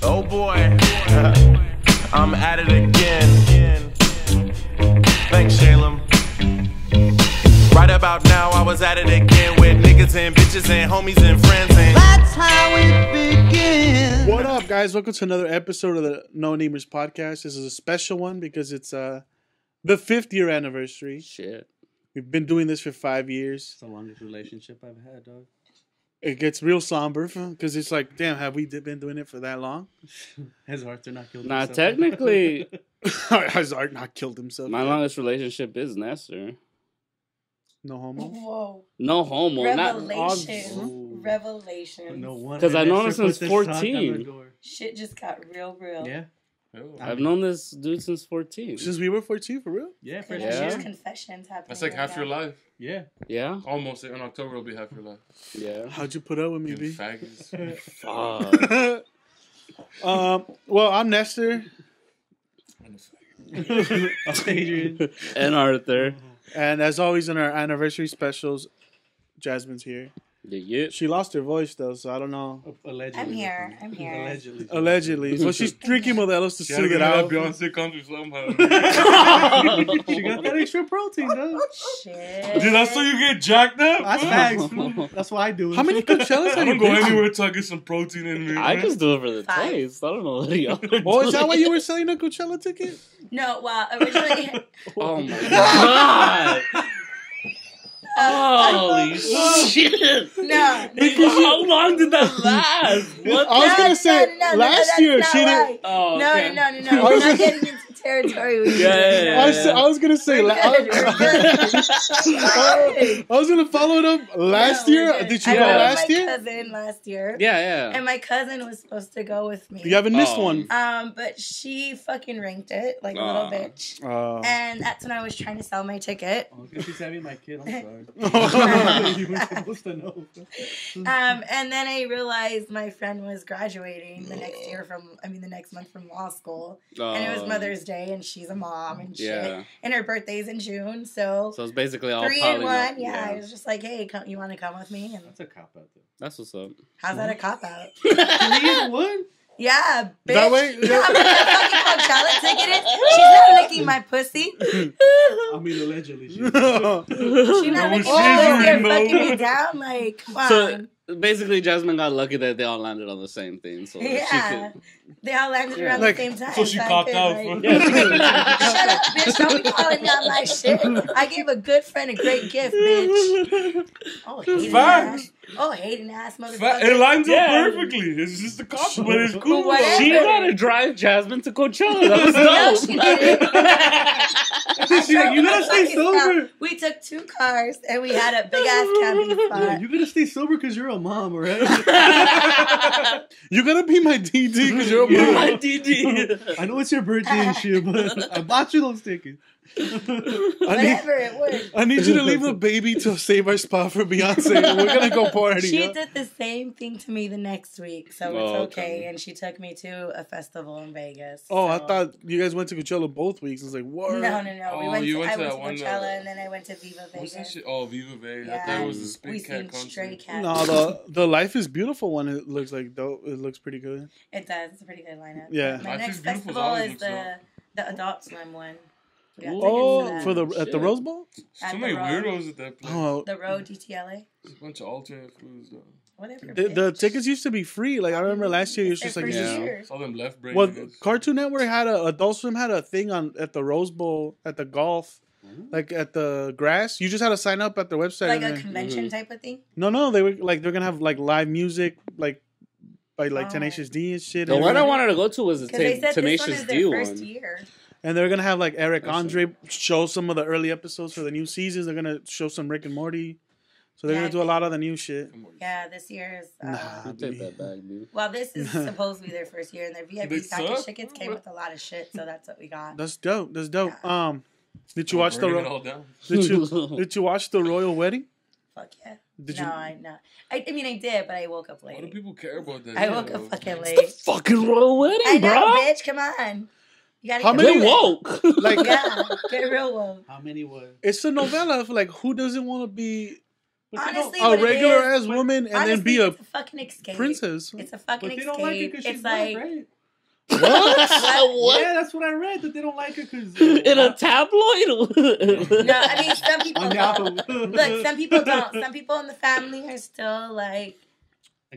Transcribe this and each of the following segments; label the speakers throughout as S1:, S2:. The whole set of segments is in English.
S1: Oh boy, I'm at it again. Thanks, Shalem. Right about now, I was at it again with niggas and bitches and homies and friends, and
S2: that's how it begins.
S3: What up, guys? Welcome to another episode of the NoNamers podcast. This is a special one because it's the 5th year anniversary.
S4: Shit.
S3: We've been doing this for 5 years.
S5: It's the longest relationship I've had, dog.
S3: It gets real somber because it's like, damn, have we been doing it for that long?
S5: Has Arthur not killed
S4: Nah,
S5: himself?
S4: technically,
S3: Has Art not killed himself?
S4: my longest relationship is Nestor.
S3: No homo?
S6: Whoa.
S4: No homo.
S6: Revelation. Revelation.
S5: No one.
S4: 'Cause I've known him
S5: Nestor
S4: since
S5: put this
S4: 14.
S5: talk on the door.
S6: Shit just got real.
S5: Yeah.
S4: I've known this dude since 14.
S3: Since we were 14, for real?
S5: Yeah, for
S6: There's
S4: Yeah.
S6: just confessions happening.
S7: That's like
S6: right
S7: half
S6: now.
S7: your life.
S5: Yeah.
S4: Yeah?
S7: Almost. In October, it'll be half your life.
S4: Yeah.
S3: How'd you put up with me,
S7: You
S3: B?
S7: faggots.
S4: Fuck.
S3: Well, I'm Nestor,
S5: Adrian.
S4: And Arthur.
S3: and as always in our anniversary specials, Jasmine's here.
S4: Yeah.
S3: She lost her voice, though, so I don't know.
S5: Allegedly.
S6: I'm here.
S5: Allegedly.
S3: Allegedly. Well, she's drinking Modelo's to
S7: Gotta
S3: soothe
S7: get
S3: it
S7: that
S3: out.
S7: Beyonce country somehow.
S5: She got that extra protein, dog.
S6: Shit.
S7: Dude, that's so you get jacked up.
S5: That's facts. That's why I do it.
S3: How many Coachellas
S7: I
S3: have you
S7: don't go
S3: been to?
S7: anywhere till I get some protein in me.
S4: I
S7: man.
S4: just do it for the
S6: 5.
S4: taste. I don't know what the other
S3: Oh, is that why you were selling a Coachella ticket?
S6: No, well, originally.
S4: Oh my god. Holy shit.
S6: No.
S4: How long did that last? What?
S3: I was gonna say last year
S6: that's
S3: she
S6: not
S3: didn't.
S6: right.
S4: Oh,
S6: No.
S4: okay.
S6: We're not getting into territory with you.
S4: Yeah.
S3: I was gonna say.
S6: We're good.
S3: I was gonna follow it up last
S6: No,
S3: year.
S6: we're good.
S3: Did you
S6: I
S3: go
S6: went with
S3: last
S6: my
S3: year?
S6: cousin last year.
S4: Yeah.
S6: And my cousin was supposed to go with me.
S3: You haven't missed
S4: Oh.
S3: one.
S6: But she fucking ranked it like a little bitch. And that's when I was trying to sell my ticket.
S5: Oh, because she's having my kid. I'm sorry. You were supposed to know.
S6: And then I realized my friend was graduating the next month from law school. And it was Mother's Day, and she's a mom and shit.
S4: Yeah.
S6: And her birthday's in June, so
S4: So it's basically all
S6: 3
S4: poly
S6: in 1.
S4: now.
S6: Yeah, I was just like, hey, you want to come with me? And
S5: That's a cop out there.
S4: That's what's up.
S6: how's that a cop out?
S5: 3 in 1?
S6: Yeah, bitch.
S3: That way-
S6: You know how much that fucking Coachella ticket is? She's not licking my pussy.
S5: I mean, allegedly. She
S6: She's not licking my pussy or fucking me down. Like, come on.
S4: So basically, Jasmine got lucky that they all landed on the same thing. So
S6: Yeah.
S4: she could.
S6: They all landed around
S3: Like,
S6: the same time.
S7: so she
S6: I
S7: copped
S6: could,
S7: out.
S6: like-
S4: Yeah,
S6: Shut up, bitch. Don't be calling out my shit. I gave a good friend a great gift, bitch. Oh, hating
S7: Facts.
S6: ass. Oh, hating ass motherfucker.
S7: It lines up
S4: Yeah.
S7: perfectly. It's just a cop, but it's cool.
S6: Whatever.
S4: She got to drive Jasmine to Coachella. That was
S6: No,
S4: dope.
S6: she didn't.
S5: She's like, you gotta stay
S6: Fucking hell.
S5: sober.
S6: We took 2 cars and we had a big ass camping
S5: Yeah,
S6: spot.
S5: you gotta stay sober because you're a mom, right?
S3: You gotta be my DD because you're a
S5: Yeah.
S3: mom.
S4: My DD.
S5: I know it's your birthday and shit, but I bought you those tickets.
S6: Whatever, it worked.
S3: I need you to leave the baby to save our spot for Beyonce. We're gonna go party.
S6: She
S3: huh?
S6: did the same thing to me the next week, so it's
S4: Oh,
S6: okay.
S4: okay.
S6: And she took me to a festival in Vegas.
S3: Oh, I
S6: so-
S3: thought you guys went to Coachella both weeks. I was like, what?
S6: No.
S7: Oh, you went
S6: I
S7: to
S6: went
S7: that
S6: to
S7: one,
S6: Coachella and then I went to Viva
S7: What's that
S6: Vegas.
S7: shit? Oh, Viva Vegas. I
S6: Yeah.
S7: thought it was a
S6: We
S7: Spit Cat
S6: seen Stray
S7: concert.
S6: Cat.
S3: No, the Life is Beautiful one. It looks like dope. It looks pretty good.
S6: It does. It's a pretty good lineup.
S3: Yeah.
S6: My
S7: Life
S6: next
S7: is Beautiful
S6: festival
S7: always
S6: is
S7: looks
S6: the Adult Swim one. We got tickets
S3: Oh,
S6: that.
S3: for the at the
S4: Shit.
S3: Rose Bowl.
S6: At
S7: So
S6: the
S7: many
S6: Row.
S7: weirdos at that place.
S3: Oh,
S6: The Road DTLA.
S7: There's a bunch of alternate foods, though.
S6: Whatever.
S3: the
S6: bitch.
S3: tickets used to be free. Like I remember last year, it was
S6: It's
S3: just
S6: their
S3: like
S6: first
S4: Yeah.
S6: year.
S7: All them left brain.
S3: well, Cartoon Network had Adult Swim had a thing on at the Rose Bowl at the golf, like at the grass. You just had to sign up at their website.
S6: Like
S3: and
S6: a
S3: then-
S6: convention type of thing.
S3: No, they were like they're gonna have like live music like by like
S6: Oh.
S3: Tenacious D and shit.
S4: The
S3: and
S4: one I
S3: everything.
S4: wanted to go to was the
S6: Because they said this one
S4: Tenacious
S6: is
S4: D
S6: their
S4: one.
S6: first year.
S3: And they're gonna have like Eric
S4: That's
S3: Andre show some of the early episodes for the new seasons. They're gonna show some Rick and Morty. So they're
S6: Yeah,
S3: gonna do a lot of the new shit.
S6: Yeah, this year is.
S3: Nah.
S4: I'll take that back, dude.
S6: Well, this is supposed to be their first year, and their VIP
S7: They
S6: package
S7: suck?
S6: tickets came with a lot of shit, so that's what we got.
S3: That's dope. That's dope.
S6: Yeah.
S3: Did you watch
S7: Burning it
S3: the
S7: all down.
S3: did you watch the royal wedding?
S6: Fuck yeah.
S3: Did
S6: no,
S3: you?
S6: I mean, I did, but I woke up
S7: Why do
S6: late.
S7: people care about that?
S6: I
S7: shit,
S6: woke
S7: though?
S6: up fucking
S4: The
S6: late.
S4: fucking royal wedding,
S6: I know,
S4: bro.
S6: bitch. Come on. You gotta
S3: How
S6: get
S3: many
S4: Get
S6: real.
S4: woke.
S3: Like
S6: Yeah, get real woke.
S5: How many was?
S3: it's a novella of like who doesn't want to be
S6: Honestly,
S3: a
S6: what it
S3: regular
S6: is-
S3: ass woman and
S6: honestly,
S3: then be a
S6: it's a fucking escape.
S3: princess.
S6: It's a fucking
S5: But they
S6: escape.
S5: don't like her because she's
S6: It's
S5: black,
S6: like
S5: right?
S4: What?
S5: Yeah, that's what I read. That they don't like her because
S4: In a tabloid?
S6: no. I mean, some people
S5: On
S6: don't.
S5: Yahoo.
S6: Look, some people don't. Some people in the family are still like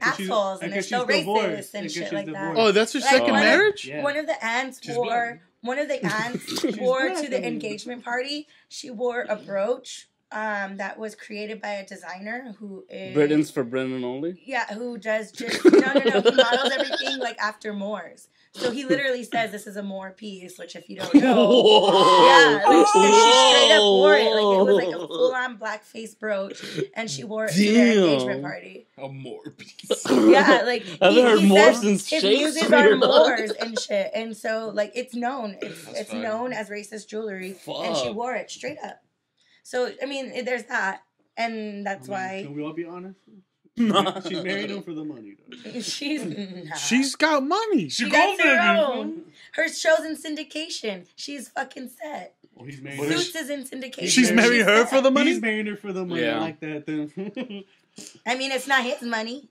S6: assholes and they're still racist and shit like that.
S3: Oh, that's her
S6: Like,
S3: second
S6: one of-
S3: marriage?
S5: Yeah.
S6: One of the aunts
S7: She's
S6: wore.
S7: black.
S6: One of the aunts wore
S5: black,
S6: to the
S5: I mean.
S6: engagement party. She wore a brooch that was created by a designer who is
S4: Britain's for Britain only?
S6: Yeah, who does just no. He models everything like after Moors. So he literally says this is a Moor piece, which if you don't know,
S4: Whoa.
S6: yeah, like, and she straight up wore it. Like it was like a full on blackface brooch, and she wore it to their
S4: Damn.
S6: engagement party.
S7: A more piece.
S6: Yeah, like
S4: I haven't heard more
S6: says
S4: since
S6: his muses
S4: Shakespeare.
S6: are Moors and shit, and so like it's known. It's
S7: fine.
S6: known as racist jewelry, and she
S4: Fuck.
S6: wore it straight up. So I mean, there's that, and that's why
S5: Can we all be honest?
S4: Nah.
S5: She married him for the money, though.
S6: she's nah.
S3: She's got money.
S6: She
S7: She
S6: got
S7: gold
S6: her
S7: digging.
S6: own. Her show's in syndication. She's fucking set.
S5: Well, he's married.
S7: But
S6: Suits is in syndication.
S3: She's married her
S6: set.
S3: for the money?
S5: He's married her for the money.
S4: Yeah.
S5: I like that. Then.
S6: I mean, it's not his money.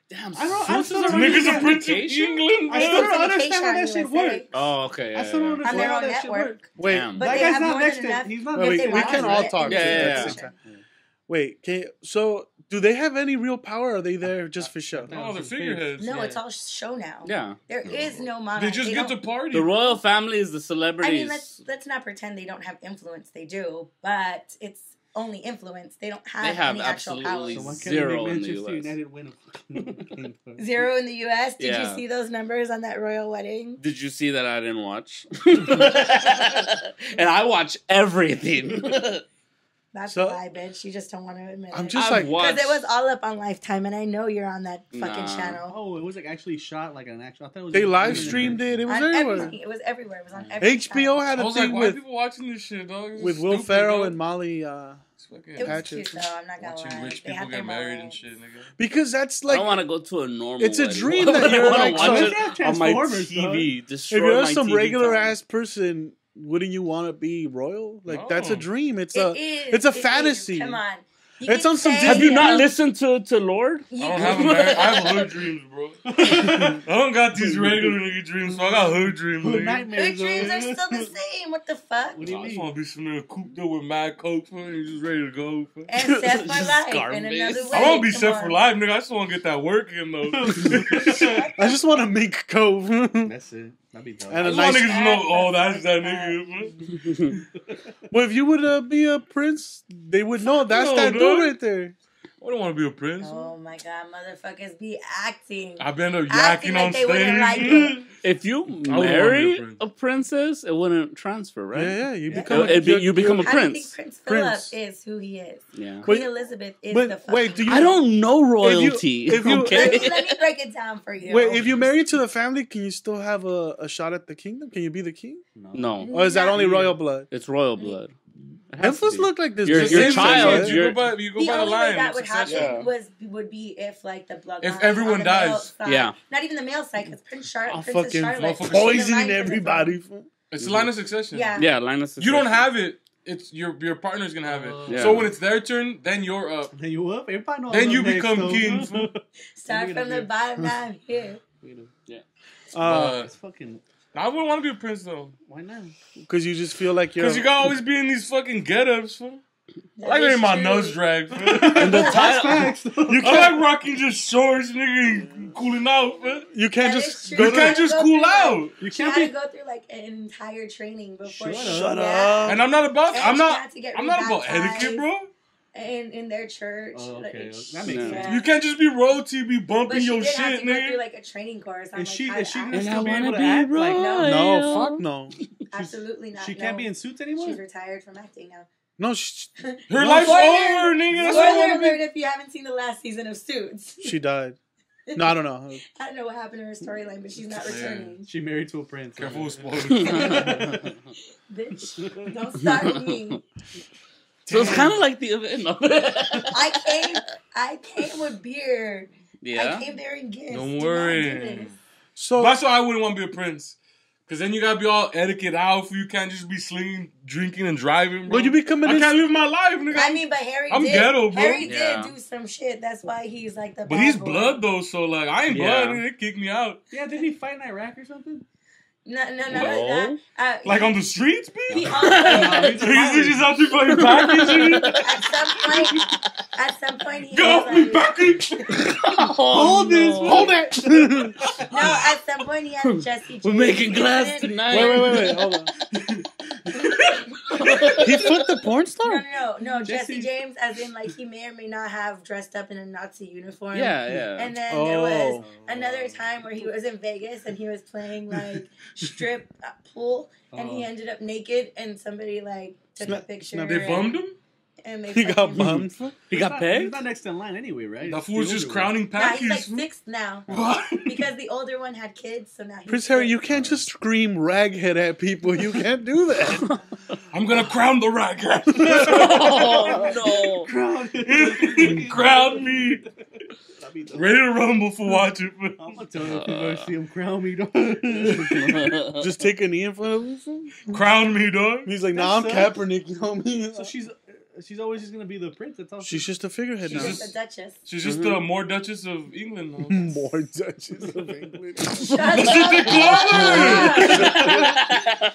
S4: Damn,
S5: I still don't
S7: Niggas
S5: understand.
S7: are Prince of England,
S5: I
S7: bro.
S5: still don't
S6: Syndication
S5: understand how
S6: on
S5: that shit
S6: USA.
S5: works.
S4: Oh, okay.
S5: I still don't
S6: On
S5: understand
S6: their
S5: how
S6: own
S5: that shit
S6: network.
S5: works.
S3: Wait,
S4: Damn.
S6: But
S5: That
S6: they
S5: guy's
S6: have
S5: not
S6: more
S5: next
S6: than
S5: to-
S6: enough.
S5: he's not
S6: if
S3: next
S6: they
S3: to- we
S6: want
S3: can
S6: to
S3: all
S6: get
S3: talk
S6: into
S3: at
S4: Yeah,
S3: the
S4: yeah,
S3: same time. Wait, so do they have any real power? Or are they there just for show?
S7: Oh, they're figureheads.
S6: No, it's all show now.
S4: Yeah.
S6: There is no monarch.
S7: They just get to
S6: don't-
S7: party.
S4: The royal family is the
S6: I
S4: celebrities.
S6: mean, let's not pretend they don't have influence. They do, but it's only influence. They don't have,
S4: They have
S6: any actual
S4: absolutely
S5: So
S6: power.
S5: why can't
S4: Zero
S5: they
S4: in
S5: make
S4: the
S5: Manchester
S4: US.
S5: United win a
S6: Zero in the U.S. Did
S4: Yeah.
S6: you see those numbers on that royal wedding?
S4: Did you see that I didn't watch? And I watch everything.
S6: That's
S3: So-
S6: a lie, bitch. You just don't want to admit
S3: I'm
S6: it.
S3: just
S4: I've
S3: like,
S4: watched.
S6: Because it was all up on Lifetime, and I know you're on that fucking
S4: Nah.
S6: channel.
S5: Oh, it was like actually shot like an actual. I thought it was
S3: they
S5: just-
S3: live streamed it. It was
S6: On
S3: everywhere.
S6: everything. It was everywhere. It was on every
S3: HBO
S6: channel.
S3: had
S7: I
S3: a
S7: was like,
S3: thing
S7: why are
S3: with
S7: people watching this shit, dog? This is
S3: Will
S7: stupid,
S3: Ferrell
S7: dog.
S3: and Molly.
S7: It's fucking
S6: It was
S3: Hatchet.
S6: cute, though. I'm not gonna
S7: watching
S6: lie.
S7: rich
S6: They
S7: people
S6: had their
S7: get married and
S6: moments.
S7: shit, nigga.
S3: Because that's
S4: I
S3: like
S4: don't want to go to a normal
S3: It's a
S4: wedding.
S3: dream
S4: I
S3: that you're
S4: wanna
S3: like
S4: watch
S3: some-
S4: it on my
S5: Transformers,
S4: TV.
S3: if
S4: Destroy
S3: you're
S4: my
S3: some
S4: TV
S3: regular
S4: time.
S3: ass person, wouldn't you want to be royal? Like that's a
S7: No.
S3: dream. It's
S6: It
S3: a
S6: is.
S3: it's a
S6: It is.
S3: fantasy.
S6: Come on. You
S3: It's
S6: can
S3: on some
S6: say
S4: Have you
S3: Disney
S4: not
S6: that-
S4: listened to Lord?
S6: You
S7: I don't have a marriage. I have hood dreams, bro. I don't got these regular nigga dreams, so I got hood dreams,
S5: Hood
S7: nigga.
S5: nightmares.
S6: Your dreams
S5: though.
S6: are still the same. What the fuck?
S5: What do you
S7: I just
S5: mean?
S7: want to be some nigga cooped up with mad coke, man, and just ready to go. Man.
S6: And set for
S4: Just
S6: life
S4: Scarface.
S6: in another way.
S7: I don't be
S6: Come
S7: set
S6: on.
S7: for life, nigga. I just want to get that work in, though.
S3: I just want to make cove.
S5: That's it. That'd be dope.
S3: And
S7: I
S3: a
S7: just want
S3: nice-
S7: niggas to know, oh, that's that nigga. Man.
S3: Well, if you would be a prince, they would know that's
S7: no,
S3: that
S7: dude.
S3: dude right there.
S7: I don't want to be a prince.
S6: Oh my god, motherfuckers be acting.
S7: I've been up
S6: Acting
S7: yakking
S6: like
S7: on
S6: they wouldn't like
S7: stage.
S6: it.
S4: If you
S7: wanna be a
S4: marry
S7: prince.
S4: a princess, it wouldn't transfer, right?
S3: Yeah, yeah. You
S6: Yeah.
S3: become
S4: You become a
S6: How do you think
S4: prince.
S6: Prince Philip
S3: Prince.
S6: is who he is?
S4: Yeah.
S6: Queen
S3: But-
S6: Elizabeth is
S3: but
S6: the fucking
S3: wait, do you-
S4: I don't know royalty.
S3: if you-
S4: okay.
S6: Let me break it down for you.
S3: Wait, if you marry to the family, can you still have a shot at the kingdom? Can you be the king?
S4: No,
S3: Or is that only royal blood?
S4: it's royal blood. It has to
S3: Memphis
S4: be.
S3: look like this.
S4: Your
S3: just
S4: your
S3: same
S4: child,
S3: thing,
S7: You
S3: right?
S7: go by, you go
S6: the
S7: by the
S6: only way
S7: line.
S6: that would happen
S7: succession.
S6: would be if like the bloodline.
S7: If everyone
S6: on the male
S7: dies.
S6: side-
S4: Yeah.
S6: Not even the male side, because Princess
S3: I'm
S6: Charlotte.
S3: fucking
S7: motherfuckers
S6: she's in line
S3: poisoning
S6: for the
S3: everybody.
S6: throne.
S7: It's a line of succession.
S6: Yeah.
S4: Yeah, Linus.
S7: You don't have it. It's your partner's gonna have it.
S4: Yeah.
S7: So when it's their turn, then you're up.
S5: Then you up? Everybody know
S7: Then
S5: I'm
S7: you
S5: up next,
S7: become
S5: though.
S7: king.
S6: Start from the bottom down here.
S5: It's fucking.
S7: I wouldn't want to be a prince though,
S5: Why not?
S3: Because you just feel like you're.
S7: because you gotta always be in these fucking get-ups. Fool.
S6: That
S7: I like
S6: is
S7: getting my
S6: true.
S7: nose dragged. Fool.
S4: And the title.
S5: Facts.
S7: I like rocking just shorts, nigga, and cooling out. Man.
S3: You can't
S6: That
S3: just
S6: is true.
S3: go
S7: You
S3: to.
S7: can't just cool out.
S5: You
S6: She
S5: can't
S6: had to
S5: be.
S6: go through like an entire training before.
S3: Shut
S6: Yeah.
S3: up.
S7: And I'm not about.
S6: And
S7: I'm
S6: she
S7: not.
S6: had to get
S7: I'm not about
S6: rebaptized.
S7: etiquette, bro.
S6: In their church.
S5: Oh, okay.
S6: Like,
S5: That makes
S4: Yeah.
S5: sense.
S7: You can't just be royalty, be
S6: But
S7: bumping
S6: she
S7: your
S6: did have
S7: shit,
S6: to go through
S7: nigga.
S6: like a training course on
S5: Is
S6: like
S5: she
S6: how
S5: is
S6: to
S5: she
S6: act.
S5: gonna
S4: And I
S5: still be able
S4: wanna
S5: to
S4: be
S5: act? Like,
S4: royal.
S3: No, fuck no.
S6: Absolutely not.
S5: she can't
S6: no.
S5: be in suits anymore.
S6: She's retired from acting now.
S3: No,
S7: Her life's
S6: Spoiler-
S7: over, nigga. That's why I
S6: Spoiler
S7: want to
S6: alert
S7: be.
S6: if you haven't seen the last season of Suits.
S3: she died. No, I don't know.
S6: I don't know what happened to her storyline, but she's not returning.
S5: She married to a prince.
S7: Careful with spoilers.
S6: Bitch, don't start me.
S4: So it's kind of like the event. No.
S6: I came with beer.
S4: Yeah.
S6: I came there in gifts.
S7: Don't
S6: Do not
S7: worry.
S6: do this.
S3: So
S7: That's why I wouldn't want to be a prince. Because then you gotta be all etiquette out. You can't just be slinging, drinking, and driving, bro.
S3: But you be coming
S7: I
S3: in.
S7: can't live my life, nigga.
S6: I mean, but Harry
S7: I'm
S6: did.
S7: ghetto, bro.
S6: Harry
S4: Yeah.
S6: did do some shit. That's why he's like the.
S7: But
S6: bad
S7: he's
S6: boy.
S7: blood, though, so, like, I ain't
S4: Yeah.
S7: blood, and they kick me out.
S5: Yeah, didn't he fight in Iraq or something?
S6: No, none
S4: No.
S6: of that.
S7: Like, on the streets,
S6: He
S7: bitch?
S6: also,
S7: He's just out there playing package.
S6: at some point, he
S7: Get
S6: was
S7: off me,
S6: like,
S7: package!
S4: Hold this.
S3: Hold it.
S6: no, at some point he had Jesse James.
S4: We're making glass
S6: incident.
S4: tonight.
S3: Wait. Hold on. He flipped the porn star?
S6: No, Jesse James, as in, like, he may or may not have dressed up in a Nazi uniform.
S4: Yeah.
S6: And then there was another time where he was in Vegas and he was playing, like, strip pool, and he ended up naked, and somebody, like, took a picture.
S7: They bummed him?
S6: And they
S3: He got
S6: fucking-
S3: bummed.
S4: He got
S5: He's
S4: pegged?
S5: not next in line anyway, right?
S7: That
S5: It's
S7: fool was
S5: the
S7: just
S5: older
S7: crowning
S6: Nah, he's
S7: packies.
S6: like 6 now.
S7: What?
S6: Because the older one had kids, so now he's
S3: Prince Harry,
S6: 6.
S3: you can't just scream raghead at people. You can't do that.
S7: I'm gonna crown the raghead.
S4: Oh,
S5: one.
S7: Crown me.
S5: That'd be dope.
S7: Ready to rumble for watching.
S5: I'm gonna tell you if you ever see him crown me, dog.
S4: no.
S3: Just take a knee in front of him.
S7: Crown me, dog.
S3: He's like, nah, I'm
S5: That's
S3: Kaepernick. You know what I mean?
S5: So she's always just gonna be the prince. That's all.
S3: She's just a figurehead
S6: She's
S3: now.
S6: just a duchess.
S7: She's just the more Duchess of England now.
S3: More Duchess of England.
S6: Shut up!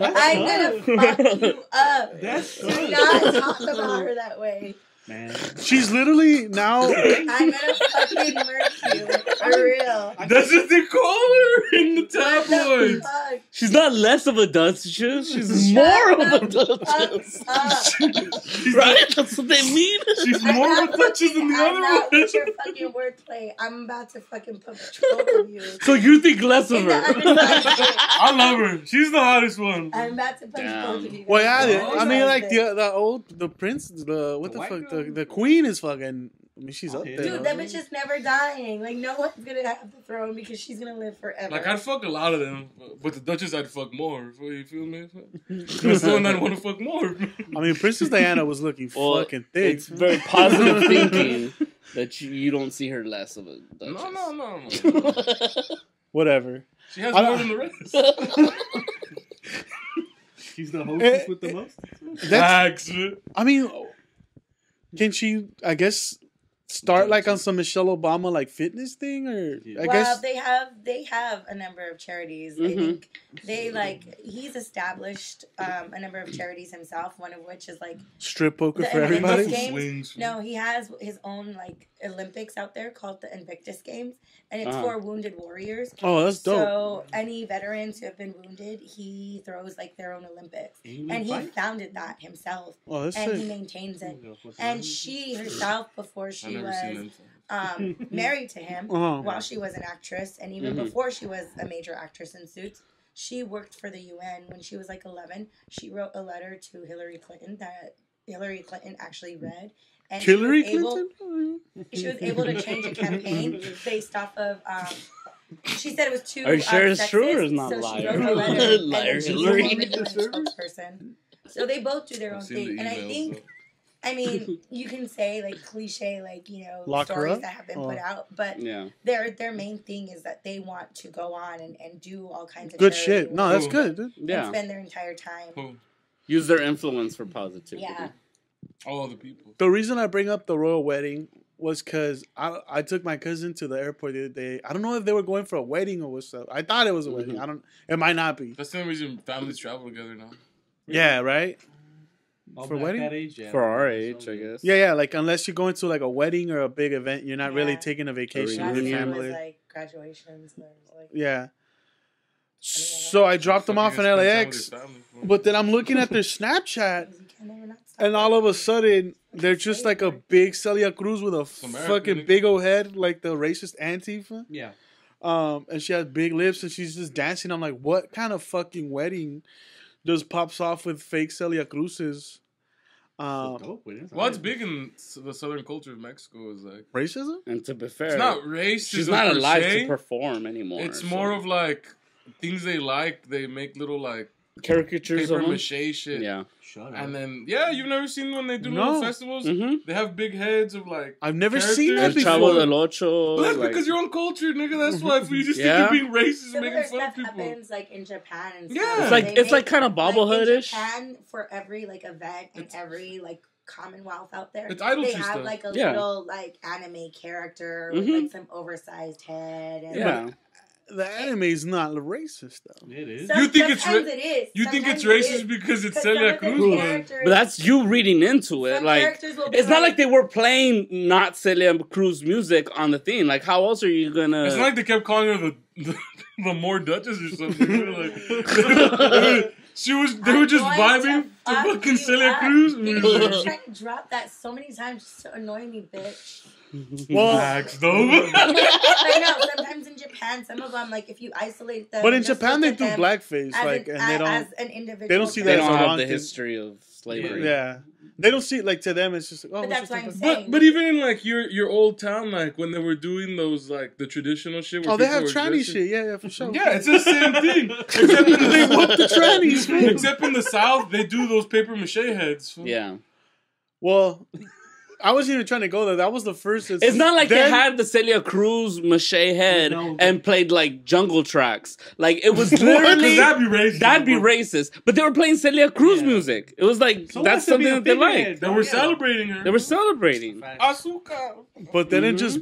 S6: I'm gonna fuck you up.
S5: That's
S6: Do not talk about her that way.
S5: man.
S3: She's literally now.
S6: I'm gonna fucking murk you. For real.
S7: That's what they call her in the
S6: What the
S7: tabloids.
S6: fuck?
S4: She's not less of a duchess. She's
S6: Shut
S4: more of a
S6: the
S4: duchess.
S6: fuck up.
S4: Right? That's what they mean.
S7: She's more of a Duchess than the
S6: I'm
S7: other
S6: not
S7: one.
S6: with your fucking wordplay. I'm about to fucking put both of you.
S4: So you think less of
S6: In the
S4: her?
S6: underside pit.
S7: I love her. She's the hottest one.
S6: I'm about to punch
S4: Damn.
S6: both of you.
S3: Well, yeah,
S6: guys.
S3: I mean, like the prince, what the
S5: white
S3: fuck,
S5: girl?
S3: the queen is fucking. I mean, she's up there.
S6: Dude, that bitch is never dying. Like, no one's gonna have the throne because she's gonna live forever.
S7: Like, I'd fuck a lot of them, but the Duchess I'd fuck more. You feel me? There's someone I'd want to fuck more.
S3: I mean, Princess Diana was looking
S4: Well,
S3: fucking thick.
S4: It's very positive thinking that you don't see her less of a duchess.
S7: No.
S3: Whatever.
S7: She has
S3: I
S7: more
S3: don't-
S7: than the rest.
S5: She's the hostess with the most.
S3: That's.
S7: Facts.
S3: I mean, can she? I guess start like on some Michelle Obama like fitness thing, or I
S6: well,
S3: guess
S6: they have a number of charities. I
S4: Mhm.
S6: think he's established a number of charities himself. One of which is like
S3: strip poker
S6: the
S3: for
S6: Invictus
S3: everybody.
S6: Games.
S7: Swings.
S6: No, he has his own like Olympics out there called the Invictus Games, and it's
S4: Uh-huh.
S6: for wounded warriors.
S3: Oh, that's dope.
S6: So any veterans who have been wounded, he throws like their own Olympics, and he founded that himself,
S3: Oh, that's
S6: and he
S3: sick.
S6: maintains it. And she herself, before
S7: I've
S6: she
S7: never seen
S6: was
S7: them.
S6: married to him,
S3: Uh-huh.
S6: while she was an actress, and even
S4: Mhm.
S6: before she was a major actress in Suits, she worked for the UN. When she was like 11, she wrote a letter to Hillary Clinton that Hillary Clinton actually read. And
S3: Hillary
S6: she was able,
S3: Clinton.
S6: she was able to change a campaign based off of. She said it was too.
S4: Are you sure it's
S6: sexist,
S4: true or is not
S6: so
S4: liar?
S6: she wrote a letter, and
S4: Liar
S6: then she was
S4: Hillary.
S6: able to do a spokesperson. So they both do their own
S7: I've seen
S6: thing,
S7: the
S6: and I
S7: emails,
S6: think.
S7: though.
S6: I mean, you can say like cliche, like
S3: Lock her
S6: stories
S3: up?
S6: that have been
S3: Oh.
S6: put out, but
S4: Yeah.
S6: their main thing is that they want to go on and do all kinds of
S3: Good
S6: charity
S3: shit. No,
S6: work
S3: that's
S7: Cool.
S3: good, dude.
S6: and
S4: Yeah.
S6: spend their entire time.
S7: Who?
S4: Use their influence for positivity.
S6: Yeah,
S7: All other people.
S3: The reason I bring up the royal wedding was because I took my cousin to the airport the other day. I don't know if they were going for a wedding or what's up. I thought it was a wedding.
S4: Mhm.
S3: I don't. It might not be.
S7: That's the only reason families travel together now.
S3: Yeah, right.
S5: All
S3: For
S5: back
S3: wedding?
S5: that age, yeah.
S4: For our age, I guess.
S3: Yeah. Like unless you're going to like a wedding or a big event, you're not really
S6: Yeah.
S3: taking a vacation
S4: A
S3: with your
S6: last
S4: reunion.
S6: time was
S3: family.
S6: like graduations. There was like
S3: Yeah. So I dropped them off in
S7: Fucking spend time
S3: LAX,
S7: with your family, bro.
S3: but then I'm looking at their Snapchat,
S6: you can never not stop.
S3: and all of a sudden they're just like a big Celia Cruz with a
S7: American,
S3: fucking
S7: nigga.
S3: big old head, like the racist Antifa.
S5: Yeah.
S3: And she has big lips and she's just dancing. I'm like, what kind of fucking wedding just pops off with fake Celia Cruzes?
S5: Dope, it is.
S7: What's big in the southern culture of Mexico is like
S3: Racism?
S4: And to be fair,
S7: it's not racism.
S4: she's not
S7: per
S4: alive
S7: se.
S4: to perform anymore.
S7: It's
S4: so-
S7: more of like things they like. They make little like
S4: caricatures
S7: paper
S4: of them.
S7: mache shit.
S4: Yeah.
S5: Shut up.
S7: And then you've never seen when they do
S3: No.
S7: little festivals.
S4: Mhm.
S7: They have big heads of like.
S3: I've never
S7: characters.
S3: seen that
S4: El Chavo
S3: before.
S4: del Ocho.
S7: But that's
S4: like-
S7: because you're uncultured, nigga. That's why. If you just
S4: Yeah.
S7: think you're being racist and
S6: Similar
S7: making fun
S6: stuff
S7: of people.
S6: happens like in Japan and
S7: Yeah.
S6: stuff.
S7: It's
S4: like-
S6: They
S4: it's like
S6: make,
S4: kinda bobblehead-ish.
S6: in Japan, for every like event and every like commonwealth out there,
S7: It's idol
S6: they
S7: tree
S6: have
S7: stuff.
S6: like a
S4: Yeah.
S6: little like anime character with
S4: Mhm.
S6: like some oversized head. And
S4: Yeah.
S3: The anime is not racist though.
S5: It is.
S7: You think it's
S6: sometimes it is.
S7: You think it's
S6: Sometimes it
S7: racist
S6: is.
S7: because it's
S6: 'Cause some
S7: Celia
S6: of the
S7: Cruz?
S6: characters-
S4: But that's you reading into it.
S6: some
S4: Like,
S6: characters will be
S4: it's not like they were playing not Celia Cruz music on the theme. Like, how else are you gonna?
S7: It's not like they kept calling her the more Duchess or something. Like, she was. They were just vibing to fucking Celia Cruz.
S6: You've been trying to drop that so many times just to annoy me, bitch.
S3: Well,
S7: Facts, though.
S6: Like, no, sometimes in Japan, some of them, like, if you isolate them...
S3: but in
S6: just
S3: Japan
S6: look
S3: they
S6: at
S3: do
S6: them
S3: blackface,
S6: as
S3: like,
S6: an,
S3: and they don't.
S6: as an individual.
S3: they don't see
S4: they
S3: that
S4: don't
S3: as a
S4: have
S3: wrong
S4: the
S3: thing.
S4: history of slavery.
S3: Yeah, they don't see like to them. It's just oh,
S6: But
S3: it's
S6: that's
S3: just
S6: what I'm
S3: a-
S6: saying.
S7: But even in like your old town, like when they were doing those like the traditional shit. Where
S3: Oh, they
S7: people
S3: have
S7: were
S3: tranny
S7: dressing-
S3: shit. Yeah, for sure.
S7: Yeah, it's the same thing. Except in
S3: They whoop the trannies, fool.
S7: Except in the South, they do those paper mache heads. Fool.
S4: Yeah.
S3: Well, I wasn't even trying to go there. That was the first.
S4: It's not like
S3: then-
S4: they had the Celia Cruz mache head
S5: No.
S4: and played like jungle tracks. Like, it was
S7: 'Cause
S4: literally.
S7: that'd be racist.
S4: That'd be
S7: bro.
S4: racist. But they were playing Celia Cruz
S5: Yeah.
S4: music. It was like,
S5: So
S4: that's
S5: wants to be
S4: something
S5: a
S4: that they
S5: figurehead,
S4: liked.
S7: They
S5: bro.
S7: were
S5: Yeah.
S7: celebrating her.
S4: They were celebrating.
S7: Azúcar.
S3: But then it
S4: Mhm.
S3: just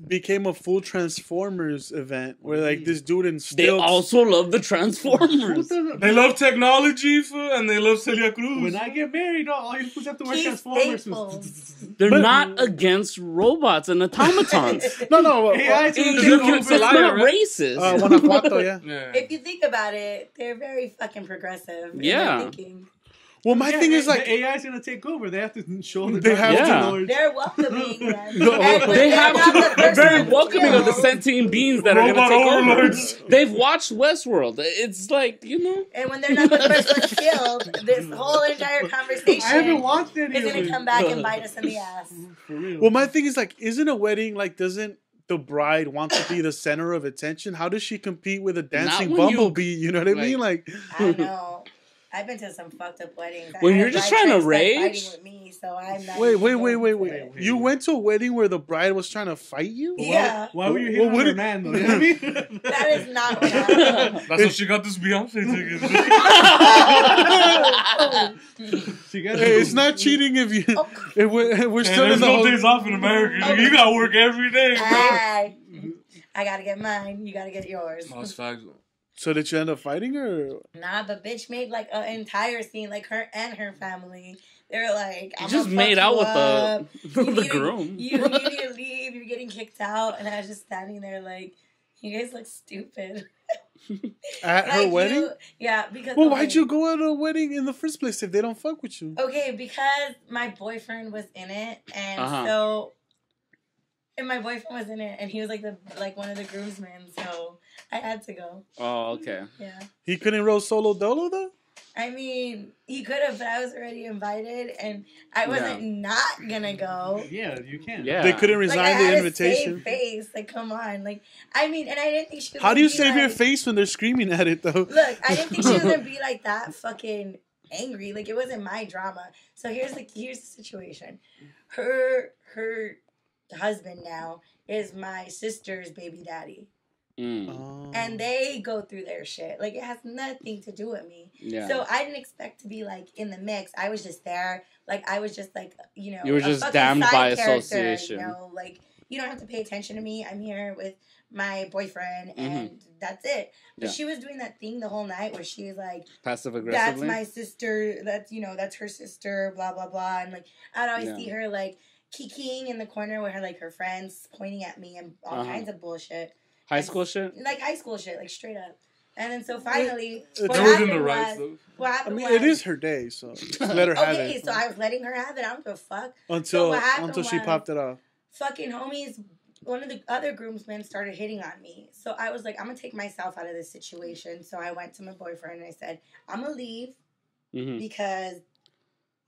S3: became a full Transformers event where like this dude
S4: They
S3: instilled.
S4: also love the
S5: Who
S4: Transformers.
S5: doesn't-
S7: They love technology, fool, and they love Celia Cruz.
S5: When I get married, all you fools have to wear
S6: Keep
S5: Transformers.
S6: Staples.
S4: They're
S3: But-
S4: not against robots and automatons.
S3: no,
S5: AI is
S4: It-
S5: gonna
S7: Is
S5: take
S7: it
S4: it's
S5: over.
S7: It's
S4: not
S7: liar, right?
S4: racist.
S3: Guanajuato, yeah.
S7: Yeah.
S6: If you think about it, they're very fucking progressive. in
S4: Yeah.
S6: their thinking.
S3: Well, my thing is like
S5: the AI is gonna take over. They have to show the
S3: They have
S5: dark
S4: to.
S5: lords.
S6: They're welcoming them.
S3: No,
S6: And when
S4: They
S6: they're
S4: have
S6: not the
S4: to. They're
S6: first
S4: very
S6: one to
S4: welcoming of the
S6: kill,
S4: sentient beings that are
S7: Robot
S4: going to take over.
S7: overlords.
S4: They've watched Westworld. It's like, you know.
S6: And when they're not the first one killed, this whole entire conversation
S5: I haven't watched any
S6: is
S5: of
S6: going to
S5: it.
S6: come back and bite us in the ass.
S5: For real.
S3: Well, my thing is like, isn't a wedding like doesn't the bride want to be the center of attention? How does she compete with a dancing
S4: when you-
S3: bumblebee? You know what I mean? Like,
S6: I don't know. I've been to some fucked up weddings. I
S4: When
S6: had
S4: you're
S6: a
S4: just
S6: bride
S4: trying to
S6: start
S4: rage?
S6: fighting with me, so I'm not
S3: wait,
S6: even
S3: wait,
S6: going
S3: wait,
S6: to
S3: wait.
S6: it.
S3: You went to a wedding where the bride was trying to fight you?
S6: Yeah,
S5: Why were you
S3: Well,
S5: hitting
S3: what
S5: on her
S3: did-
S5: man though? You know what I mean?
S6: that is not what happened.
S7: That's how she got this Beyonce ticket.
S5: She got
S3: Hey, it's not cheating if you.
S6: Oh.
S3: If we're
S7: Hey,
S3: still in
S7: there's
S3: the
S7: no
S3: whole.
S7: days off in America. nigga. You gotta work every day, bro.
S6: Hey, I gotta get mine. You gotta get yours.
S7: No, it's facts.
S3: So did you end up fighting her?
S6: Nah, but bitch made like an entire scene, like her and her family. They're like, I'm
S4: just
S6: gonna
S4: made
S6: fuck
S4: out
S6: you
S4: with
S6: up.
S4: the,
S6: You
S4: the
S6: need to-
S4: groom.
S6: You need to leave. You're getting kicked out. And I was just standing there like, you guys look stupid.
S3: At her
S6: Like,
S3: wedding?
S6: Yeah, because.
S3: Well,
S6: okay.
S3: why'd you go at a wedding in the first place if they don't fuck with you?
S6: Okay, because my boyfriend was in it, and
S4: Uh-huh.
S6: so. And my boyfriend was in it, and he was like one of the groomsmen, so I had to go.
S4: Oh, okay.
S6: Yeah.
S3: He couldn't roll solo dolo though?
S6: I mean, he could have, but I was already invited, and I wasn't not gonna go.
S5: Yeah, you can.
S4: Yeah.
S3: They couldn't
S6: Like, I
S3: resign
S6: had
S3: the
S6: a
S3: invitation.
S6: save face. Like, come on. Like, I mean, and I didn't think she was
S3: How do you
S6: gonna be
S3: save your
S6: like-
S3: face when they're screaming at it though?
S6: Look, I didn't think she was gonna be like that fucking angry. Like, it wasn't my drama. So here's the situation. Her husband now is my sister's baby daddy.
S4: Mm.
S3: Oh.
S6: And they go through their shit. Like, it has nothing to do with me.
S4: Yeah.
S6: So I didn't expect to be, like, in the mix. I was just there. Like, I was just, like, you know.
S4: You were
S6: a
S4: just
S6: fucking
S4: damned
S6: side
S4: by
S6: character,
S4: association.
S6: You know, like, you don't have to pay attention to me. I'm here with my boyfriend,
S4: Mm-hmm.
S6: and that's it. But
S4: Yeah.
S6: she was doing that thing the whole night where she was like,
S4: Passive
S6: that's
S4: aggressively.
S6: my sister, that's her sister, blah, blah, blah. And, like, I'd always
S4: Yeah.
S6: see her, like, kikiing in the corner with her friends pointing at me and all
S4: Uh-huh.
S6: kinds of bullshit.
S4: High school shit?
S6: Like high school shit, like straight up. And then so finally,
S3: They
S6: what
S7: They were in
S6: happened
S7: the rights,
S6: was,
S7: though.
S6: what
S3: I
S6: happened
S3: mean,
S6: was,
S3: it is her day, so just let her have
S6: okay,
S3: it
S6: so I was letting her have it. I don't give a fuck.
S3: until
S6: what happened
S3: she
S6: was-
S3: popped it off.
S6: Fucking homies, one of the other groomsmen started hitting on me. So I was like, I'm gonna take myself out of this situation. So I went to my boyfriend and I said, I'm gonna leave
S4: Mm-hmm.
S6: because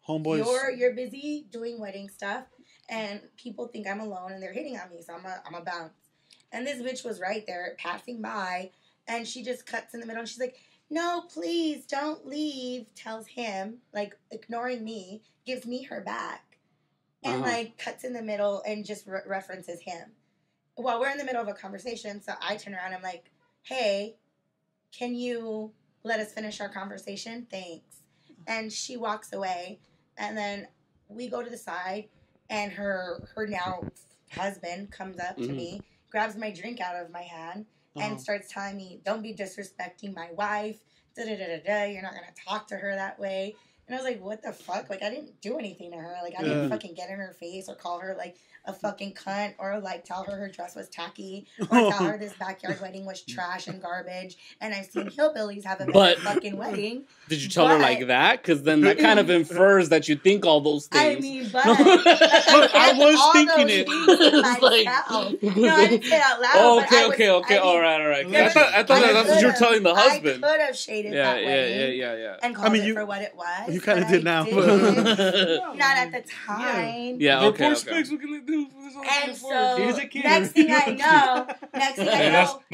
S3: Homeboys.
S6: you're busy doing wedding stuff and people think I'm alone and they're hitting on me. So I'm a bounce. And this bitch was right there passing by and she just cuts in the middle and she's like, no, please don't leave, tells him, like, ignoring me, gives me her back, and, like, cuts in the middle and just references him. Well, we're in the middle of a conversation, so I turn around, I'm like, hey, can you let us finish our conversation? Thanks. And she walks away, and then we go to the side, and her now husband comes up to me, grabs my drink out of my hand, and starts telling me, don't be disrespecting my wife, da-da-da-da-da, you're not going to talk to her that way. And I was like, what the fuck? Like, I didn't do anything to her. Like, I didn't fucking get in her face or call her, like, a fucking cunt or, like, tell her dress was tacky or tell her this backyard wedding was trash and garbage. And I've seen hillbillies have a better fucking wedding.
S4: Did you tell her like that? Because then that kind of infers that you think all those things.
S6: I mean, but I
S3: was thinking it.
S6: No, I didn't say it out loud.
S4: Oh, okay. All right. I thought that's what you were telling the husband.
S6: I could have shaded that wedding.
S4: Yeah.
S6: And called it for what it was.
S3: You kind of did now.
S6: Not at the time.
S4: Yeah, okay.
S7: What can they do?
S6: And so, next thing I know,
S7: that's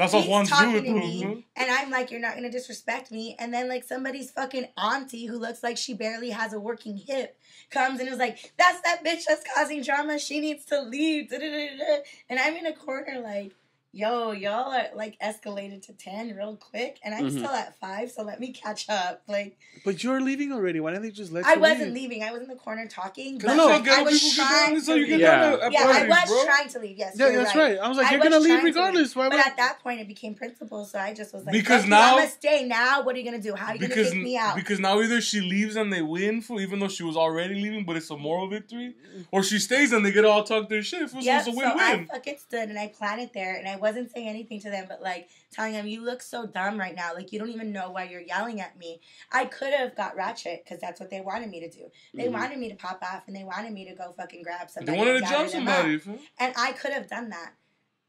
S7: what
S6: he's
S7: ones
S6: talking
S7: do.
S6: to me, and I'm like, you're not going to disrespect me. And then, like, somebody's fucking auntie who looks like she barely has a working hip comes and is like, that's that bitch that's causing drama. She needs to leave. Da-da-da-da. And I'm in a corner like, yo, y'all are, like, escalated to 10 real quick, and I'm still at 5, so let me catch up. Like,
S3: but you're leaving already. Why didn't they just let you
S6: I wasn't leaving. I was in the corner talking. But
S7: No,
S6: I was trying to leave. I was trying to leave. Yes,
S3: yeah, that's right. I was like, you're going to leave regardless. Why
S6: but at that point, it became principal, so I just was like,
S7: because now
S6: I'm going to stay now. What are you going to do? How are you going to kick me out?
S7: Because now either she leaves and they win, even though she was already leaving, but it's a moral victory, or she stays and they get all talk their shit. It's a win-win.
S6: So I fucking stood and I planted there, and I wasn't saying anything to them, but, like, telling them, you look so dumb right now. Like, you don't even know why you're yelling at me. I could have got ratchet, because that's what they wanted me to do. They wanted me to pop off, and they wanted me to go fucking grab somebody.
S7: They wanted to jump somebody.
S6: And I could have done that.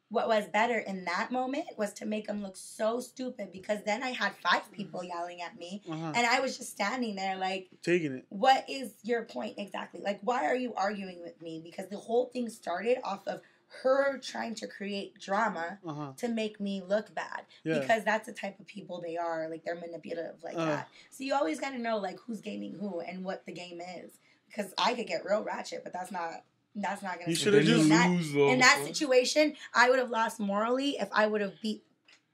S6: What was better in that moment was to make them look so stupid, because then I had 5 people yelling at me, and I was just standing there like,
S3: taking it.
S6: What is your point exactly? Like, why are you arguing with me? Because the whole thing started off of her trying to create drama to make me look bad, because that's the type of people they are. Like, they're manipulative like that. So you always got to know, like, who's gaming who and what the game is, because I could get real ratchet, but that's not going to.
S3: You should have just
S6: in that situation. I would have lost morally if I would have beat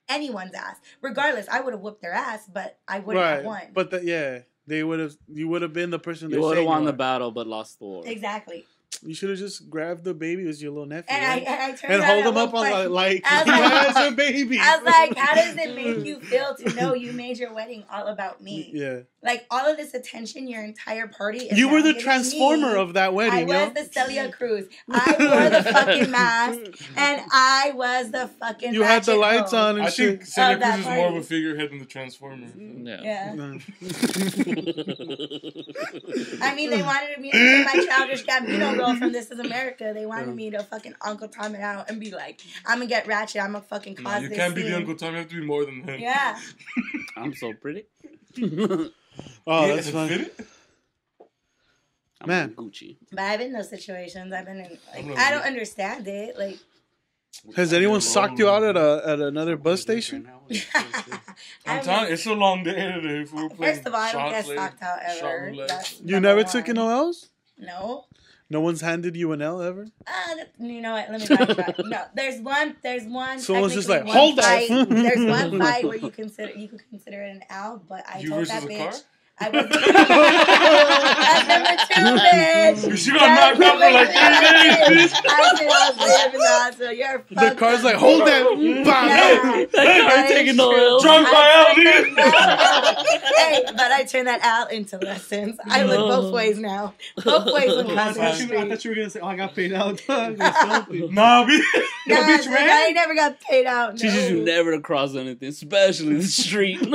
S6: anyone's ass. Regardless, I would have whooped their ass, but I wouldn't have won.
S3: But they would have. You would have been the person.
S4: You would have won the battle, but lost the war.
S6: Exactly.
S3: You should have just grabbed the baby as your little nephew.
S6: And I turned
S3: and hold him up on like he has a baby.
S6: I was like, how does it make you feel to know you made your wedding all about me?
S3: Yeah.
S6: Like, all of this attention, your entire party is
S3: you were the transformer of that wedding,
S6: I was the Celia Cruz. I wore the fucking mask, and I was the fucking
S3: You had the lights on and
S7: I
S3: shit.
S7: think Celia Cruz is more of a figurehead than the transformer.
S6: Yeah. I mean, they wanted me to do my childish Gambino role from This Is America. They wanted me to fucking Uncle Tom it out and be like, I'm gonna get ratchet. I'm gonna fucking cause this.
S7: You can't be
S6: scene.
S7: the Uncle Tom. You have to be more than him.
S6: Yeah.
S4: I'm so pretty.
S3: That's funny. Man,
S4: Gucci.
S6: But I've been in those situations. I've been in. Like, I don't understand it. Like,
S3: has anyone socked you out at another bus station?
S7: I'm telling you, it's a long day today.
S6: First of all, I don't get socked out ever.
S3: You never took an L's?
S6: No.
S3: No one's handed you an L ever?
S6: You know what? Let me backtrack. No, there's one.
S3: Someone's just like, hold on.
S6: There's one fight where you could consider it an L, but I told that bitch. I was that's number 2, bitch.
S7: She got knocked out for like 3 days, bitch.
S6: I was living in the hospital. You're fucking.
S3: The car's like, hold that.
S4: I'm taking no L.
S7: Drunk my L, dude.
S6: Hey, but I turned that L into lessons. I look both ways now. Both ways when crossing the street.
S5: I thought you were going to say, I got paid out.
S7: Nah, bitch.
S6: I never got paid out. No.
S4: Teaches you never to cross anything, especially the street.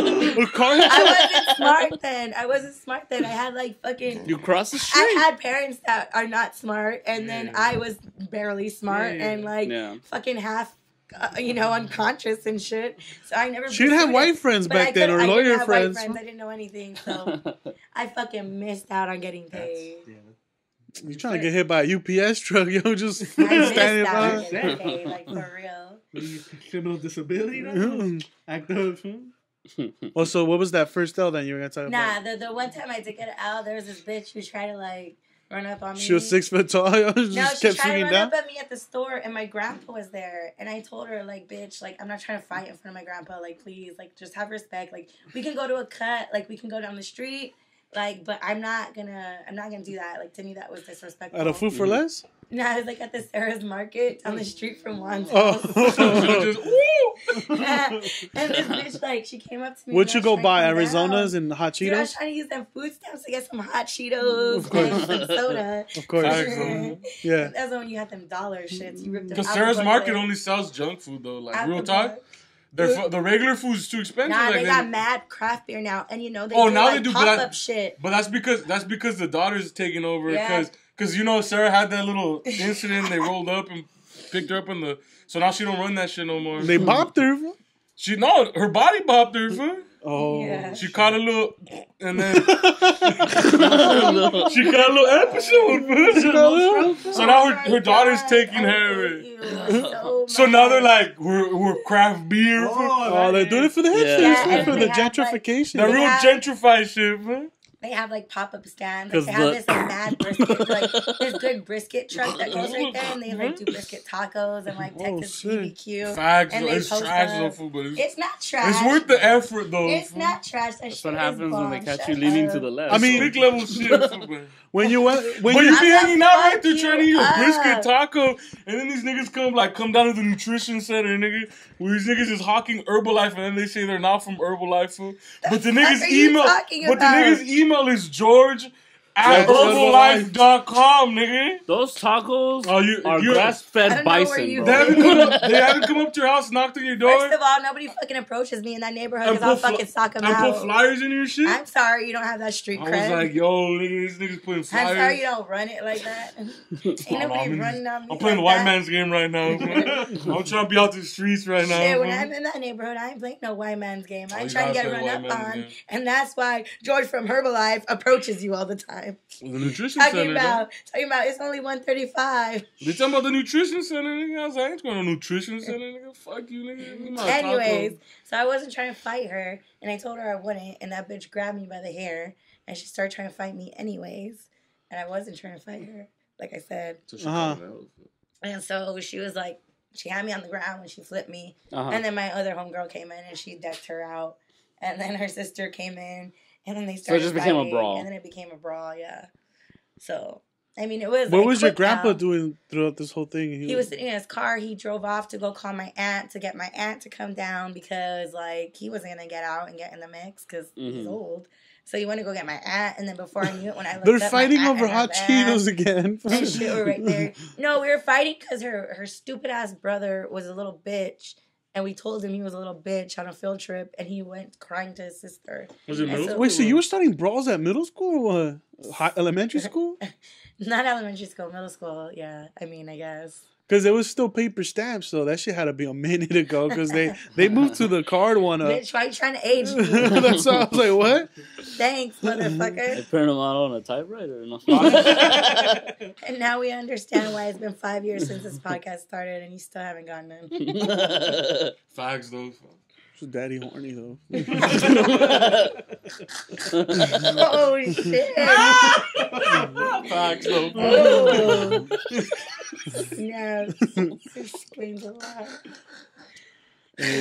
S6: I wasn't smart then. I had like fucking.
S4: You cross the street.
S6: I had parents that are not smart, and then I was barely smart and like fucking half, unconscious and shit. So I never.
S3: She didn't have white friends back then, or lawyer friends.
S6: I didn't know anything, so I fucking missed out on getting paid.
S3: You trying to get hit by a UPS truck, just
S6: standing by. Like, for real.
S5: Criminal disability, active.
S3: Oh, so what was that first L then you were gonna talk about?
S6: Nah, the one time I did get out, there was this bitch who tried to like run up on me.
S3: She was 6 foot tall. Just
S6: No, she
S3: kept
S6: tried to
S3: swinging
S6: run
S3: down.
S6: up at me at the store, and my grandpa was there. And I told her, like, bitch, like, I'm not trying to fight in front of my grandpa. Like, please, like, just have respect. Like, we can go to a cut. Like, we can go down the street. Like, but I'm not gonna do that. Like, to me, that was disrespectful.
S3: At a Food for Less?
S6: No, I was like at the Sarah's Market down the street from Juan's
S3: Oh.
S6: house.
S7: Just, woo!
S6: And this bitch, like, she came up to me.
S3: What'd you
S6: and I
S3: go
S6: was
S3: buy?
S6: trying to calm
S3: Arizonas
S6: down.
S3: and hot
S6: Dude, I was
S3: Cheetos?
S6: trying to use them food stamps to get some hot Cheetos
S3: Of course.
S6: and some soda.
S3: Of course. Yeah.
S6: That's when you had them dollar shits. You ripped them
S7: Because
S6: out
S7: Sarah's
S6: the
S7: Market
S6: booklet.
S7: only sells junk food though. Like
S6: Out
S7: real
S6: the
S7: talk,
S6: book.
S7: the regular food is too expensive.
S6: Nah,
S7: like,
S6: they got mad craft beer now, and you know they do
S7: now
S6: like
S7: they do, but
S6: pop-up shit.
S7: But that's because the daughter's taking over.
S6: Yeah.
S7: Because you know Sarah had that little incident. They rolled up and picked her up in the. So now she don't run that shit no more.
S3: They bopped her.
S7: Her body bopped her. Fool.
S3: Oh.
S6: Yeah.
S7: She caught a little, and then she caught a little episode. So now her daughter's taking her. So now they're like, we're craft beer.
S3: Oh, they're doing it for the hipsters.
S6: Yeah,
S3: for
S6: and
S3: the
S6: they have, like,
S3: gentrification.
S7: That real
S6: have-
S7: gentrified shit, man.
S6: They have like pop-up stands.
S4: 'Cause
S6: Like, they have
S4: the-
S6: this like mad brisket, like this good brisket truck that goes right there, and they like do brisket tacos and like Texas
S3: sick.
S6: BBQ.
S7: Facts,
S6: And
S7: though.
S6: they
S7: It's
S6: post
S7: trash
S6: up.
S7: though, food, but
S6: It's not trash.
S7: it's worth the effort though.
S6: It's
S7: fool.
S6: not trash. That
S4: That's
S6: shit
S4: what
S6: is
S4: happens when they
S6: bomb.
S4: catch
S6: Shut
S4: you leaning
S6: up.
S4: to the left.
S3: I mean-
S7: Big level shit, fool, man.
S3: When you went, when
S7: But you
S3: you
S7: be
S6: I'm
S7: hanging
S6: gonna
S7: out right
S6: fuck
S7: there
S6: you
S7: trying to eat a
S6: up.
S7: brisket taco, and then these niggas come down to the nutrition center, nigga. Where these niggas is hawking Herbalife, and then they say they're not from Herbalife, fool. But the
S6: fuck
S7: niggas
S6: are you
S7: email,
S6: talking
S7: but the
S6: about?
S7: niggas email is George at
S3: Yeah,
S7: Herbalife.com, nigga.
S4: Those tacos
S7: Oh, you-
S4: are
S7: you-
S6: I
S4: grass-fed
S6: don't know where
S4: bison,
S6: you
S7: They
S4: bro.
S7: haven't come up to your house, knocked on your door,
S6: First of all, nobody fucking approaches me in that neighborhood
S7: and
S6: because I'll
S7: put
S6: fucking sock them
S7: and put
S6: out.
S7: flyers in your shit.
S6: I'm sorry you don't have that street
S7: I was
S6: cred.
S7: like, yo, nigga, these niggas putting
S6: I'm
S7: flyers.
S6: sorry you don't run it like that. Ain't nobody running on me.
S7: I'm playing the
S6: like
S7: white
S6: that.
S7: man's game right now. I'm trying to be out the streets right now.
S6: Shit, when
S7: bro.
S6: I'm in that neighborhood, I ain't playing no white man's game. I
S7: you
S6: ain't trying to
S7: gotta
S6: get
S7: play
S6: run
S7: white
S6: up
S7: man's
S6: on.
S7: game.
S6: And that's why George from Herbalife approaches you all the time.
S7: The nutrition
S6: Talking
S7: center.
S6: about it's only $135.
S7: They talking about the nutrition center, nigga. I was like, I ain't going to no nutrition center, nigga. Fuck you, nigga. Give me my
S6: Anyways,
S7: taco.
S6: so I wasn't trying to fight her, and I told her I wouldn't, and that bitch grabbed me by the hair, and she started trying to fight me anyways, and I wasn't trying to fight her, like I said. And so she was like, she had me on the ground and she flipped me, and then my other homegirl came in and she decked her out, and then her sister came in, and then they started.
S4: it just became a
S6: fighting,
S4: brawl.
S6: and then it became a brawl. Yeah. So I mean, it was.
S3: what
S6: like,
S3: was your
S6: quick
S3: grandpa
S6: now.
S3: doing throughout this whole thing?
S6: He was sitting in his car. He drove off to go call my aunt to get my aunt to come down because, like, he wasn't going to get out and get in the mix because he's old. So he went to go get my aunt, and then before I knew it, when I looked
S3: They're
S6: up, my
S3: fighting
S6: aunt
S3: over
S6: and her
S3: hot
S6: bag
S3: Cheetos again.
S6: and shit were right there. No, we were fighting because her stupid ass brother was a little bitch, and we told him he was a little bitch on a field trip, and he went crying to his sister.
S7: Was it
S6: And
S7: middle
S6: so-
S7: school?
S3: Wait, so you were starting brawls at middle school or what? Elementary school?
S6: Not elementary school, middle school. Yeah, I mean, I guess.
S3: Because it was still paper stamps, so that shit had to be a minute ago. Because they moved to the card one up.
S6: Bitch, why you trying to age me?
S3: That's why I was like, what?
S6: Thanks,
S4: They
S6: motherfucker.
S4: print them out on a typewriter. No.
S6: And now we understand why it's been 5 years since this podcast started, and you still haven't gotten in.
S7: Facts, though.
S3: Daddy horny though.
S6: Oh shit!
S7: Facts, though.
S6: Oh. Yeah, this explains a lot.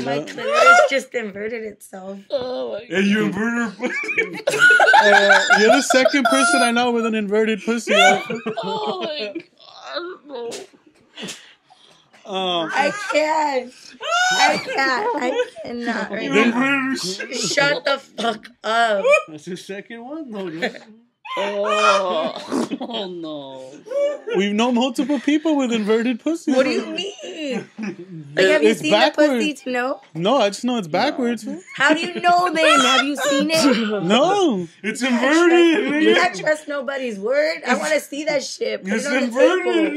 S6: My clitoris just inverted itself.
S4: Oh my
S7: Hey, you inverted her pussy.
S3: You're the second person I know with an inverted pussy.
S4: Oh my god.
S6: I can't. I cannot right
S7: You
S6: now.
S7: inverted her shit.
S6: Shut the fuck up.
S5: That's the second one, though. Dude.
S4: Oh no.
S3: We've known multiple people with inverted pussies.
S6: What do you mean? Like, have you
S3: It's
S6: seen
S3: backwards.
S6: the pussy to know?
S3: No, I just know it's backwards.
S6: How do you know then? Have you seen it?
S3: No.
S7: It's
S6: You
S7: inverted,
S6: can't
S7: nigga.
S6: trust nobody's word. I want to see that shit. Put
S7: It's
S6: it on the
S7: inverted,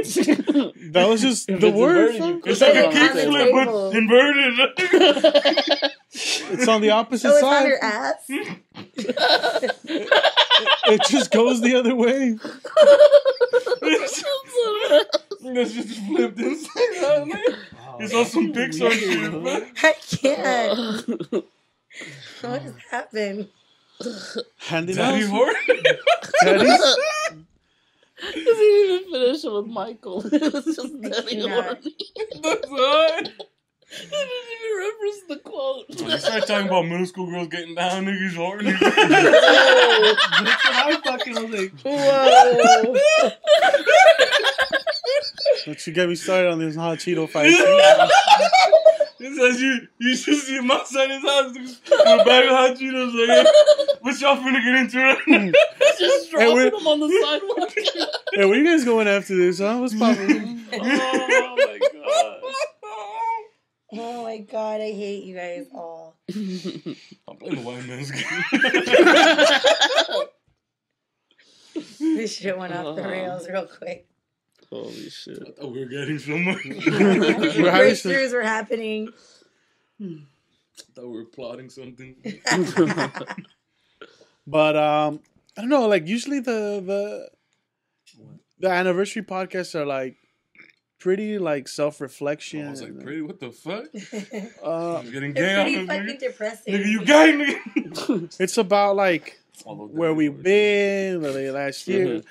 S6: table.
S7: nigga.
S3: That was just
S4: If
S3: the
S4: it's
S3: word.
S4: inverted, you
S3: fam.
S7: It's like a
S6: Put it on the
S7: kickflip,
S6: table.
S7: but inverted.
S3: It's on the opposite
S6: So it's
S3: side.
S6: on your ass?
S3: It just goes the other way.
S7: That's just flipped inside out, man. It's on some Pixar shit, man.
S6: I can't. What has happened?
S3: Handing
S7: Daddy
S3: out.
S7: horn?
S3: Daddy's.
S4: He didn't even finish it with Michael. It was just Daddy
S6: cannot.
S4: horny.
S7: That's what?
S4: He didn't even reference the quote.
S7: You start talking about middle school girls getting down, niggas horny.
S5: That's what I fucking was like.
S6: Whoa.
S3: Don't you get me started on this hot Cheeto fight.
S7: It says you should see my son in his house with a bag of hot Cheetos. Like, what y'all finna get into right now?
S4: Just dropping him on the sidewalk.
S3: Hey, where you guys going after this, huh? What's poppin'?
S4: Oh my god.
S6: Oh my god, I hate you guys all.
S7: I'm playing the white man's game.
S6: This shit went off the rails real quick.
S4: Holy shit.
S7: I thought we were getting somewhere.
S6: Breakthroughs were happening.
S7: I thought we were plotting something.
S3: But I don't know. Like usually the anniversary podcasts are like pretty like self-reflection.
S7: I was like, pretty, what the fuck?
S3: Uh,
S7: I'm getting
S6: It's
S7: gay out
S6: pretty
S7: here,
S6: fucking
S7: nigga.
S6: depressing.
S7: Nigga, you gay, nigga.
S3: it's about like
S7: Although
S3: where
S7: Daddy
S3: we've
S7: horny.
S3: been like, last year.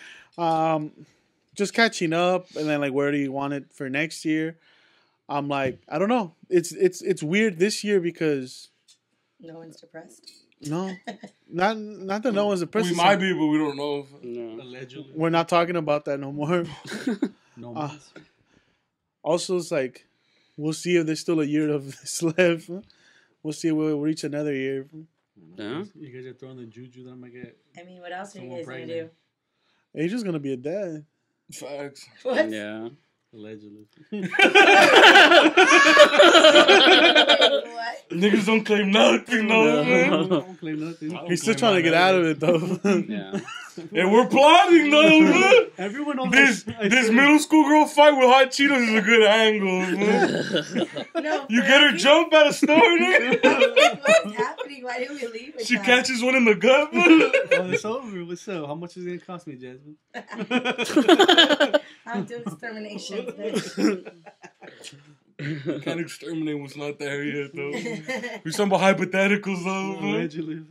S3: Just catching up, and then like where do you want it for next year? I'm like, I don't know. It's weird this year because
S6: No one's depressed.
S3: no, not that no one's depressed.
S7: We might be, but we don't know.
S4: No.
S5: Allegedly.
S3: We're not talking about that no more.
S5: No mas.
S3: Also, it's like we'll see if there's still a year of this left. We'll see if we'll reach another year.
S4: Yeah.
S5: You guys are throwing the juju that I'm gonna get.
S6: I mean, what else are you
S5: Someone
S6: guys gonna do?
S5: pregnant.
S3: Adrian's gonna be a dad.
S7: Facts.
S6: What?
S4: Yeah.
S5: Allegedly.
S6: What?
S7: Niggas don't claim nothing, no, man.
S5: Don't claim nothing.
S3: He's still trying to get out of it though.
S4: Yeah.
S7: And we're plotting, though, man.
S5: Everyone knows
S7: This middle school girl fight with hot Cheetos is a good angle, man.
S6: No,
S7: You get her jump at a store, nigga.
S6: What's happening? Why did we leave with
S7: She
S6: that?
S7: catches one in the gut, man.
S5: Oh, it's over. What's up? How much is it gonna cost me, Jasmine?
S6: I'm doing exterminations, bitch.
S7: Can't exterminate what's not there yet, though. We're talking about hypotheticals, though, man.
S5: Allegedly.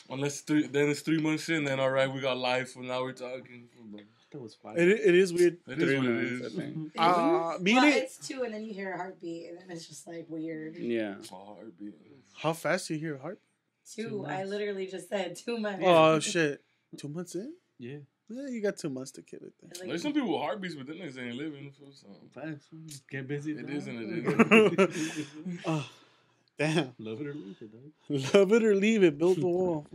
S7: Unless then it's 3 months in, then all right, we got life, and now we're talking.
S5: That was fine.
S3: it is weird.
S7: It is what it
S4: 3 months,
S7: is.
S4: I think.
S3: Me
S6: Well,
S3: and it,
S6: it's 2, and then you hear a heartbeat, and then it's just like weird.
S4: Yeah.
S7: It's a heartbeat.
S3: how fast do you hear a heart?
S6: 2. I literally just said 2 months.
S3: Oh shit! 2 months in?
S5: Yeah.
S3: Yeah, you got 2 months to kill it. Then.
S6: It's like-
S7: There's some people with heartbeats, but then they ain't living. So
S5: Facts. Get busy.
S7: it
S5: dog.
S7: is and it is.
S3: Oh, damn!
S5: Love it or leave it, dog.
S3: Love it or leave it. Build the wall.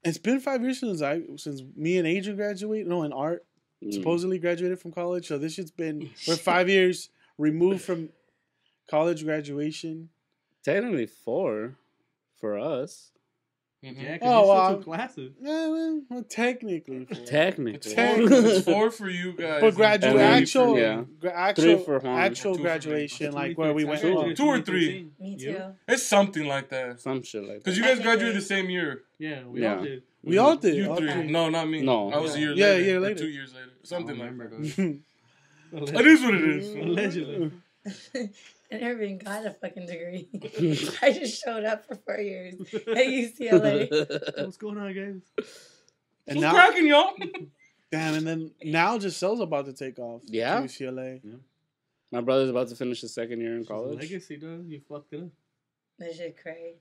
S3: It's been 5 years since me and Adrian graduated. No, in art supposedly graduated from college. So this shit's been we're 5 years removed from college graduation.
S4: Technically 4 for us.
S5: Yeah, because
S3: Oh,
S5: you
S3: wow.
S5: still took classes.
S3: Yeah, well, technically, four.
S4: Technically.
S7: It's 4 for you guys.
S3: But graduate
S4: And then
S3: actual,
S4: yeah.
S3: actual,
S4: 3 for Juan.
S3: actual
S7: 2 for me.
S3: graduation, like where we went.
S5: Actually,
S3: Oh,
S7: 2 or 3.
S6: Me too.
S5: You?
S7: It's something like that.
S4: Some shit like
S7: Because
S4: that.
S7: you guys graduated the same year.
S5: Yeah, we
S4: Yeah.
S5: all did.
S3: we all did.
S7: You
S3: all
S7: 3.
S3: three.
S7: No, not me.
S4: No.
S7: I was a year
S3: Yeah,
S7: later.
S3: a year
S7: or
S3: later.
S7: 2 years later. Something like that.
S5: Allegedly.
S7: It is what it is.
S5: Allegedly.
S6: I never even got a fucking degree. I just showed up for 4 years at UCLA.
S5: What's going on, guys?
S3: And
S7: What's
S3: now,
S7: cracking, y'all?
S3: damn, and then now Giselle's about to take off.
S4: Yeah?
S3: to UCLA.
S4: My brother's about to finish his second year in college.
S5: Legacy, dog. You fucked it up.
S6: That shit crazy.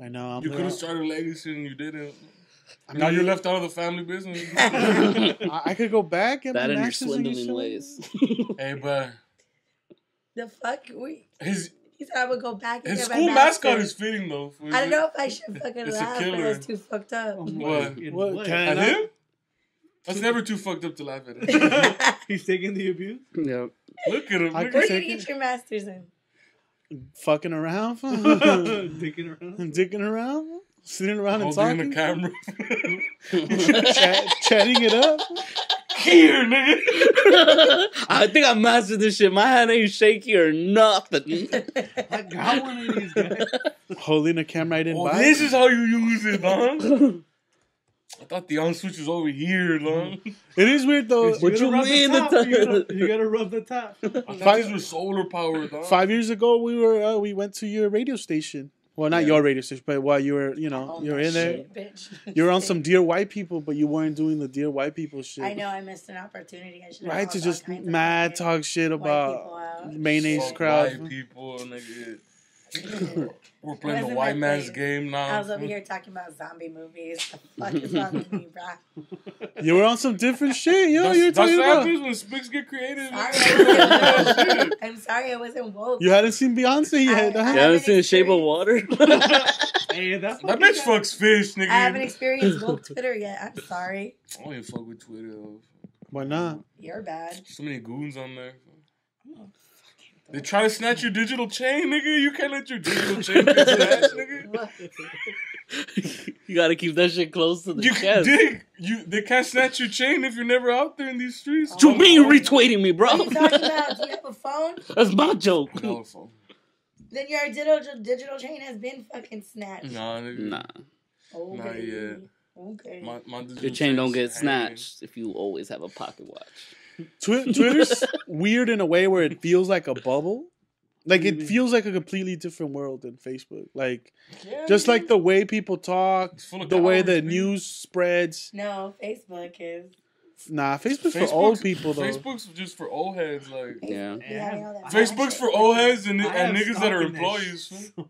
S3: I know.
S7: You could have started a legacy and you didn't.
S3: I
S7: Now
S3: mean,
S7: you're left out of the family business.
S3: I could go back and
S4: That
S3: my
S4: and your
S3: master's in
S4: swindling
S3: UCLA.
S4: ways.
S7: Hey, but
S6: The fuck?
S7: his
S6: He said I would go back and
S7: his
S6: get my
S7: school mascot
S6: master's.
S7: is fitting though.
S6: I don't know if I should fucking
S7: It's a
S6: laugh, but
S7: killer.
S6: it's too fucked up.
S7: What?
S5: In
S3: What, can I
S7: At
S3: not?
S7: him? That's never too fucked up to laugh at it.
S5: He's taking the abuse?
S4: Yep.
S7: Look at him.
S3: I
S7: Look
S6: Where
S7: at
S6: did
S3: take
S6: you
S3: it.
S6: get your master's in?
S3: Fucking around,
S5: Dicking around?
S3: dicking around, sitting around and
S7: holding
S3: talking,
S7: the camera.
S3: chatting it up.
S7: Here, nigga.
S4: I think I mastered this shit. My hand ain't shaky or nothing.
S5: I got one of these guys.
S3: Holding a camera I didn't
S7: Oh,
S3: buy.
S7: this is how you use it, huh? I thought the on switch was over here, man.
S3: It is weird though.
S4: What you mean?
S5: You gotta rub the top.
S7: I thought these were solar powered, dog.
S3: 5 years ago, we went to your radio station. Well, not your radio station, but while you were, you were in there.
S6: Bitch.
S3: You were on some Dear White People, but you weren't doing the Dear White People shit.
S6: I know I missed an opportunity. I should have
S3: Right, to
S6: called
S3: just
S6: all kinds of
S3: mad
S6: fucking
S3: talk shit
S6: white people
S3: about
S6: out.
S3: mayonnaise
S7: Fuck
S3: crowd.
S7: white people, nigga. We're playing the
S6: Wasn't
S7: white
S6: my
S7: man's
S6: thing.
S7: game now.
S6: I was over here talking about zombie movies. The fuck is wrong with me, bro?
S3: You were on some different shit, yo. You were
S7: That's
S3: talking
S7: what
S3: about.
S7: happens when Spicks get creative.
S6: I'm sorry, I wasn't woke.
S3: You hadn't seen Beyonce yet.
S6: I
S3: huh?
S4: You haven't seen Shape of Water?
S5: Hey, that's
S7: That bitch fucks fish, nigga.
S6: I haven't experienced woke Twitter yet. I'm sorry.
S7: I don't even fuck with Twitter, though.
S3: Why not?
S6: You're bad.
S7: So many goons on there. They try to snatch your digital chain, nigga. You can't let your digital chain get snatched, nigga.
S4: You gotta keep that shit close to the
S7: You
S4: chest.
S7: dig? They can't snatch your chain if you're never out there in these streets.
S4: What you mean you retweeting me, bro?
S6: What are you talking about? Do you have a phone?
S4: That's my joke.
S7: Telephone.
S6: Then your digital chain has been fucking snatched.
S7: Nah, nigga.
S4: Nah,
S6: Okay.
S7: Not yet.
S6: Okay.
S7: My digital
S4: your chain don't get
S7: chain's hanging.
S4: snatched if you always have a pocket watch.
S3: Twitter's weird in a way where it feels like a bubble. Like, it feels like a completely different world than Facebook. Like, just like the way people talk,
S7: It's full of
S3: the way
S7: cowards,
S3: the
S7: man.
S3: news spreads.
S6: No, Facebook is.
S3: Nah, Facebook's for old people, though.
S7: Facebook's just for old heads, like.
S4: Yeah.
S6: Be having all that
S7: Facebook's
S6: shit.
S7: for old heads and
S5: I have
S7: niggas that
S5: stock
S7: are
S5: in that
S7: employees.
S5: shit,
S7: fool.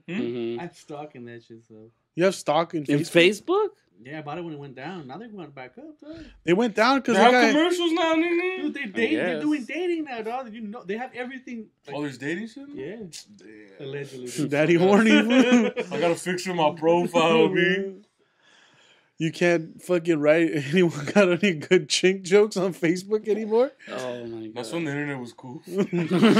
S4: hmm
S5: I'm stalking that shit, so.
S3: You have stock in
S4: In
S3: Facebook?
S4: Facebook?
S5: Yeah, I bought it when it went down. Now they're going back up, dog.
S3: They went down because
S7: They
S3: they
S7: have
S3: got...
S7: commercials now, nigga.
S5: Dude, they're
S4: guess.
S5: doing dating now, dog. You know, they have everything. Like,
S7: Oh, there's dating shit? now?
S5: yeah,
S7: Damn.
S5: allegedly.
S3: Daddy horny.
S7: I gotta fix my profile, B.
S3: You can't fucking write anyone got any good chink jokes on Facebook anymore?
S4: Oh my god.
S7: That's when the internet was cool.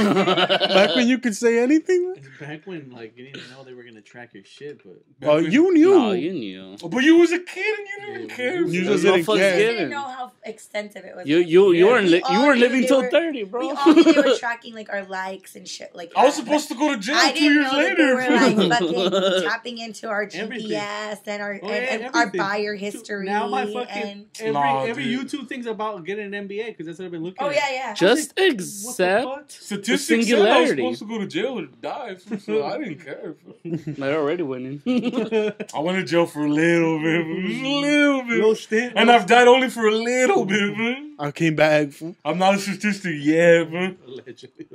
S3: Back when you could say anything?
S5: It's back when, like, you didn't know they were gonna track your shit, but
S3: Oh, you knew.
S4: No, you knew.
S7: But you was a kid and you didn't care.
S3: You
S7: fool.
S3: just
S4: No
S3: didn't
S4: fucks
S3: care.
S6: I
S4: given.
S6: didn't know how extensive it was.
S4: You weren't
S6: We all
S4: weren't
S6: knew
S4: living
S6: they
S4: till
S6: were-
S4: 30, bro.
S6: We all knew they were tracking like our likes and shit like that.
S7: I was supposed to go to jail
S6: I
S7: 2
S6: didn't
S7: years
S6: know that they
S7: later.
S6: were like fucking tapping into our
S5: Everything.
S6: GPS and our
S5: Oh, yeah,
S6: and our
S5: everything.
S6: buyer history.
S5: now my fucking
S6: and
S5: every
S7: dude.
S5: YouTube thing's about getting an MBA because that's what I've been looking.
S6: oh
S5: at.
S6: yeah.
S4: Just
S5: What the
S4: accept
S5: fuck?
S7: Statistics said I was
S4: singularity.
S7: supposed to go to jail or die, fool, so I didn't care. Fool.
S4: they're already winning.
S7: I went to jail for a little bit, fool. Just a little bit.
S5: Little stint.
S7: And I've died only for a little bit, man.
S3: I came back. Fool.
S7: I'm not a statistic yet, man.
S5: Allegedly.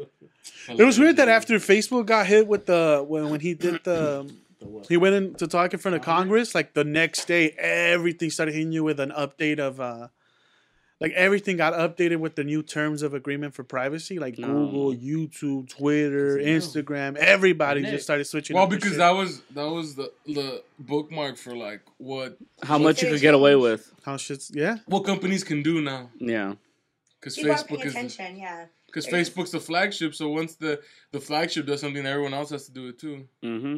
S3: It was weird that after Facebook got hit with when he did he went in to talk in front of Congress, like the next day everything started hitting you with an update of like everything got updated with the new terms of agreement for privacy, like Google, YouTube, Twitter, Instagram, everybody just started switching.
S7: Well,
S3: up their
S7: because
S3: shit.
S7: that was the bookmark for like what
S4: How much you could get away with.
S3: How shit's yeah.
S7: what companies can do now.
S4: Yeah.
S7: Because
S6: People are
S7: Facebook
S6: paying
S7: is
S6: attention, yeah.
S7: because Facebook's the flagship. So once the flagship does something, everyone else has to do it too.
S4: Mm-hmm.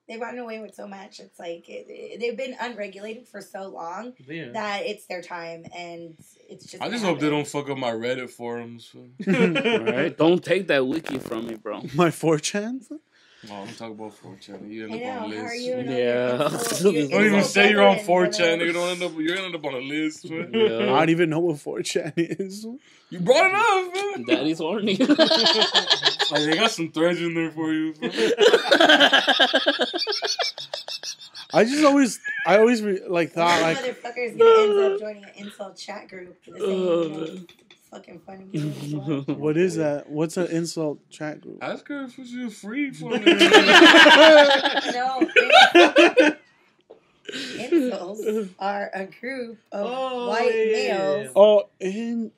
S6: They've gotten away with so much. It's like they've been unregulated for so long
S5: Yeah.
S6: that it's their time, and it's just.
S7: I just
S6: gonna
S7: hope they
S6: happen.
S7: don't fuck up my Reddit forums. Fool.
S4: Alright. Don't take that wiki from me, bro.
S3: My 4chan.
S7: Oh, I'm talking about 4chan. You end
S6: I
S7: up
S6: know.
S7: on a
S6: How are
S7: list.
S6: you?
S4: Yeah.
S7: Don't even say you're on 4chan, nigga. You're gonna end up on a list. Man.
S3: I don't even know what 4chan is.
S7: You brought it up, man.
S4: Daddy's horny.
S7: Like, they got some threads in there for you. Man.
S3: I always like thought like
S6: Motherfuckers gonna end up joining an insult chat group. The same, fucking funny.
S3: what is that? What's an insult chat group?
S7: Ask her if she's free for it.
S6: No. Incels are a group of white males.
S3: Oh,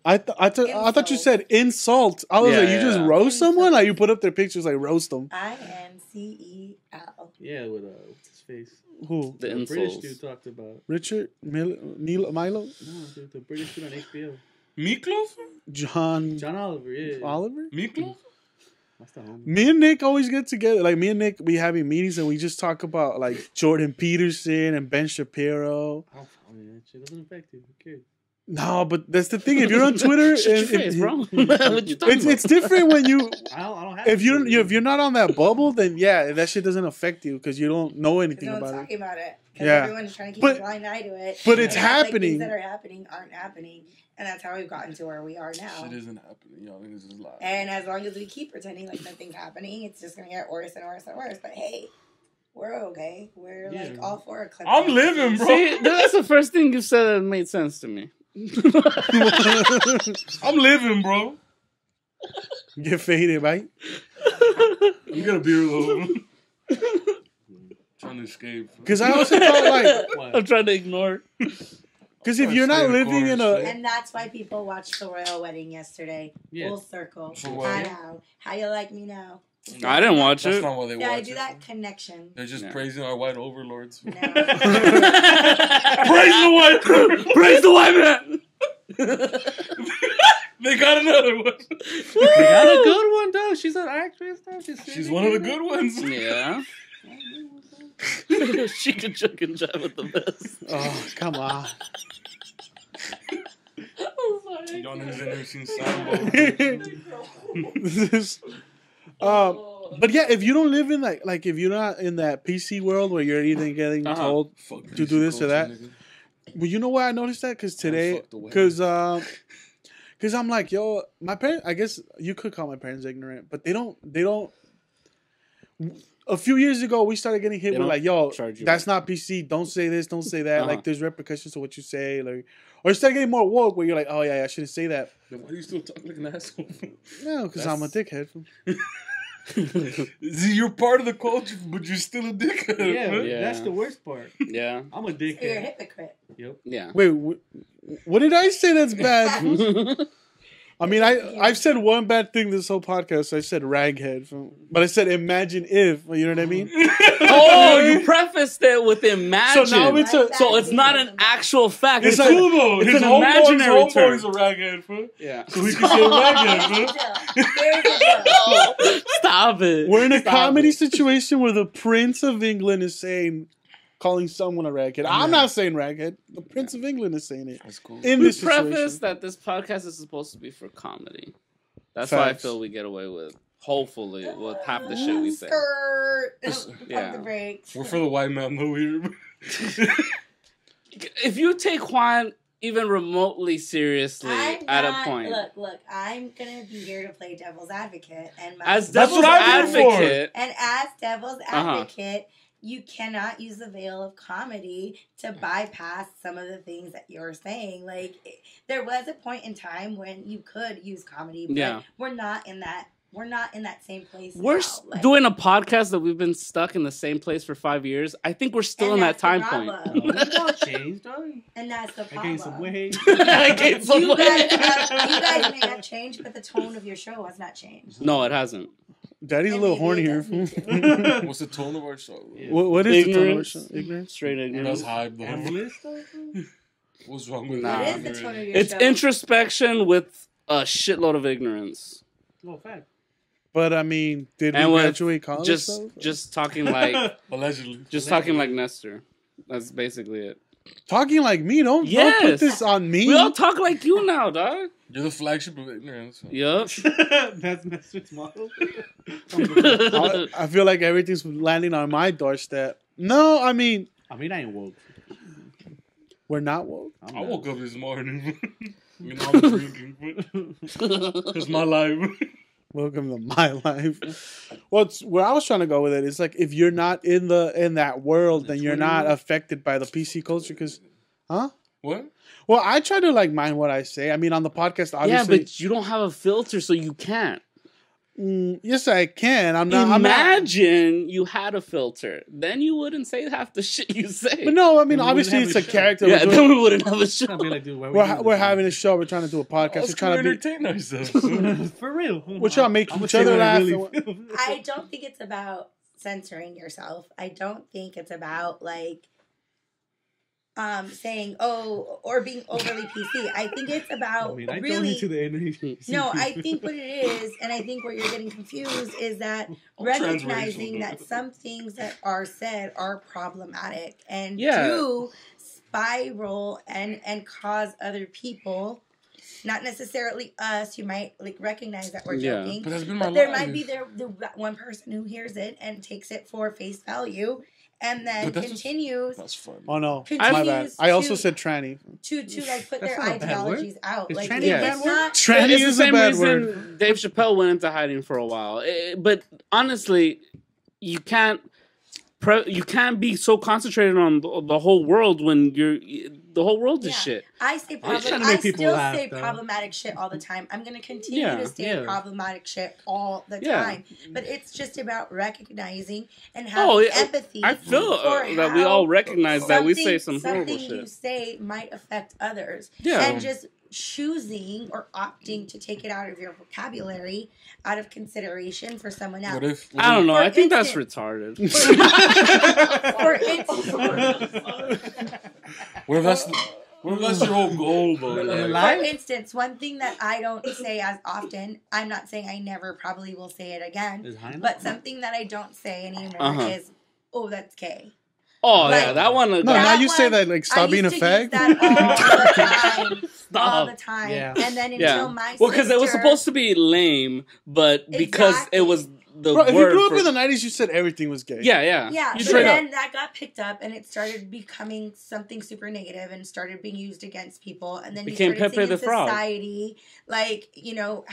S3: I thought you said insult. I was
S4: Yeah,
S3: like, you just
S4: yeah.
S3: roast someone? Like you put up their pictures like roast them.
S6: INCEL.
S5: Yeah, with what's his face?
S3: Who?
S4: The
S5: The British
S4: insoles.
S5: dude talked about.
S3: Richard Milo?
S5: No, dude, the British dude on HBO.
S7: Meatloaf?
S3: John
S5: John Oliver, yeah.
S3: Oliver?
S7: Meatloaf?
S5: That's the homie.
S3: Me and Nick always get together. Like me and Nick, we having meetings and we just talk about like Jordan Peterson and Ben Shapiro.
S5: I don't follow that shit. Doesn't affect you. Who cares?
S3: No, but that's the thing. If you're on Twitter,
S4: Shut your face, bro. What you talking
S3: it's different when you.
S5: I don't have
S3: If you're not on that bubble, then yeah, that shit doesn't affect you because you don't know anything
S6: No one's
S3: about it.
S6: talking about it. Because
S3: Yeah.
S6: everyone's trying to keep
S3: But-
S6: a blind eye to it.
S3: but it's
S6: And act like
S3: happening.
S6: things that are happening aren't happening. And that's how we've gotten to where we are now.
S7: Shit isn't happening. Y'all niggas is lying.
S6: And as long as we keep pretending like nothing's happening, it's just going to get worse and worse and worse. But hey, we're okay. We're like all for a clip.
S7: I'm living, bro.
S4: See, that's the first thing you said that made sense to me.
S7: I'm living, bro.
S3: Get faded, right?
S7: You got a beer though. Trying to escape.
S3: Because I also thought like,
S4: I'm trying to ignore.
S3: because if you're not living in a,
S6: And that's why people watched the royal wedding yesterday.
S5: Yeah.
S6: Full circle.
S7: For what?
S6: I know. How you like me now?
S4: I didn't watch
S7: That's
S4: it.
S7: not why they
S6: Yeah,
S7: watch
S6: I do
S7: it.
S6: that connection.
S7: They're just
S4: Yeah.
S7: praising our white overlords.
S6: No.
S7: Praise the white.
S4: Praise the white man.
S7: They got another one.
S4: We got a good one, though. She's an actress, though.
S7: She's one of the good ones.
S4: Yeah. She can chuck and jive with the best.
S3: oh come on.
S7: Y'all niggas ain't never seen Sambo.
S3: This- but yeah, if you don't live in like if you're not in that PC world where you're either getting
S4: Uh-huh.
S3: told
S7: Fuck
S3: to do this or that. Well, you know why I noticed that? Because today,
S7: fuck the weather.
S3: because I'm like, yo, my parents. I guess you could call my parents ignorant, but they don't. A few years ago, we started getting hit
S4: They
S3: with
S4: don't
S3: like, yo,
S4: charge you
S3: that's not PC. Don't say this. Don't say that.
S4: Uh-huh.
S3: Like, there's repercussions to what you say. Like, or you start getting more woke where you're like, oh yeah, I shouldn't say that.
S7: Then why do you still talk like an asshole?
S3: No, because I'm a dickhead.
S7: See, you're part of the culture, but you're still a dickhead.
S5: Yeah,
S7: man.
S4: Yeah.
S5: that's the worst part.
S4: Yeah.
S5: I'm a
S6: So you're a
S5: dickhead.
S6: hypocrite.
S4: Yeah.
S3: Wait, what did I say that's bad? I mean, I've said one bad thing this whole podcast. I said raghead, but I said imagine if. You know what I mean?
S4: Oh, you prefaced it with imagine.
S3: So now it's a.
S4: So it's not an actual fact.
S3: It's
S7: It's
S3: like-
S7: cool though.
S4: it's
S7: His
S4: an
S7: homeboy's
S4: imaginary term.
S7: a raghead, fool.
S4: Yeah.
S7: So he can say raghead,
S6: Here's
S7: fool.
S6: the deal. Here's the deal.
S4: Stop it.
S3: We're in a
S4: Stop
S3: comedy
S4: it.
S3: situation where the Prince of England is calling someone a raghead. I'm not saying raghead. The Prince of England is saying it.
S7: That's cool.
S3: In
S4: We
S3: this
S4: preface
S3: situation.
S4: that this podcast is supposed to be for comedy. That's why I
S3: Facts.
S4: feel we get away with, hopefully, with half the shit we say.
S6: Skirt.
S4: Yeah.
S6: Pump the brakes.
S7: We're for the white man though here.
S4: If you take Juan even remotely seriously
S6: I'm
S4: at
S6: not,
S4: a point,
S6: Look, I'm gonna be here to play devil's advocate, and
S4: as
S7: That's
S4: devil's
S7: what I'm here for.
S4: advocate,
S6: and as devil's
S4: Uh-huh.
S6: advocate, you cannot use the veil of comedy to bypass some of the things that you're saying. Like, there was a point in time when you could use comedy, but
S4: Yeah.
S6: we're not in that. We're not in that same place.
S4: we're
S6: now. Like,
S4: doing a podcast that we've been stuck in the same place for 5 years. I think we're still
S6: and
S4: in that
S6: that's the
S4: time point.
S6: problem.
S5: We don't change, dog.
S6: And that's the
S5: I
S6: problem.
S5: gained some weight.
S4: I gained some
S6: You
S4: weight.
S6: guys may have changed, but the tone of your show has not changed.
S4: No, it hasn't.
S3: Daddy's a
S6: And
S3: little
S6: maybe it
S3: horny
S6: does
S3: here.
S6: me too.
S7: What's the tone of our show?
S5: Yeah.
S3: What is
S4: Ignorance.
S3: the tone of our show? Ignorance?
S4: Straight
S7: That's
S4: ignorance.
S7: hype though.
S5: Ambulance, dog.
S7: What's wrong with
S4: Nah.
S6: What
S7: that?
S6: is the tone of your
S4: It's
S6: show?
S4: introspection with a shitload of ignorance.
S5: No fact.
S3: But I mean, did
S4: And
S3: we
S4: with
S3: graduate college?
S4: Just
S3: though?
S4: just talking like
S7: Allegedly.
S4: talking like Nestor. That's basically it.
S3: Talking like me. Don't put
S4: Yes.
S3: this on me.
S4: We all talk like you now, dog.
S7: You're the flagship of ignorance.
S4: Yup.
S5: That's Nestor's model.
S3: I feel like everything's landing on my doorstep. No, I mean,
S5: I ain't woke.
S3: we're not woke.
S5: I'm
S7: I
S5: not.
S7: woke up this morning. You know I'm drinking, but it's my life.
S3: Welcome to my life. Where I was trying to go with it is like if you're not in that world, then you're not affected by the PC culture. Because, huh?
S7: What?
S3: Well, I try to like mind what I say. I mean, on the podcast,
S4: Yeah,
S3: obviously.
S4: but you don't have a filter, so you can't.
S3: Yes, I can. I'm not.
S4: Imagine you had a filter. Then you wouldn't say half the shit you say.
S3: But no, I mean,
S5: Then we
S3: obviously,
S5: wouldn't
S3: it's
S5: have
S3: a
S5: a show.
S3: character.
S4: Yeah,
S3: we're
S4: then we wouldn't have a
S5: I'll
S4: show.
S5: be like, dude, why we
S3: we're having a show. We're trying to do a podcast.
S7: Let's
S3: We're trying to be.
S7: entertain ourselves.
S5: For real.
S3: We're trying to make
S5: I'ma
S3: each
S5: say
S3: other
S5: what I
S3: laugh.
S5: really feel.
S6: I don't think it's about censoring yourself. I don't think it's about like saying or being overly PC. I think it's about
S5: I
S6: really
S5: donate to the NAC.
S6: no, I think what it is, and I think where you're getting confused is that recognizing
S7: transracial.
S6: that some things that are said are problematic and
S4: Yeah.
S6: do spiral and cause other people, not necessarily us, who might like recognize that we're joking,
S7: but, that's been my
S6: there
S7: life.
S6: might be the one person who hears it and takes it for face value, and then continues.
S7: That's fun.
S3: Oh no, my bad. I also said tranny.
S6: To like put their ideologies out.
S3: Is
S6: like
S3: tranny a bad word?
S6: not.
S3: Tranny
S4: it's
S3: is
S4: the same
S3: a bad
S4: reason
S3: word.
S4: Dave Chappelle went into hiding for a while. But honestly, you can't be so concentrated on the whole world when the whole world is shit.
S6: I say
S5: I still
S6: say problematic shit all the time. I'm going to continue to say problematic shit all the time. But it's just about recognizing and having empathy.
S4: I feel that we all recognize that we say some horrible shit.
S6: Something you say might affect others.
S4: Yeah.
S6: And just choosing or opting to take it out of your vocabulary out of consideration for someone else.
S4: I don't know. I think that's retarded.
S6: For instance,
S7: What if that's your whole goal, though?
S6: For instance, one thing that I don't say as often, I'm not saying I never probably will say it again, but something that I don't say anymore is, oh, that's gay.
S4: Oh, like, yeah, that one.
S3: No, now you say that, like, stop being a fag.
S6: All the time. Yeah. And then until my sister...
S4: Well, because it was supposed to be lame, but because it was the word...
S3: If you grew up in the 90s, you said everything was gay.
S6: Yeah, but then that got picked up, and it started becoming something super negative and started being used against people. And then
S4: became
S6: you started
S4: Pepe the
S6: seeing
S4: Frog.
S6: Society, like, you know,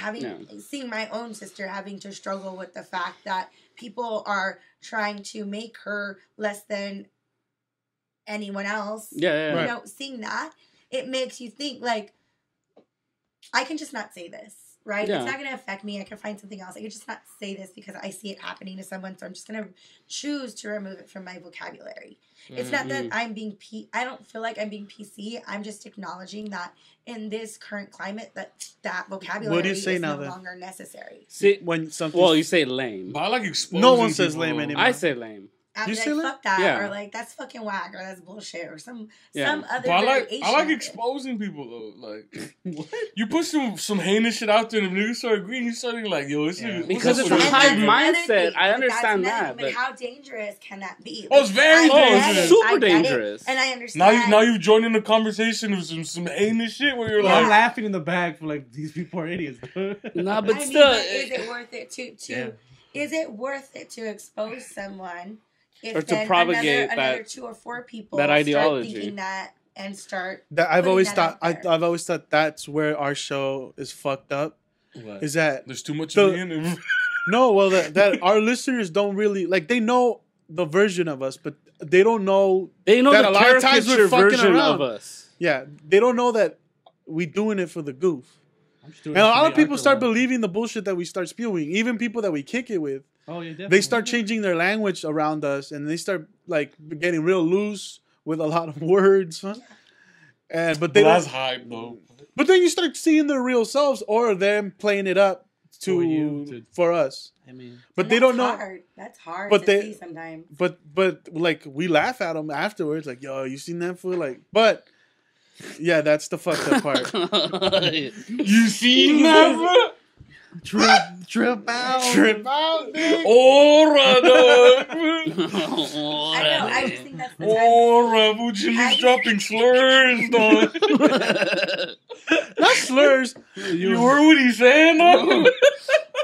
S6: seeing my own sister having to struggle with the fact that people are trying to make her less than anyone else. You know, seeing that, it makes you think, like, I can just not say this, right? It's not going to affect me. I can find something else. I can just not say this because I see it happening to someone, so I'm just going to choose to remove it from my vocabulary. It's not that I'm being I don't feel like I'm being PC. I'm just acknowledging that in this current climate, that vocabulary is no longer necessary.
S4: See, you say lame.
S7: But I like exposing
S3: No one says
S7: people,
S3: lame anymore.
S4: I say lame.
S6: I'd be like, fuck that, or like, that's fucking whack, or that's bullshit, or some other variation.
S7: I like exposing people, though. Like, you put some heinous shit out there, and if niggas start agreeing, you start like, yo, this is...
S4: Because it's a high mindset. I understand that.
S6: But how dangerous can that be?
S7: Oh, it's very dangerous.
S4: Super dangerous.
S6: And I understand.
S7: Now you've joined in the conversation with some heinous shit where you're like...
S5: I'm laughing in the back for, like, these people are idiots.
S4: Nah, but still...
S6: Is it worth it to... Is it worth it to expose someone...
S4: or to propagate
S6: another 2 or 4 people
S4: that ideology,
S6: start thinking that and start.
S3: I've always thought that's where our show is fucked up.
S7: What?
S3: Is that
S7: there's too much in it?
S3: No, well, that our listeners don't really like. They know the version of us, but they don't know.
S4: They know
S3: that
S4: the
S3: a lot of times we're fucking
S4: version
S3: around.
S4: of us.
S3: Yeah, they don't know that we doing it for the goof. And a lot of people start believing the bullshit that we start spewing. Even people that we kick it with.
S5: Oh, yeah, definitely.
S3: They start changing their language around us, and they start like getting real loose with a lot of words. And
S7: that's hype though.
S3: But then you start seeing their real selves, or them playing it up for us.
S5: I mean,
S3: but they don't know.
S6: That's hard.
S3: But
S6: to see sometimes.
S3: But like we laugh at them afterwards, like, yo, you seen that fool? Like, but. Yeah, that's the fucked up part.
S7: You seen that, bro?
S5: Trip out,
S3: dude.
S7: Aura, dog.
S6: I know. I just think that's the time.
S7: Aura, Jimmy's dropping slurs, dog.
S3: Not slurs.
S7: You heard what he's saying, dog?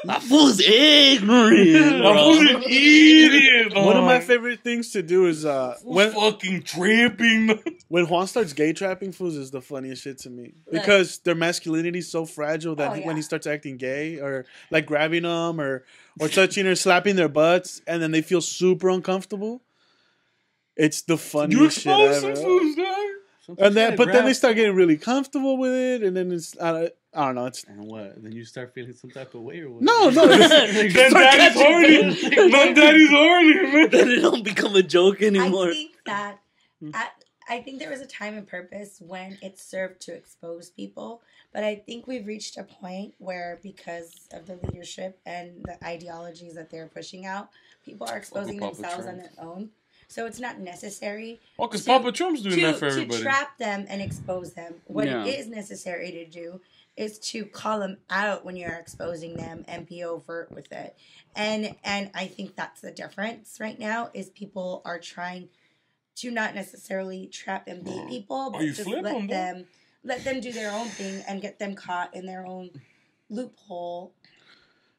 S4: That fool's ignorant.
S7: That fool's an idiot, dog.
S3: One of my favorite things to do is when
S7: fucking trapping.
S3: When Juan starts gay trapping fools is the funniest shit to me because their masculinity is so fragile that when he starts acting gay or like grabbing them or touching or slapping their butts and then they feel super uncomfortable. It's the funniest shit ever. And then, but then they start getting really comfortable with it, and then it's I don't know. It's
S5: and what? Then you start feeling some type of way or what?
S3: No.
S7: Then daddy's horny. Then daddy's horny, man.
S4: Then it don't become a joke anymore.
S6: I think that I think there was a time and purpose when it served to expose people, but I think we've reached a point where because of the leadership and the ideologies that they're pushing out, people are exposing themselves on their own. So it's not necessary.
S7: Oh, because Papa Trump's doing that for everybody.
S6: To trap them and expose them. What it is necessary to do is to call them out when you're exposing them and be overt with it. And I think that's the difference right now is people are trying to not necessarily trap and bait people, but
S7: you
S6: just
S7: flip them,
S6: let them do their own thing and get them caught in their own loophole.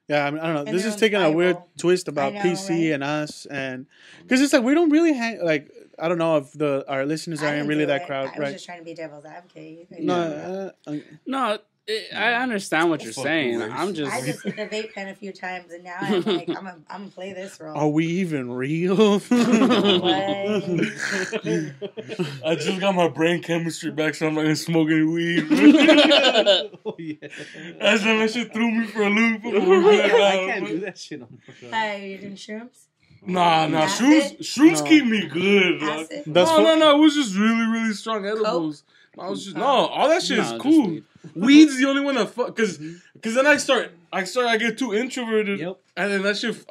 S3: Yeah, I mean, I don't know.
S6: And
S3: This
S6: their
S3: is
S6: own
S3: taking a weird
S6: spiral.
S3: twist about
S6: I know,
S3: PC
S6: right?
S3: and us, and because it's like we don't really hang. Like, I don't know if our listeners
S6: I
S3: aren't
S6: didn't
S3: really
S6: do
S3: that
S6: it.
S3: crowd,
S6: I was
S3: right?
S6: just trying to be devil's advocate.
S3: No,
S4: No, I understand what you're
S7: Fuck
S4: saying.
S7: race.
S4: I'm just.
S6: I just hit the vape pen a few times, and now I'm like, I'm gonna play this role.
S3: are we even real?
S7: I just got my brain chemistry back, so I'm not gonna smoke any weed.
S5: Oh, yeah.
S7: That's when that shit threw me for a loop.
S5: I can't do that shit on purpose.
S6: You doing shrooms?
S7: Nah,
S6: Acid?
S7: shrooms
S3: No.
S7: keep me good. Dog.
S6: Acid?
S3: That's
S7: No, it was just really, really strong edibles. I was just all that shit is
S4: just
S7: cool.
S4: weed.
S7: Weed's the only one that fuck, cause then I get too introverted,
S5: Yep.
S7: and then that shit,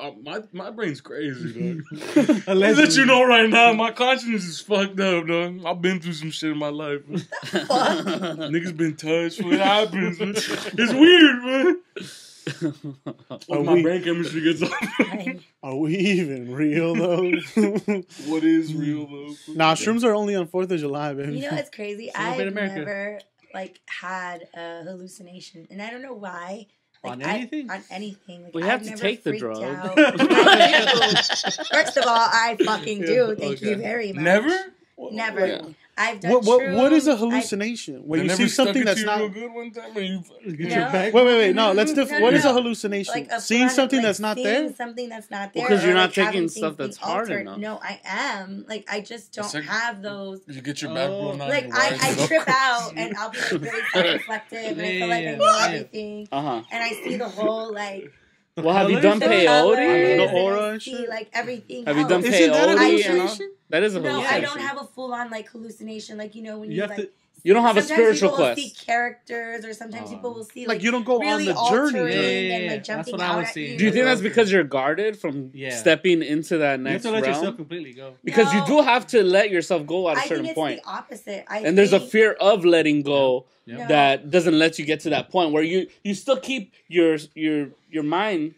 S7: my brain's crazy, dog. I'll let you know right now, my conscience is fucked up, dog. I've been through some shit in my life. Niggas been touched, what happens? Man. It's weird, man. My brain chemistry gets off.
S3: Are we even real though?
S7: What is real though?
S3: Nah, shrooms are only on 4th of July, baby.
S6: You know what's crazy? I've
S5: Celebrate America.
S6: never had a hallucination, and I don't know why.
S5: On anything?
S6: On anything. Like,
S4: We have
S6: I've
S4: to
S6: never
S4: take the
S6: freaked
S4: drug.
S6: out. I do. First of all, I fucking do. Thank you
S5: Okay.
S6: very much.
S7: Never?
S6: Never.
S4: Yeah.
S6: I've done
S3: What is a
S6: shrooms.
S3: hallucination? When
S7: They
S3: you
S7: never
S3: see
S7: stuck
S3: something
S7: it
S3: that's
S7: to you
S3: not.
S7: real good one time, or you
S5: Get
S6: No.
S5: your back.
S3: Wait. No, let's
S6: No,
S3: what is a
S6: no.
S3: hallucination?
S6: Like a
S3: Seeing
S6: front-
S3: something
S6: like
S3: that's not
S6: seeing
S3: there?
S6: something that's not there.
S4: Well, 'cause
S6: or,
S4: you're not
S6: like, having
S4: taking
S6: things
S4: stuff that's
S6: be
S4: hard
S6: altered.
S4: enough.
S6: No, I am. Like, I just don't
S7: It's like-
S6: have those.
S7: You get your back blown out.
S6: Like,
S7: and
S6: I
S7: rise up.
S6: trip out and I'll be like really self-reflective and I feel like I know
S5: Yeah.
S6: everything.
S4: Uh-huh.
S6: And I see the whole, like,
S4: Well, have you done
S6: the
S4: peyote?
S6: colors,
S3: The
S6: and
S3: aura
S6: I
S3: and
S6: see,
S3: shit?
S6: like, everything
S4: Have you
S6: else.
S4: done
S3: Isn't that a
S4: peyote? and all?
S3: hallucination?
S4: That is a
S6: No,
S4: hallucination.
S6: I don't have a full-on, like, hallucination. Like, you know, when
S5: You
S6: you,
S5: have
S6: like...
S5: to.
S4: You don't have a
S6: sometimes
S4: spiritual
S6: people will
S4: quest.
S6: see characters, or sometimes people will see,
S3: Like, you don't go on
S6: really
S3: the journey.
S6: altering
S5: Yeah.
S6: and, like,
S5: That's
S6: jumping
S5: what I
S6: out
S5: was
S6: at
S5: seeing.
S6: you.
S4: Do you think that's because you're guarded from
S5: Yeah.
S4: stepping into that
S5: You have
S4: next
S5: to let
S4: realm?
S5: yourself completely go.
S4: Because you
S6: No.
S4: do have to let yourself go at a
S6: I
S4: certain
S6: think it's
S4: point.
S6: the opposite.
S4: And there's a fear of letting go
S5: Yeah.
S6: No.
S4: that doesn't let you get to that point where you still keep your mind,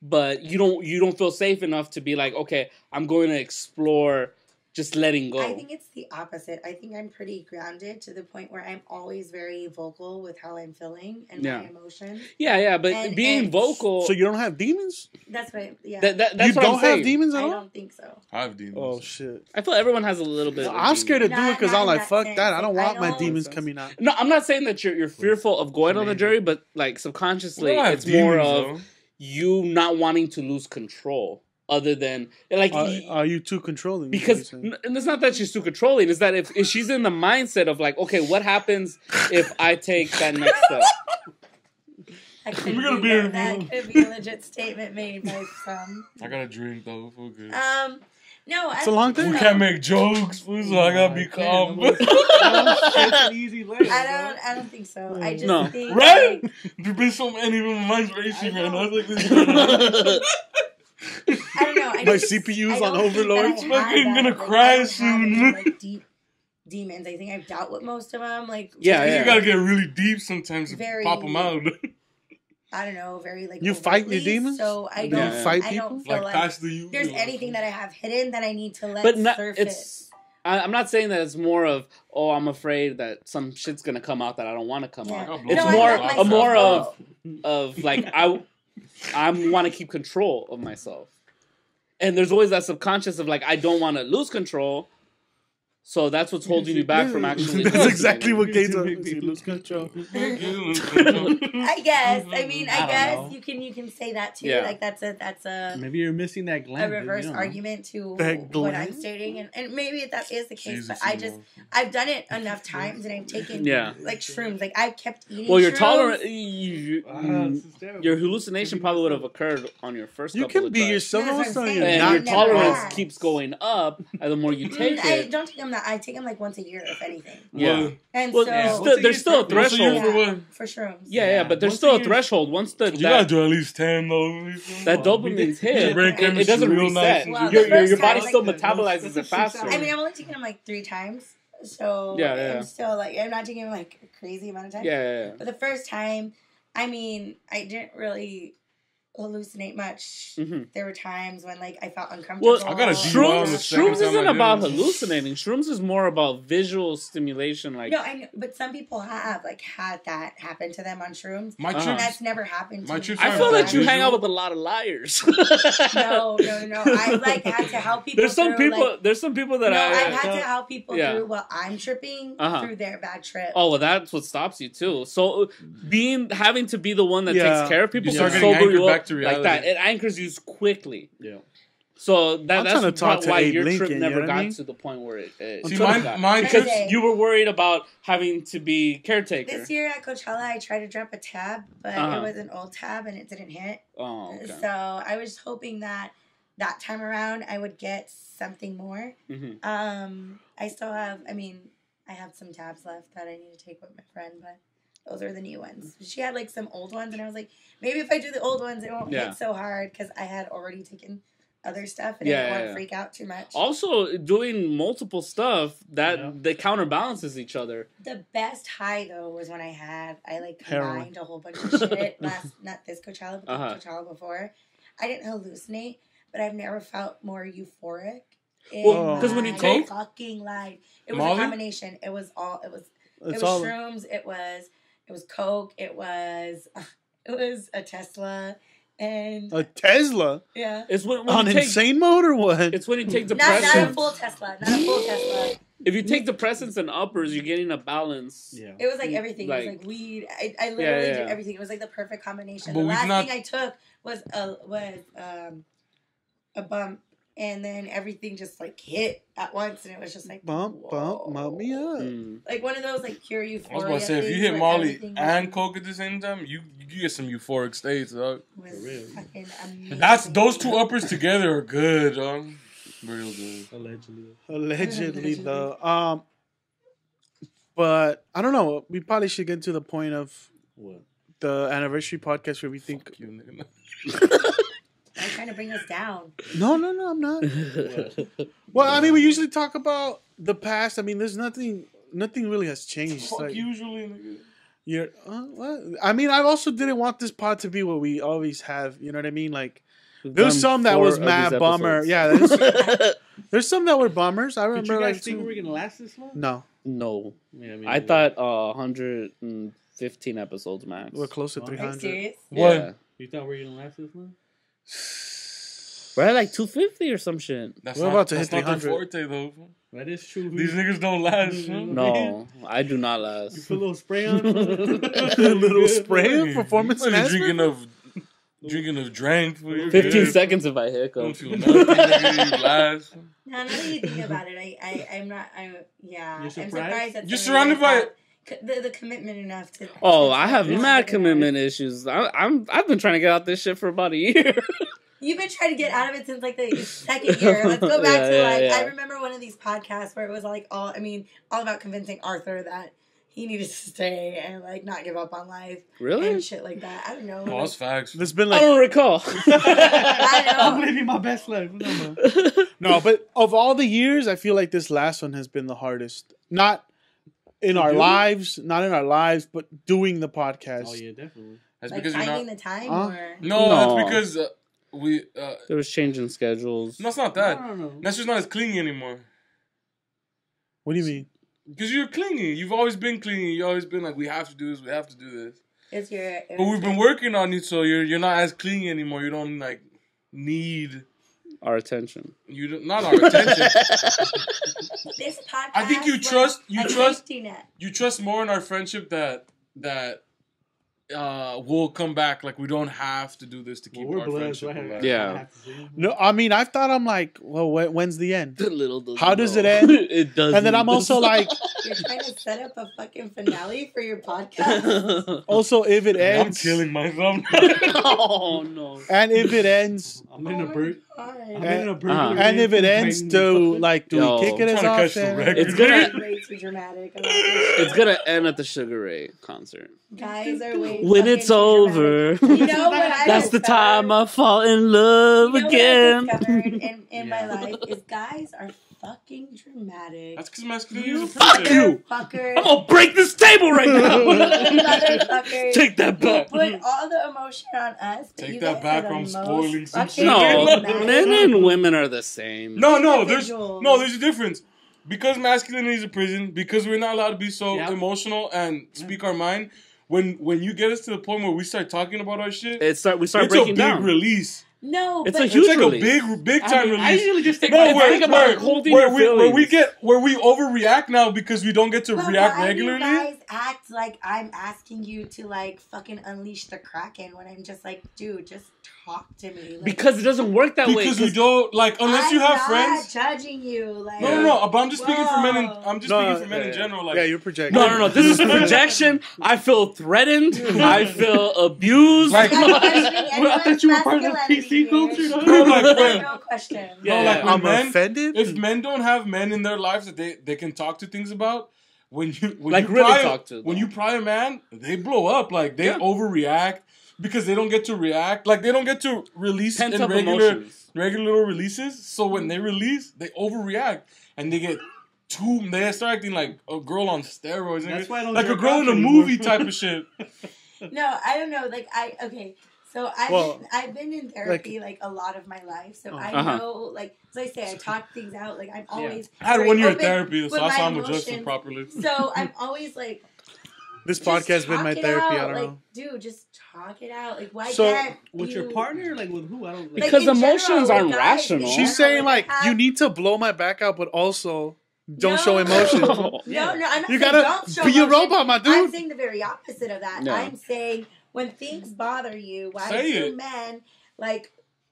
S4: but you don't feel safe enough to be like, okay, I'm going to explore just letting go.
S6: I think it's the opposite. I think I'm pretty grounded to the point where I'm always very vocal with how I'm feeling and
S4: Yeah.
S6: my emotions.
S4: yeah, but
S6: And-
S4: being
S6: and-
S4: vocal.
S3: So you don't have demons?
S6: That's what. Yeah.
S4: that's
S3: You
S4: what
S3: don't
S4: I'm saying.
S3: have demons at
S6: I
S3: all?
S6: don't think so.
S7: I have demons.
S3: Oh shit!
S4: I feel everyone has a little bit. of
S3: I'm scared to do it
S6: Not-
S3: because
S6: not
S3: I'm
S6: in
S3: like,
S6: that
S3: fuck
S6: sense.
S3: that. I don't
S6: Like,
S3: want
S6: I
S3: my
S6: don't-
S3: demons coming out.
S4: No, I'm not saying that you're fearful of going on the journey, but like subconsciously,
S7: We don't have
S4: it's more
S7: demons,
S4: of
S7: though.
S4: you not wanting to lose control. Other than like,
S3: Are you too controlling?
S4: because and it's not that she's too controlling. It's that if she's in the mindset of like, okay, what happens if I take that next step?
S6: That could
S7: We're gonna
S6: be,
S7: be
S6: that,
S7: in-
S6: that could be a legit statement made by some.
S7: I got a drink though. We're good.
S6: No,
S3: It's a long
S7: We
S3: thing.
S7: can't make jokes, fool, so I gotta be calm.
S5: It's an easy way.
S6: I don't think so. I just
S4: No.
S6: think
S7: Right?
S6: like,
S7: There's been so many, my mind's racing right now. I was like, this
S6: I don't know. I
S3: My
S6: just-
S3: CPU's
S6: I
S3: on
S6: don't think that
S3: overload.
S6: I
S7: It's
S6: had
S7: fucking
S6: that.
S7: gonna
S6: Like,
S7: cry
S6: I don't have
S7: soon.
S6: any, like, deep demons. I think I've dealt with most of them. Like
S4: Yeah,
S7: You
S4: yeah.
S7: gotta get really deep sometimes to
S6: Very-
S7: pop them out.
S6: I don't know, very like
S3: You fight your
S6: overtly,
S3: demons?
S6: So I
S7: You
S6: don't
S3: fight
S6: I
S3: people?
S6: don't feel
S7: Like
S6: like
S7: past the you.
S6: there's anything that I have hidden that I need to let
S4: But not,
S6: surface.
S4: it's. I'm not saying that it's more of I'm afraid that some shit's gonna come out that I don't want to come
S6: Yeah.
S4: out.
S7: No,
S4: It's
S7: I
S4: more
S7: let myself
S4: more
S6: go.
S4: of like I want to keep control of myself, and there's always that subconscious of like I don't want to lose control. So that's what's holding you back from actually.
S3: That's
S4: doing
S3: exactly
S4: it.
S3: what Kate's on. You lose control.
S6: I guess. I mean,
S5: I
S6: I
S5: don't
S6: guess
S5: know.
S6: you can say that too.
S4: Yeah.
S6: Like that's a
S5: Maybe you're missing that gland.
S6: reverse
S5: you don't know.
S6: argument to
S3: That
S6: what I'm
S3: gland?
S6: stating, and maybe that is the case.
S7: She's a
S6: But I
S7: female.
S6: just I've done it enough times, and I've taken
S4: Yeah.
S6: like shrooms. Like I've kept eating.
S4: Well, your
S6: shrooms.
S4: tolerance,
S5: This is terrible.
S4: your hallucination probably would have occurred on your first.
S3: You
S4: couple
S3: can
S4: of
S3: be
S4: tries.
S3: yourself.
S6: That's what
S3: I'm
S6: I'm
S3: telling
S6: saying.
S3: you,
S4: And
S6: Not
S4: your
S6: never
S4: tolerance
S6: has.
S4: keeps going up the more you take
S6: I
S4: it.
S6: don't take them that. I take them like once a year, if anything.
S4: Yeah.
S6: And
S4: Well,
S6: so
S4: there's still a
S7: Once a year
S4: threshold.
S7: for what?
S6: for shrooms.
S4: Yeah, but there's
S5: Once
S4: still
S5: a
S4: a
S5: year-
S4: threshold. Once the
S7: You gotta
S4: that,
S7: do at least 10 though.
S4: that dopamine's hit,
S7: brain
S4: it
S7: chemistry
S4: doesn't
S7: real
S4: reset.
S7: nice.
S6: Well,
S4: your
S6: the first
S4: your body
S6: time,
S4: still
S5: like,
S4: metabolizes
S5: that's
S4: it
S5: a
S4: faster.
S5: six-hour-
S6: I mean, I've only taken them like 3 times, so
S4: Yeah.
S6: I'm still like I'm not taking them like a crazy amount of time.
S4: Yeah.
S6: But the first time, I mean, I didn't really hallucinate much. There were times when like I felt uncomfortable.
S4: Well,
S7: I gotta do well on the second
S4: Shrooms
S7: time
S4: isn't
S7: I did
S4: about
S7: it.
S4: hallucinating. Shrooms is more about visual stimulation. Like,
S6: No, I know, but some people have like had that happen to them on shrooms.
S7: My
S6: And
S7: trips,
S6: that's never happened to
S7: my
S6: me.
S7: trips
S4: I
S7: are
S4: feel
S7: that
S4: that you hang out
S7: visual.
S4: with a lot of liars.
S6: No. I like had to help people.
S4: There's some
S6: through,
S4: people.
S6: Like,
S4: there's some people that
S6: I've had to help people
S4: Yeah.
S6: through while I'm tripping through their bad trip.
S4: Oh, well, that's what stops you too. So, having to be the one that
S3: Yeah.
S4: takes care of people
S7: You
S4: can
S7: start getting
S4: sober you
S7: anchored
S4: up
S7: back to
S4: like
S7: reality.
S4: that. It anchors you quickly.
S5: Yeah.
S4: So
S3: I'm
S4: that's
S3: trying to talk to
S4: why
S3: Abe
S4: your
S3: Lincoln,
S4: trip
S3: you know
S4: never
S3: what I
S4: got
S3: mean?
S4: to the point where it.
S7: See,
S4: got.
S7: my
S4: Because
S7: trips,
S4: you were worried about having to be caretaker.
S6: This year at Coachella, I tried to drop a tab, but it was an old tab and it didn't hit.
S4: Oh, okay.
S6: So I was hoping that time around I would get something more. I still have, I have some tabs left that I need to take with my friend, but those are the new ones. She had like some old ones, and I was like, maybe if I do the old ones, it won't hit so hard because I had already taken other stuff and I didn't want to freak out too much.
S4: Also, doing multiple stuff that counterbalances each other.
S6: The best high though was when I like
S3: Heroin.
S6: combined a whole bunch of shit not this Coachella, but the Coachella before. I didn't hallucinate, but I've never felt more euphoric.
S4: Because when you take
S6: fucking life, it was
S7: Molly?
S6: a combination. It was shrooms. It was coke. It was a Tesla. And
S3: a Tesla?
S6: Yeah.
S4: It's when
S3: on
S4: you take,
S3: insane mode or what?
S4: It's when you take depressants.
S6: Not a full Tesla. Not a full Tesla.
S4: If you take depressants and uppers, you're getting a balance.
S5: Yeah.
S6: It was like everything. It was like weed. I literally did everything. It was like the perfect combination.
S7: But
S6: the last thing I took was a bump, and then everything just like hit at once, and it was just like
S3: bump me up.
S6: Like one of those like pure euphoria.
S7: I was about to say, if you hit Molly and coke at the same time, you get some euphoric states, dog.
S6: Was fucking amazing.
S7: That's those two uppers together are good, dog. Real good.
S3: Allegedly, though. But I don't know. We probably should get to the point of
S5: what
S3: the anniversary podcast where we think.
S7: Fuck you, nigga.
S6: I'm trying to bring us down.
S3: No, I'm not. Well, I mean, we usually talk about the past. I mean, there's nothing really has changed.
S7: Fuck
S3: like,
S7: usually, nigga.
S3: You're, what? I mean, I also didn't want this pod to be what we always have. You know what I mean? Like, there's some that was mad bummer. Yeah, there's some that were bummers. I remember.
S5: Did you guys
S3: like
S5: think we were gonna last this long?
S3: No.
S5: Yeah,
S4: I thought 115 episodes max.
S3: We're close to
S6: Are you
S3: 300.
S6: serious?
S7: What?
S4: Yeah.
S5: You thought we were gonna last this long?
S4: We're at like 250 or some shit.
S3: We're about to hit
S7: that's not
S3: 300.
S7: their forte, though.
S5: That is true.
S7: These niggas don't last. Huh?
S4: No, I do not
S5: You
S4: last.
S5: put a little spray on.
S3: A little spray performance
S7: Really
S3: enhancement?
S7: drinking of drink. For your
S4: 15
S7: good.
S4: seconds if I
S7: Don't
S4: hiccup.
S7: feel nothing. Nigga, you last.
S6: Now that you think about it, I'm
S5: You're
S6: I'm
S5: surprised?
S6: surprised that
S7: You're
S6: somebody
S7: surrounded by
S6: has the commitment enough to.
S4: Oh, I have
S6: Yeah.
S4: mad commitment issues. I've been trying to get out this shit for about a year.
S6: You've been trying to get out of it since like the second year. Let's go back to I remember one of these podcasts where it was like all about convincing Arthur that he needed to stay and like not give up on life.
S4: Really?
S6: And shit like that. I don't know.
S7: Oh, that's facts.
S3: There's been
S4: I
S3: like
S4: don't recall.
S6: I
S5: I'm
S6: know.
S5: living my best life.
S3: no, but of all the years, I feel like this last one has been the hardest. Not in our lives, but doing the podcast.
S5: Oh yeah, definitely.
S7: That's
S6: Like
S7: because you're
S6: finding
S7: not.
S6: the time or
S7: No,
S4: No.
S7: that's because we.
S4: There was changing schedules.
S7: No, it's not that.
S5: No.
S7: That's just not as clingy anymore.
S3: What do you mean?
S7: Because you're clingy. You've always been clingy. You've always been like, we have to do this. We have to do this.
S6: it's your.
S7: But we've been working on it, so you're not as clingy anymore. You don't like need.
S4: Our attention.
S7: You don't, not our attention.
S6: This podcast.
S7: I think you
S6: was
S7: trust.
S6: a safety net.
S7: You trust more in our friendship that we'll come back. Like we don't have to do this to keep
S5: Well,
S7: our
S5: we're blessed.
S7: friendship alive.
S4: Yeah.
S3: No, I mean, I thought I'm like, well, when's the end?
S4: Little does
S3: How
S4: it
S3: does
S4: know.
S3: it end?
S4: It does.
S3: And then I'm also like,
S6: You're trying to set up a fucking finale for your podcast.
S3: also if it
S7: I'm
S3: ends,
S7: killing myself.
S4: Oh no.
S3: and if it ends,
S5: I'm in a bird. I'm in a bird.
S3: and if it ends, do we kick it as
S7: Trying to catch
S3: off?
S7: the record.
S4: It's gonna
S6: Way too dramatic. I love this.
S4: it's gonna end at the Sugar Ray concert.
S6: Guys are way
S4: When
S6: fucking
S4: it's
S6: too
S4: over,
S6: dramatic. You know what I
S4: that's the
S6: discovered?
S4: time I fall in love
S6: You know
S4: again.
S6: what I discovered in my life is guys are fucking dramatic.
S7: That's because masculinity is a
S4: Fuck
S7: prison.
S4: you!
S6: Fucker.
S4: I'm gonna break this table right now.
S6: Motherfuckers.
S4: Take that back.
S6: Put all the emotion on us. But
S7: Take
S6: you
S7: that
S6: guys
S7: back,
S6: are the
S7: I'm
S6: most
S7: spoiling some
S6: fucking
S7: shit.
S4: No,
S6: dramatic.
S4: men and women are the same.
S7: No, there's
S6: Individuals.
S7: there's a difference. Because masculinity is a prison, because we're not allowed to be so emotional and speak our mind, when you get us to the point where we start talking about our shit,
S4: We start
S7: it's a
S4: breaking
S7: big
S4: down.
S7: release.
S6: No,
S4: It's
S6: but
S4: a huge
S7: It's like
S4: release.
S7: a big time release.
S5: I usually just take
S7: No,
S5: my
S7: where,
S5: think
S7: where,
S5: about
S4: holding
S7: where,
S4: your
S7: we
S4: feelings.
S7: where we overreact now because we don't get to
S6: But
S7: react
S6: why
S7: regularly.
S6: do you guys act like I'm asking you to like fucking unleash the Kraken when I'm just like, dude, just talk to me. Like,
S4: Because it doesn't work that way.
S7: Because we don't like unless you
S6: I'm
S7: have
S6: not
S7: friends.
S6: judging you. Like,
S7: No. But I'm just speaking for men.
S6: Whoa.
S7: I'm just speaking for men in general. Like,
S3: yeah, you're projecting.
S4: No. This is projection. I feel threatened. I feel abused.
S7: Like-
S6: I'm questioning
S5: I thought you were part of the
S6: masculinity
S5: PC culture.
S6: here.
S7: No, like,
S6: No question.
S4: Yeah,
S7: like,
S3: I'm
S7: men,
S3: offended.
S7: if men don't have men in their lives that they can talk to things about, when you
S4: Like,
S7: you
S4: really
S7: pry,
S4: talk to
S7: when
S4: them.
S7: you pry a man, they blow up. Like they
S4: Yeah.
S7: overreact because they don't get to react. Like they don't get to release in
S4: Pent-up
S7: regular
S4: emotions.
S7: little releases. So when they release, they overreact and they get they start acting like a girl on steroids.
S5: That's why I don't
S7: like a
S5: jerk
S7: girl
S5: off
S7: in a
S5: anymore.
S7: movie type of shit.
S6: No, I don't know. Like okay. So I've been in therapy like a lot of my life, so I know like as I say I talk things out. Like I'm always
S7: I had
S6: very
S7: 1 year of
S6: open
S7: therapy, so
S6: with
S7: that's
S6: my
S7: how I'm adjusted
S6: emotions.
S7: properly.
S6: So I'm always like,
S3: This
S6: just
S3: podcast has been
S6: talk
S3: my
S6: it
S3: therapy.
S6: out.
S3: I don't
S6: like,
S3: know.
S6: dude, just talk it out. Like why
S3: So,
S6: can't
S5: With
S6: you,
S5: your partner? Like with who? I don't. Like,
S4: Because
S6: in general,
S4: emotions
S6: with
S4: aren't
S6: guys,
S4: rational.
S6: in
S3: She's
S6: general,
S3: saying like
S6: I have-
S3: you need to blow my back out, but also don't
S6: No.
S3: show emotion.
S6: No, I'm not
S3: You
S6: saying
S3: gotta
S6: don't show
S3: be a
S6: emotion.
S3: robot, my
S6: I'm
S3: dude.
S6: saying the very opposite of that.
S4: No.
S6: I'm saying when things bother you, why
S7: Say
S6: do
S7: it.
S6: men like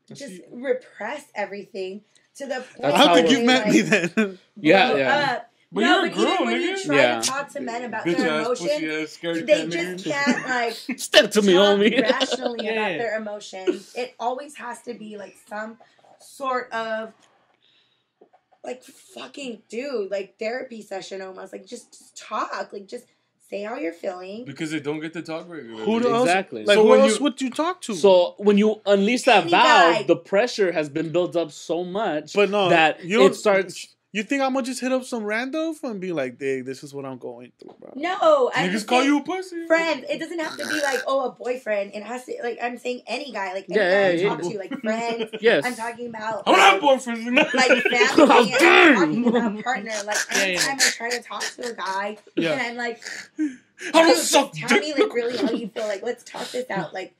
S5: That's
S6: just
S5: you.
S6: repress everything to the point
S4: That's
S3: I don't
S4: how
S3: think
S4: it-
S3: you've met me then.
S6: blow
S4: Yeah.
S6: up.
S7: But
S6: no,
S7: you're a
S6: but
S7: girl,
S6: even when you
S7: nigga.
S6: try
S4: Yeah.
S6: to talk to men about
S7: Bitch
S6: their
S7: ass, pussy
S6: emotions,
S7: ass, scary
S6: they
S7: cat
S6: just
S7: nigga.
S6: can't like
S4: Step to me,
S6: talk
S4: homie.
S6: rationally
S5: Yeah.
S6: about their emotions. It always has to be like some sort of like fucking dude, like therapy session almost. Like just talk, like just say how you're feeling.
S7: Because they don't get to talk regularly.
S3: Who else?
S4: Exactly.
S3: Like
S7: So
S3: who
S7: when
S3: else
S7: you-
S3: would you talk to?
S4: So when you unleash that
S6: Any
S4: valve,
S6: guy.
S4: the pressure has been built up so much
S3: but no,
S4: that
S3: you don't,
S4: it starts.
S3: You think I'm gonna just hit up some rando and be like, "Dig, this is what I'm going through, bro."
S6: No, I'm
S7: Niggas
S6: just
S7: call
S6: saying
S7: you a pussy?
S6: friends. It doesn't have to be like, oh, a boyfriend. It has to like I'm saying any guy, like any
S4: Yeah,
S6: guy I
S4: yeah,
S6: talk
S4: yeah.
S6: to, like friends.
S4: Yes.
S6: I'm talking about
S7: I don't have boyfriends.
S6: like
S4: How
S6: family. And
S4: dare
S6: I'm
S4: you.
S6: talking about partner. Like
S5: Yeah,
S6: anytime I try to talk to a guy,
S3: Yeah.
S6: and I'm like,
S7: I don't
S6: dude,
S7: suck
S6: just tell
S7: dick.
S6: me like really how you feel. Like let's talk this out. Like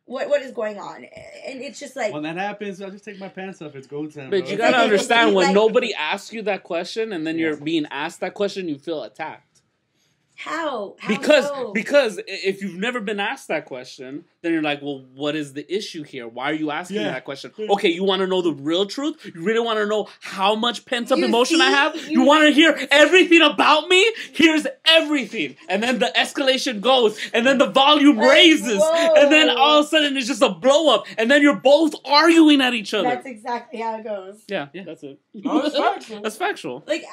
S6: what is going on? And it's just like
S5: when that happens, I'll just take my pants off. It's go time.
S4: But
S5: bro.
S4: you gotta understand when
S6: Like-
S4: nobody asks you that question and then you're being asked that question, you feel attacked.
S6: how
S4: Because
S6: so?
S4: if you've never been asked that question, then you're like, well, what is the issue here? Why are you asking me
S7: Yeah.
S4: that question? Okay, you want to know the real truth? You really want to know how much pent up
S6: You
S4: emotion I
S6: see?
S4: have?
S6: You-
S4: You want to hear everything about me? Here's everything, and then the escalation goes, and then the volume
S6: Like,
S4: raises,
S6: whoa.
S4: and then all of a sudden it's just a blow up, and then you're both arguing at each other.
S6: That's exactly how it goes.
S4: Yeah, that's it.
S7: No, that's factual.
S4: That's factual.
S6: Like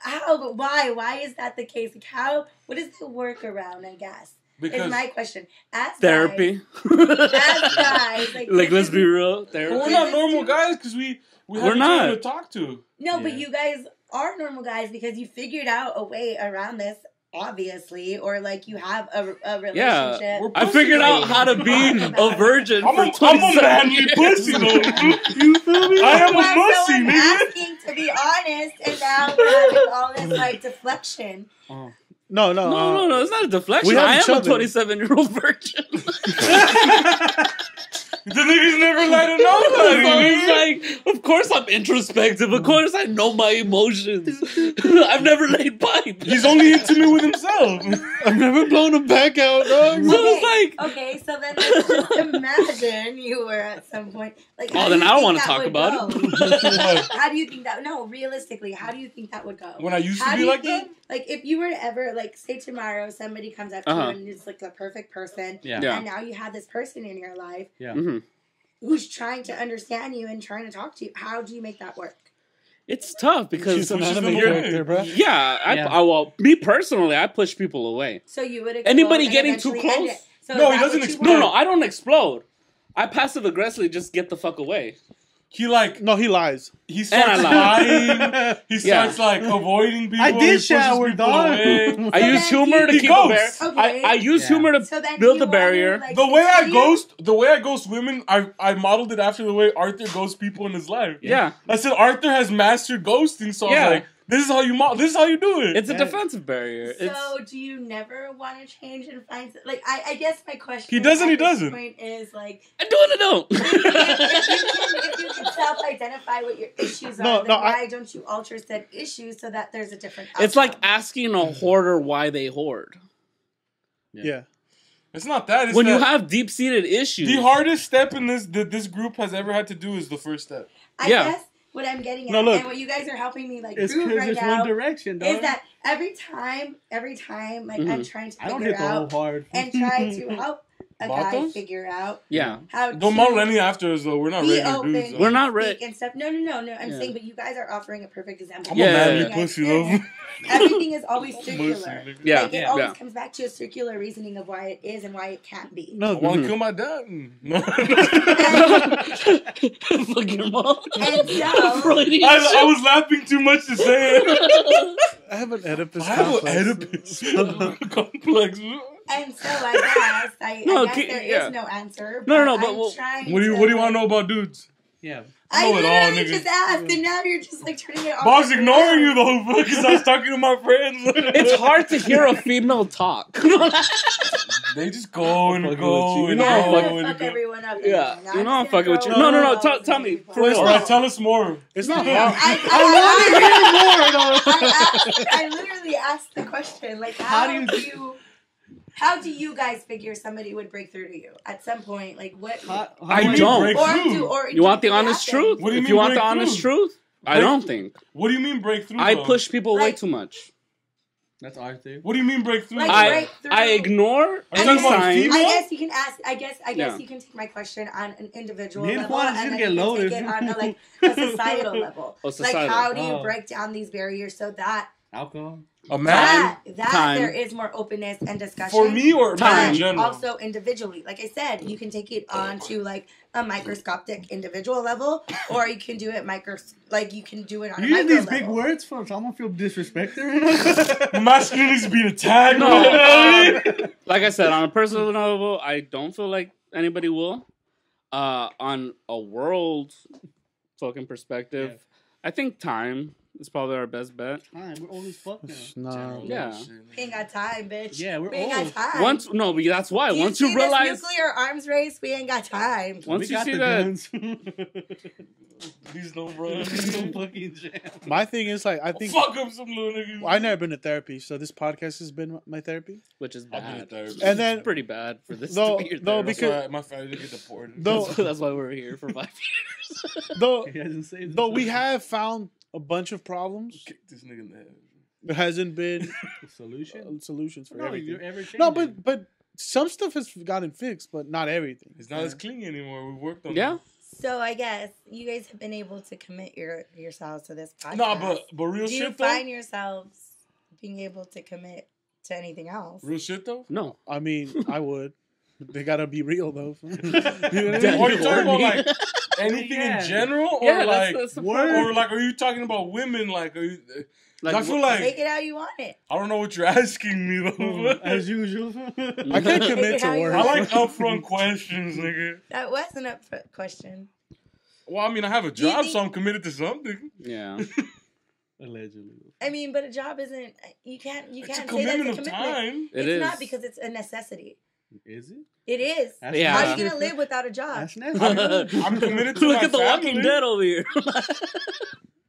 S6: how? But why? Why is that the case? Like how? What is the workaround? I guess is
S7: Because
S6: my question. As
S4: Therapy.
S6: guys, as guys, like
S4: Like, let's
S6: this
S4: be
S6: is-
S4: real.
S7: but
S4: Therapy.
S7: we're not normal guys because we
S4: We're
S7: have each
S4: not.
S7: other to talk to.
S6: No, but
S5: Yeah.
S6: you guys are normal guys because you figured out a way around this, obviously, or like you have a relationship.
S4: Yeah,
S7: We're
S4: I figured out how to be a virgin
S7: I'm
S4: for
S7: a
S4: 27
S7: manly
S4: years.
S7: pussy though. You feel me? I am
S6: Yeah,
S7: a
S6: so
S7: pussy,
S6: I'm
S7: nigga.
S6: asking to be honest, and now we're having all this like deflection.
S3: No,
S4: No, it's not a deflection.
S3: we have
S4: I
S3: each
S4: am a
S3: other.
S4: 27-year-old virgin.
S7: The niggas never let her know
S4: So
S7: that.
S4: it's like, of course I'm introspective. Of course I know my emotions. I've never laid pipe.
S7: He's only intimate with himself.
S3: I've never blown him back out, dog.
S4: So it's like,
S6: Okay, so then let's just imagine you were at some point like. how
S4: Oh,
S6: do
S4: then
S6: you
S4: I don't
S6: think
S4: wanna
S6: that
S4: talk
S6: would
S4: about
S6: go? How do you think that? No, realistically, how do you think that would go?
S7: When I used
S6: How
S7: to
S6: do
S7: be
S6: you
S7: like
S6: think, like, if you were to ever, like, say tomorrow somebody comes up to you and is like the perfect person,
S5: Yeah.
S4: Yeah.
S6: and now you have this person in your life
S4: Mhm.
S6: who's trying to understand you and trying to talk to you. How do you make that work?
S4: It's tough because
S3: She's an
S7: pushes
S3: anime
S7: them
S3: character,
S7: away.
S3: bro.
S4: yeah,
S5: Yeah.
S4: well, me personally, I push people away.
S6: So you would
S4: Anybody
S6: explode and
S4: getting too
S6: eventually end
S4: close?
S6: it. So
S7: No,
S6: is
S7: he
S6: that
S7: doesn't
S6: what you
S7: explode.
S4: No,
S6: want?
S4: I don't explode. I passive aggressively just get the fuck away.
S7: he like
S3: No, he lies.
S7: he starts lying. He starts like avoiding people.
S5: I did
S7: he pushes
S5: shower,
S7: people
S5: dog.
S7: away.
S4: I use humor to
S7: He
S4: keep a barrier.
S7: ghosts.
S6: Okay.
S4: I use humor to
S6: So then
S4: build
S6: you
S4: the barrier.
S6: wanna, like,
S7: The way I
S6: continue?
S7: ghost women, I modeled it after the way Arthur ghosts people in his life.
S4: Yeah.
S7: I said Arthur has mastered ghosting, so I
S4: Yeah.
S7: was like, this is how you this is how you do it.
S4: It's a defensive barrier.
S6: So do you never want to change and find like I guess my question
S7: He doesn't,
S6: at
S7: he
S6: this
S7: doesn't.
S6: point is like
S4: I do and I don't.
S6: if you can self-identify what your issues are, then why don't you alter said issues so that there's a different outcome?
S4: It's like asking a hoarder why they hoard.
S3: Yeah.
S7: It's not that. It's
S4: When you
S7: that
S4: have deep-seated issues.
S7: the hardest step in this group has ever had to do is the first step.
S6: I guess what I'm getting at and what you guys are helping me like
S5: It's
S6: prove
S5: because
S6: right
S5: it's
S6: now
S5: one direction, dog.
S6: is that every time like I'm trying to
S5: I don't
S6: figure
S5: hit the whole
S6: out
S5: hard.
S6: and try to help a guy
S7: Vatos?
S6: figure out
S4: Yeah.
S6: how
S7: Don't
S6: to
S7: model any after us though. We're not
S6: be
S7: regular
S6: open,
S7: dudes.
S4: We're not
S6: speak
S4: re-
S6: and stuff. No. I'm saying, but you guys are offering a perfect example.
S7: I'm
S4: Yeah.
S7: a manly
S6: Yeah.
S7: pussy though.
S6: Everything is always circular.
S7: Pussy,
S4: Yeah.
S6: Like, it always
S4: Yeah.
S6: comes back to a circular reasoning of why it is and why it can't be.
S7: I
S3: No,
S7: want to kill my dad. No.
S4: Fuck your mom.
S6: And so,
S4: Freudian
S7: I was laughing too much to say it.
S3: I have an Oedipus
S7: I have
S3: complex.
S7: an Oedipus complex.
S6: and so I guess, I
S4: No,
S6: guess
S4: okay,
S6: there
S4: yeah.
S6: is no answer.
S4: No,
S6: but
S4: but
S6: I'm trying
S7: What do you want to know about dudes?
S5: Yeah.
S6: I
S7: know it all,
S6: literally
S7: nigga.
S6: just asked, and now you're just like turning it off.
S7: But I was ignoring you though because I was talking to my friends.
S4: It's hard to hear a female talk.
S7: They just go and
S5: fucking
S7: go
S5: with you.
S7: and
S4: know I'm
S7: go
S4: fucking-
S7: and
S6: Fuck
S7: go.
S6: everyone up.
S4: Yeah,
S6: again.
S4: you know I'm
S6: just
S4: fucking
S6: gonna
S4: with you.
S6: throw
S4: No.
S6: all those
S4: Tell me.
S6: people.
S4: For real.
S7: All right, tell us more.
S3: It's not
S6: Yeah,
S3: hard.
S6: I asked, I literally asked the question, like, how do you guys figure somebody would break through to you at some point? Like, what?
S4: I don't.
S7: Break through?
S4: You want the honest truth?
S7: What do you
S4: If
S7: mean
S4: you want the
S7: break
S4: honest
S7: through?
S4: truth, I don't think.
S7: What do you mean breakthrough?
S4: I
S7: though?
S4: push people way
S6: Like-
S4: too much.
S5: That's Arthur.
S7: What do you mean breakthrough?
S6: Like,
S7: though?
S6: breakthrough.
S4: I ignore
S7: Are you
S4: any
S7: talking about
S4: signs.
S7: female?
S6: I guess you can ask. I guess
S4: Yeah.
S6: you can take my question on an individual
S5: Me and
S6: level,
S5: Juan is
S6: and
S5: gonna
S6: then
S5: get
S6: you can
S5: loaded.
S6: take it on like a societal level.
S4: Oh,
S6: Like,
S4: societal.
S6: how do you
S5: Oh.
S6: break down these barriers so that
S5: Alcohol.
S7: A man?
S4: Time.
S6: there is more openness and discussion
S7: For me or
S4: Time.
S7: man in
S6: and
S7: general?
S6: also individually. Like I said, you can take it on to like a microscopic individual level, or you can do it you can do it on
S5: You
S6: a
S5: use
S6: micro
S5: these big
S6: level.
S5: words for someone feel disrespected.
S7: Masculinity is being attacked.
S4: No.
S7: man.
S4: Like I said, on a personal level, I don't feel like anybody will. On a world fucking perspective, I think time is probably our best bet.
S5: Fine, we're old as fuck now.
S3: No.
S4: Yeah.
S6: We ain't got time, bitch.
S5: Yeah, we're
S6: we ain't
S5: old.
S6: got time.
S4: But that's why.
S6: Do
S4: Once
S6: see
S4: you realize,
S6: this nuclear arms race, we ain't got time.
S4: once
S5: We
S4: you
S5: got
S4: see
S5: the
S4: that,
S5: guns.
S7: These no bro.
S5: No fucking jam.
S3: My thing is like I think
S7: Fuck up some little niggas.
S3: I've never been to therapy, so this podcast has been my therapy.
S4: which is
S7: I've been to
S4: bad,
S7: therapy.
S3: And then
S4: it's pretty bad for this
S3: Though-
S4: to be your
S3: though
S4: therapy.
S3: because-
S7: That's why my family didn't get deported.
S3: Though
S4: That's why we're here for 5 years.
S3: though
S5: He hasn't saved
S3: though we
S5: himself.
S3: have found a bunch of problems,
S7: Kick this nigga in the head.
S3: there hasn't been
S5: Solution?
S3: solutions for
S5: No,
S3: everything.
S5: you're ever changing.
S3: No, but some stuff has gotten fixed, but not everything.
S7: It's not as clingy anymore. We worked on
S4: Yeah.
S7: it.
S6: So I guess you guys have been able to commit yourselves to this podcast.
S7: Nah, but real
S6: do you
S7: shit though.
S6: find yourselves being able to commit to anything else?
S7: Real shit though.
S4: No.
S3: I mean, I would. They gotta be real though. You know what I mean?
S7: Are you talking about like anything
S5: Yeah.
S7: in general, or
S4: Yeah,
S7: like,
S4: that's the
S5: Word.
S4: point.
S7: or like, are you talking about women? Like, are you?
S4: Like,
S7: I feel like
S6: Take it how you want it.
S7: I don't know what you're asking me though.
S5: As usual.
S3: I can't commit to
S6: How you
S3: work.
S7: I like upfront questions, nigga.
S6: That wasn't a question.
S7: Well, I mean, I have a job,
S6: think-
S7: so I'm committed to something.
S4: Yeah.
S5: Allegedly.
S6: I mean, but a job isn't. You can't
S7: It's a
S6: say that's a
S7: commitment of
S6: commitment.
S7: time.
S4: It
S6: It's
S4: is.
S6: not because it's a necessity.
S5: Is it?
S6: It is.
S5: That's
S4: Yeah.
S6: How are you
S5: different.
S6: gonna live without a job?
S5: That's nasty.
S7: I'm committed to
S4: Look
S7: my
S4: at the Walking
S7: family.
S4: Dead over here.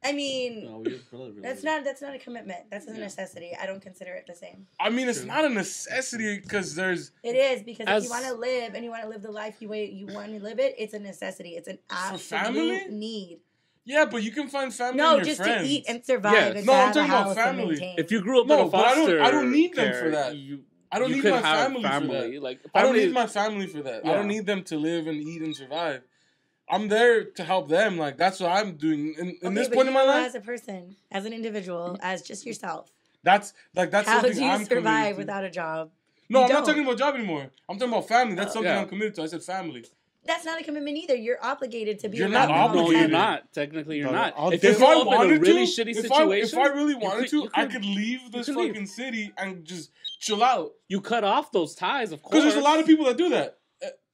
S6: I mean,
S5: No, we're brother
S6: that's
S5: related.
S6: not a commitment. That's a necessity. I don't consider it the same.
S7: I mean, it's not a necessity because there's.
S6: It is because
S4: As-
S6: if you want to live and you want to live the life you want to live it, it's a necessity. It's an
S7: family?
S6: absolute need.
S7: Yeah, but you can find family
S6: No,
S7: in your
S6: just
S7: friends.
S6: to eat and survive.
S4: Yes.
S6: And
S7: No,
S6: to
S7: I'm
S6: have a
S7: talking about
S6: house and
S7: family.
S6: maintain.
S4: If you grew up
S7: No,
S4: in a
S7: but I
S4: foster
S7: don't need them
S4: care,
S7: for that. I don't
S4: you
S7: need
S4: could
S7: my
S4: have
S7: family for that.
S4: Like,
S7: I don't
S4: family-
S7: need my family for that. I
S4: Yeah.
S7: don't need them to live and eat and survive. I'm there to help them. Like that's what I'm doing. In
S6: Okay,
S7: this
S6: but
S7: point in my
S6: you
S7: life,
S6: as a person, as an individual, as just yourself,
S7: that's
S6: how
S7: something
S6: do you
S7: I'm committed
S6: survive
S7: to.
S6: without a job?
S7: No,
S6: You
S7: I'm not
S6: don't.
S7: talking about job anymore. I'm talking about family. That's something
S4: Yeah.
S7: I'm committed to. I said family.
S6: That's not a commitment either. You're obligated to be.
S7: You're
S6: around
S7: not
S6: them all the
S4: No,
S7: obligated.
S4: you're
S6: time.
S4: not. Technically, you're
S3: No,
S4: not.
S3: I'll
S4: If
S3: do-
S4: you
S7: If
S4: grew
S7: I
S4: up in a
S7: wanted
S4: really
S7: to,
S4: shitty
S7: if
S4: situation,
S7: I really wanted to, I
S4: could-
S7: could leave this
S4: could leave.
S7: fucking city and just chill out.
S4: You cut off those ties, of course.
S7: Because there's a lot of people that do that.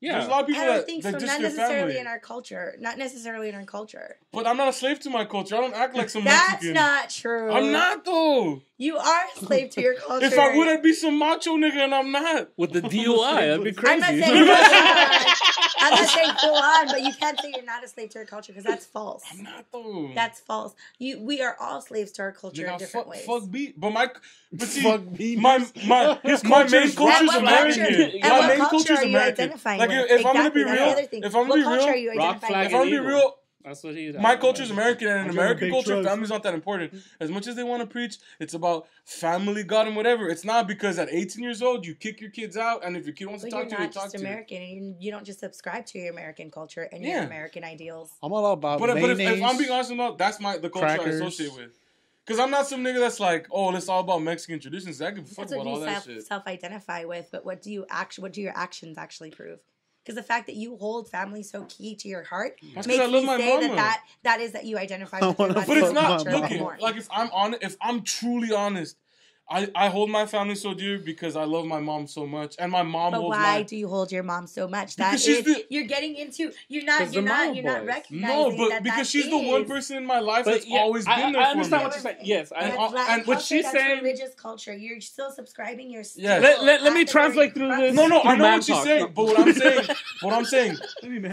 S4: Yeah.
S7: There's a lot of people
S6: I don't
S7: that,
S6: think
S7: that
S6: so.
S7: just
S6: Not
S7: their
S6: necessarily
S7: family.
S6: in our culture. Not necessarily in our culture.
S7: But I'm not a slave to my culture. I don't act like some
S6: That's
S7: Mexican.
S6: not true.
S7: I'm not though.
S6: You are a slave to your culture.
S7: If I would, I'd be some macho nigga, and I'm not.
S4: With the DUI, that'd be
S6: I'm not
S4: crazy.
S6: saying full on. I'm not saying full on, but you can't say you're not a slave to your culture because that's false.
S7: I'm not though.
S6: That's false. We are all slaves to our culture
S7: Nigga,
S6: in different ways.
S7: fuck beat. But see,
S3: Fuck me.
S7: my main
S3: is
S7: culture is
S6: what
S7: American.
S6: culture-
S7: My
S6: and what
S7: main
S6: culture
S7: culture is
S6: are you
S7: American.
S6: identifying
S7: Like
S6: with?
S7: if I'm gonna be
S6: Exactly, that's the
S7: real,
S6: other thing.
S7: if I'm
S6: What
S7: gonna be
S6: culture are
S7: real,
S6: you
S4: Rock,
S6: identifying
S4: flag,
S7: if
S6: with?
S7: I'm gonna be
S4: Eagle.
S7: real,
S4: That's what he's.
S7: my culture is American, and in
S3: I'm
S7: American
S3: big
S7: culture,
S3: trust.
S7: family's not that important. As much as they want to preach, it's about family, God, and whatever. It's not because at 18 years old you kick your kids out, and if your kid wants to
S6: But
S7: talk
S6: you're
S7: to you,
S6: not
S7: talk
S6: just
S7: to you.
S6: American. And you don't just subscribe to your American culture and your
S7: Yeah.
S6: American ideals.
S3: I'm all about
S7: But if
S3: mayonnaise.
S7: I'm being honest about, that's the culture
S3: crackers.
S7: I associate with. Because I'm not some nigga that's like, oh, it's all about Mexican traditions. I give a fuck
S6: That's
S7: about
S6: what
S7: all
S6: you
S7: that shit.
S6: self-identify with. But what do your actions actually prove? Because the fact that you hold family so key to your heart
S7: That's
S6: makes
S7: 'cause I love
S6: me
S7: my
S6: say
S7: mama.
S6: that is that you identify
S3: I
S6: with your
S3: wanna
S6: Latin
S7: But it's
S3: fuck
S7: not.
S3: my
S6: culture
S7: Look,
S6: more.
S7: like if I'm honest, if I'm truly honest, I hold my family so dear because I love my mom so much, and my mom
S6: But
S7: holds
S6: why
S7: my.
S6: do you hold your mom so much?
S7: Because
S6: That
S7: she's
S6: is,
S7: the-
S6: you're getting into. You're
S4: 'Cause
S6: not.
S4: the mama
S6: You're not
S4: boys.
S6: recognizing
S7: No, but
S6: that
S7: because
S6: that
S7: she's the one
S6: is-
S7: person in my life
S4: But
S7: that's
S4: yeah,
S7: always been there
S4: I
S7: for
S4: understand
S7: me.
S4: what you're saying. Yes,
S6: That's
S7: And-
S6: Latin
S7: and
S6: culture,
S4: what she's
S6: that's
S4: saying-
S6: religious culture. You're still subscribing. You're still
S7: Yes.
S4: Let me
S6: at the
S4: translate
S6: very
S4: through
S6: crux
S4: this.
S7: No, no, I
S4: Through
S7: know
S4: man
S7: what she's
S4: talk.
S7: saying,
S4: No.
S7: but what I'm saying,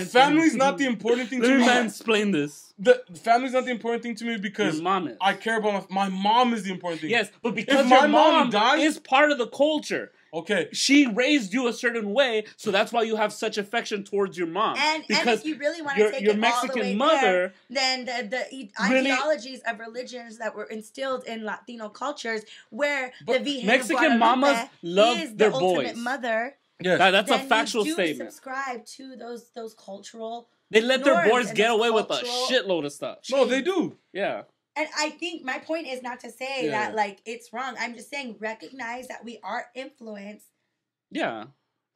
S7: family's not the important thing to
S4: Let me
S7: me.
S4: mansplain this.
S7: The family's not the important thing to me because
S4: Your mom is.
S7: I care about my mom is the important thing.
S4: Yes, but because
S7: my
S4: your
S7: mom
S4: mom
S7: dies-
S4: is part of the culture.
S7: Okay.
S4: She raised you a certain way, so that's why you have such affection towards your mom.
S6: And
S4: because
S6: if you really want to
S4: your
S6: take
S4: your
S6: it
S4: Mexican
S6: all the way
S4: mother,
S6: there, then the
S4: really-
S6: ideologies of religions that were instilled in Latino cultures, where
S7: But
S6: the Virgen
S4: Mexican
S6: of Guadalupe
S4: mamas love
S6: is
S4: their
S6: the ultimate
S4: boys.
S6: mother,
S7: Yes.
S4: that's a
S6: then
S4: factual
S6: you do
S4: statement.
S6: subscribe to those cultural,
S4: They let their
S6: norms
S4: boys
S6: and
S4: get
S6: those
S4: away with a
S6: cultural-
S4: shitload of stuff.
S7: No, they do.
S4: Yeah.
S6: and I think my point is not to say
S4: Yeah.
S6: that like it's wrong. I'm just saying recognize that we are influenced.
S4: Yeah.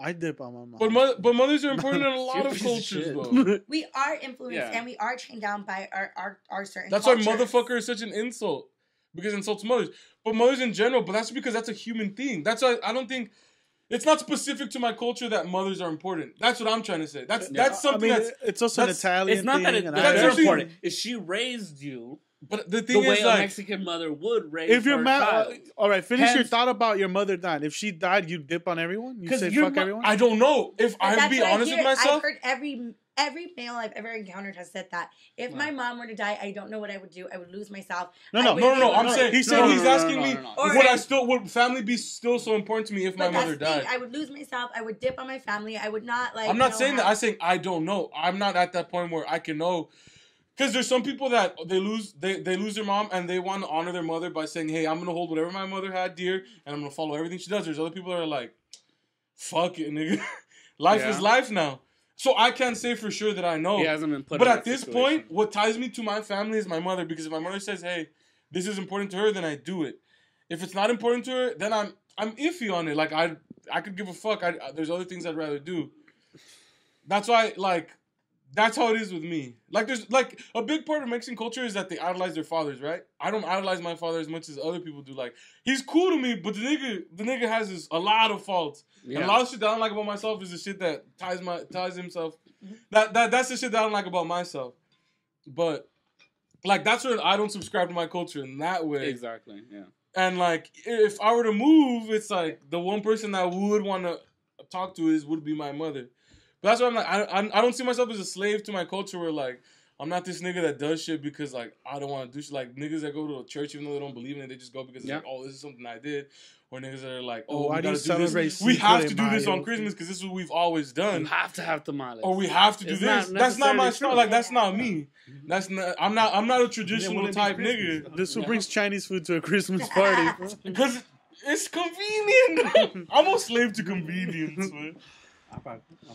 S3: I dip on my mom.
S7: But mothers are important in a lot
S4: You're a
S7: of
S4: piece of
S7: cultures,
S4: shit.
S7: though.
S6: We are influenced
S4: Yeah.
S6: and we are chained down by our certain.
S7: That's
S6: cultures.
S7: why motherfucker is such an insult. Because it insults mothers. But mothers in general, but that's because that's a human thing. That's why I don't think it's not specific to my culture that mothers are important. That's what I'm trying to say. That's something
S3: I mean,
S7: that's
S3: it's also an
S7: that's-
S3: Italian
S4: It's not
S3: thing.
S4: that
S3: and
S7: that's
S4: they're
S7: something-
S4: important. Is she raised you
S7: but the
S4: the
S7: thing
S4: way
S7: is
S4: a
S7: like
S4: Mexican mother would raise
S3: if your
S4: her
S3: mom,
S4: child?
S3: all right, finish your
S4: Hence-
S3: thought about your mother dying. If she died, you dip on everyone. You
S4: 'Cause
S3: say
S4: your
S3: fuck everyone.
S7: I don't know. If
S6: But
S7: I
S6: that's
S7: be
S6: what I
S7: honest
S6: hear.
S7: with myself,
S6: I've heard every male I've ever encountered has said that. If my mom were to die, I don't know what I would do. I would lose myself.
S3: No,
S6: I
S3: no,
S6: would
S7: no,
S6: be-
S7: I'm saying
S3: he's
S7: he's
S3: saying-
S7: asking me
S6: Or-
S7: would family be still so important to me if my
S6: But
S7: mother
S6: that's the thing,
S7: died?
S6: I would lose myself. I would dip on my family. I would not like.
S7: I'm not
S6: know
S7: saying that.
S6: how-
S7: I'm saying I don't know. I'm not at that point where I can know. Because there's some people that they lose their mom and they want to honor their mother by saying, hey, I'm going to hold whatever my mother had dear and I'm going to follow everything she does. There's other people that are like, fuck it, nigga. Life
S4: Yeah.
S7: is life now. So I can't say for sure that I know.
S4: He hasn't been put
S7: But
S4: in
S7: at
S4: that
S7: this
S4: situation.
S7: point, what ties me to my family is my mother. Because if my mother says, hey, this is important to her, then I do it. If it's not important to her, then I'm iffy on it. Like, I could give a fuck. There's other things I'd rather do. That's why, like, that's how it is with me. Like, there's, like, a big part of Mexican culture is that they idolize their fathers, right? I don't idolize my father as much as other people do. Like, he's cool to me, but the nigga has a lot of faults.
S4: Yeah.
S7: And a lot of shit that I don't like about myself is the shit that ties himself. That's the shit that I don't like about myself. But, like, that's where I don't subscribe to my culture in that way.
S4: Exactly. Yeah.
S7: And, like, if I were to move, it's like the one person that I would want to talk to would be my mother. But that's why I'm like, I don't see myself as a slave to my culture where, like, I'm not this nigga that does shit because, like, I don't want to do shit. Like, niggas that go to a church even though they don't believe in it, they just go because, it's like, oh, this is something I did. Or niggas that are like, oh,
S3: Why
S7: we
S3: do you
S7: gotta do
S3: celebrate
S7: this. We have to
S3: Cinco
S7: do
S3: de
S7: this on
S3: Mayo?
S7: Christmas because this is what we've always done.
S4: You have to have tamales.
S7: Or we have to do
S4: It's
S7: this.
S4: not
S7: That's not my
S4: necessarily
S7: style.
S4: true.
S7: Like, that's not me. That's not. I'm not a traditional type nigga.
S3: This who brings Chinese food to a Christmas party. bro.
S7: Because it's convenient. I'm a slave to convenience, man.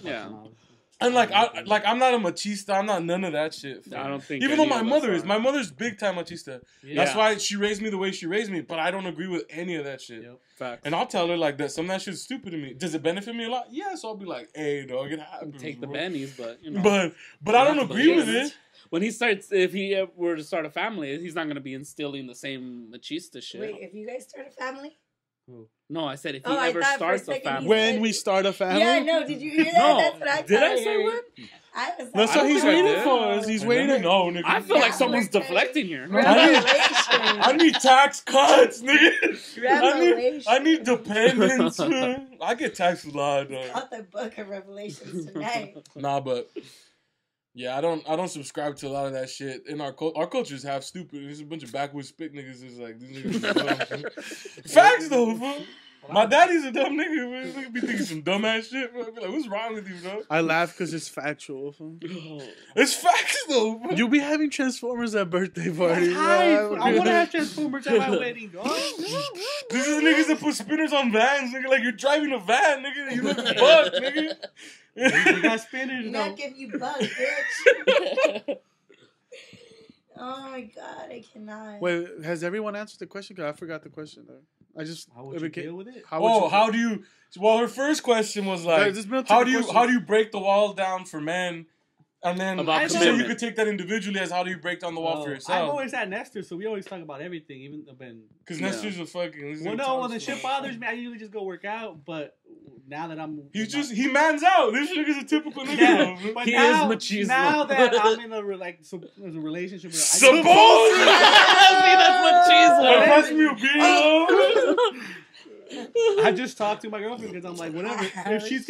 S4: Yeah.
S7: And I'm not a machista. I'm not none of that shit. Fam.
S4: I don't think.
S7: Even though
S4: any
S7: my
S4: of us
S7: mother
S4: are.
S7: is. My mother's big time machista.
S5: Yeah.
S7: That's why she raised me the way she raised me. But I don't agree with any of that shit.
S5: Yep.
S4: Facts.
S7: And I'll tell her like that. Some of that shit's stupid to me. Does it benefit me a lot? Yes. I'll be like, hey, dog, it happens.
S4: Take the
S7: bro.
S4: bennies, but you know.
S7: But I don't
S4: Not the
S7: agree with
S4: bennies.
S7: it.
S4: When he starts, if he were to start a family, he's not going to be instilling the same machista shit.
S6: Wait, if you guys start a family?
S4: No, I said if he
S6: Oh, I
S4: ever
S6: thought for a
S4: starts a
S6: second
S4: family.
S6: you
S3: When we start a family.
S6: Yeah, no, did you hear that?
S4: No.
S6: That's what I
S4: Did
S6: thought.
S4: I say when?
S6: I was
S3: That's
S6: like,
S3: what
S4: I
S3: he's
S4: don't think I
S3: waiting
S4: did.
S3: for. Is he's
S7: Let me
S3: waiting.
S7: know, nigga.
S4: I feel like
S6: Yeah,
S4: someone's
S6: we're
S4: deflecting here.
S6: Revelation.
S7: I need tax cuts, nigga.
S6: Revelation.
S7: I need dependents. Man. I get taxed a lot, dog.
S6: Got the book of Revelations tonight.
S7: Nah, but yeah, I don't subscribe to a lot of that shit. In our culture is half stupid. There's a bunch of backwoods spit niggas. It's like these niggas are dumb. Facts though, bro. My daddy's a dumb nigga, man. Nigga be thinking some dumbass shit, bro. I be like, what's wrong with you, bro?
S3: I laugh because it's factual.
S7: It's facts though, bro.
S3: You be having Transformers at birthday parties.
S5: Hi,
S3: bro.
S5: I want to have Transformers at my wedding, dog.
S7: This is niggas that put spinners on vans, nigga. Like you're driving a van, nigga. You look buck, nigga.
S5: You got spinners,
S6: I'm
S5: though.
S6: not giving you bugs, bitch. Oh my god, I cannot.
S3: Wait, has everyone answered the question? Because I forgot the question there. I just
S5: How would you deal with it?
S7: How do you? Well, her first question was like,
S3: There's been
S7: how
S3: two
S7: do you
S3: questions.
S7: break the wall down for men? And then
S4: About
S7: so
S4: commitment.
S7: you could take that individually as how do you break down the wall for
S5: I'm
S7: yourself?
S5: always at Nestor, so we always talk about everything, even when.
S7: Because
S4: Yeah.
S7: Nestor's a fucking.
S5: Well, no, when the shit bothers me, I usually just go work out. But now that I'm,
S7: He mans out. This nigga's a typical nigga.
S5: yeah,
S7: though.
S5: but
S4: He
S5: now,
S4: is machismo.
S5: now that I'm in a there's a relationship with
S7: Suppose.
S4: See, that's
S7: That
S4: machismo.
S7: must be a beer.
S5: I just talked to my girlfriend because I'm like, whatever. If she's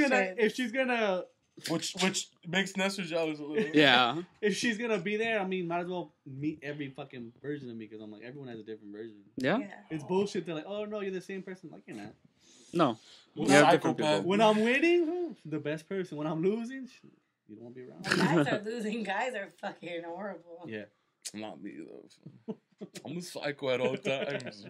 S5: gonna
S7: Which makes Nestor jealous a little.
S4: Yeah.
S5: if she's gonna be there, I mean, might as well meet every fucking version of me because I'm like, everyone has a different version.
S4: Yeah?
S6: Yeah.
S5: It's bullshit. They're like, oh no, you're the same person. Like, you're not.
S4: No.
S7: Well,
S4: Yeah,
S7: psychopath.
S4: different people.
S5: When I'm winning, the best person. When I'm losing, you don't want to be around.
S6: Guys are losing. Guys are fucking horrible.
S5: Yeah.
S7: Not me though. I'm a psycho at all times.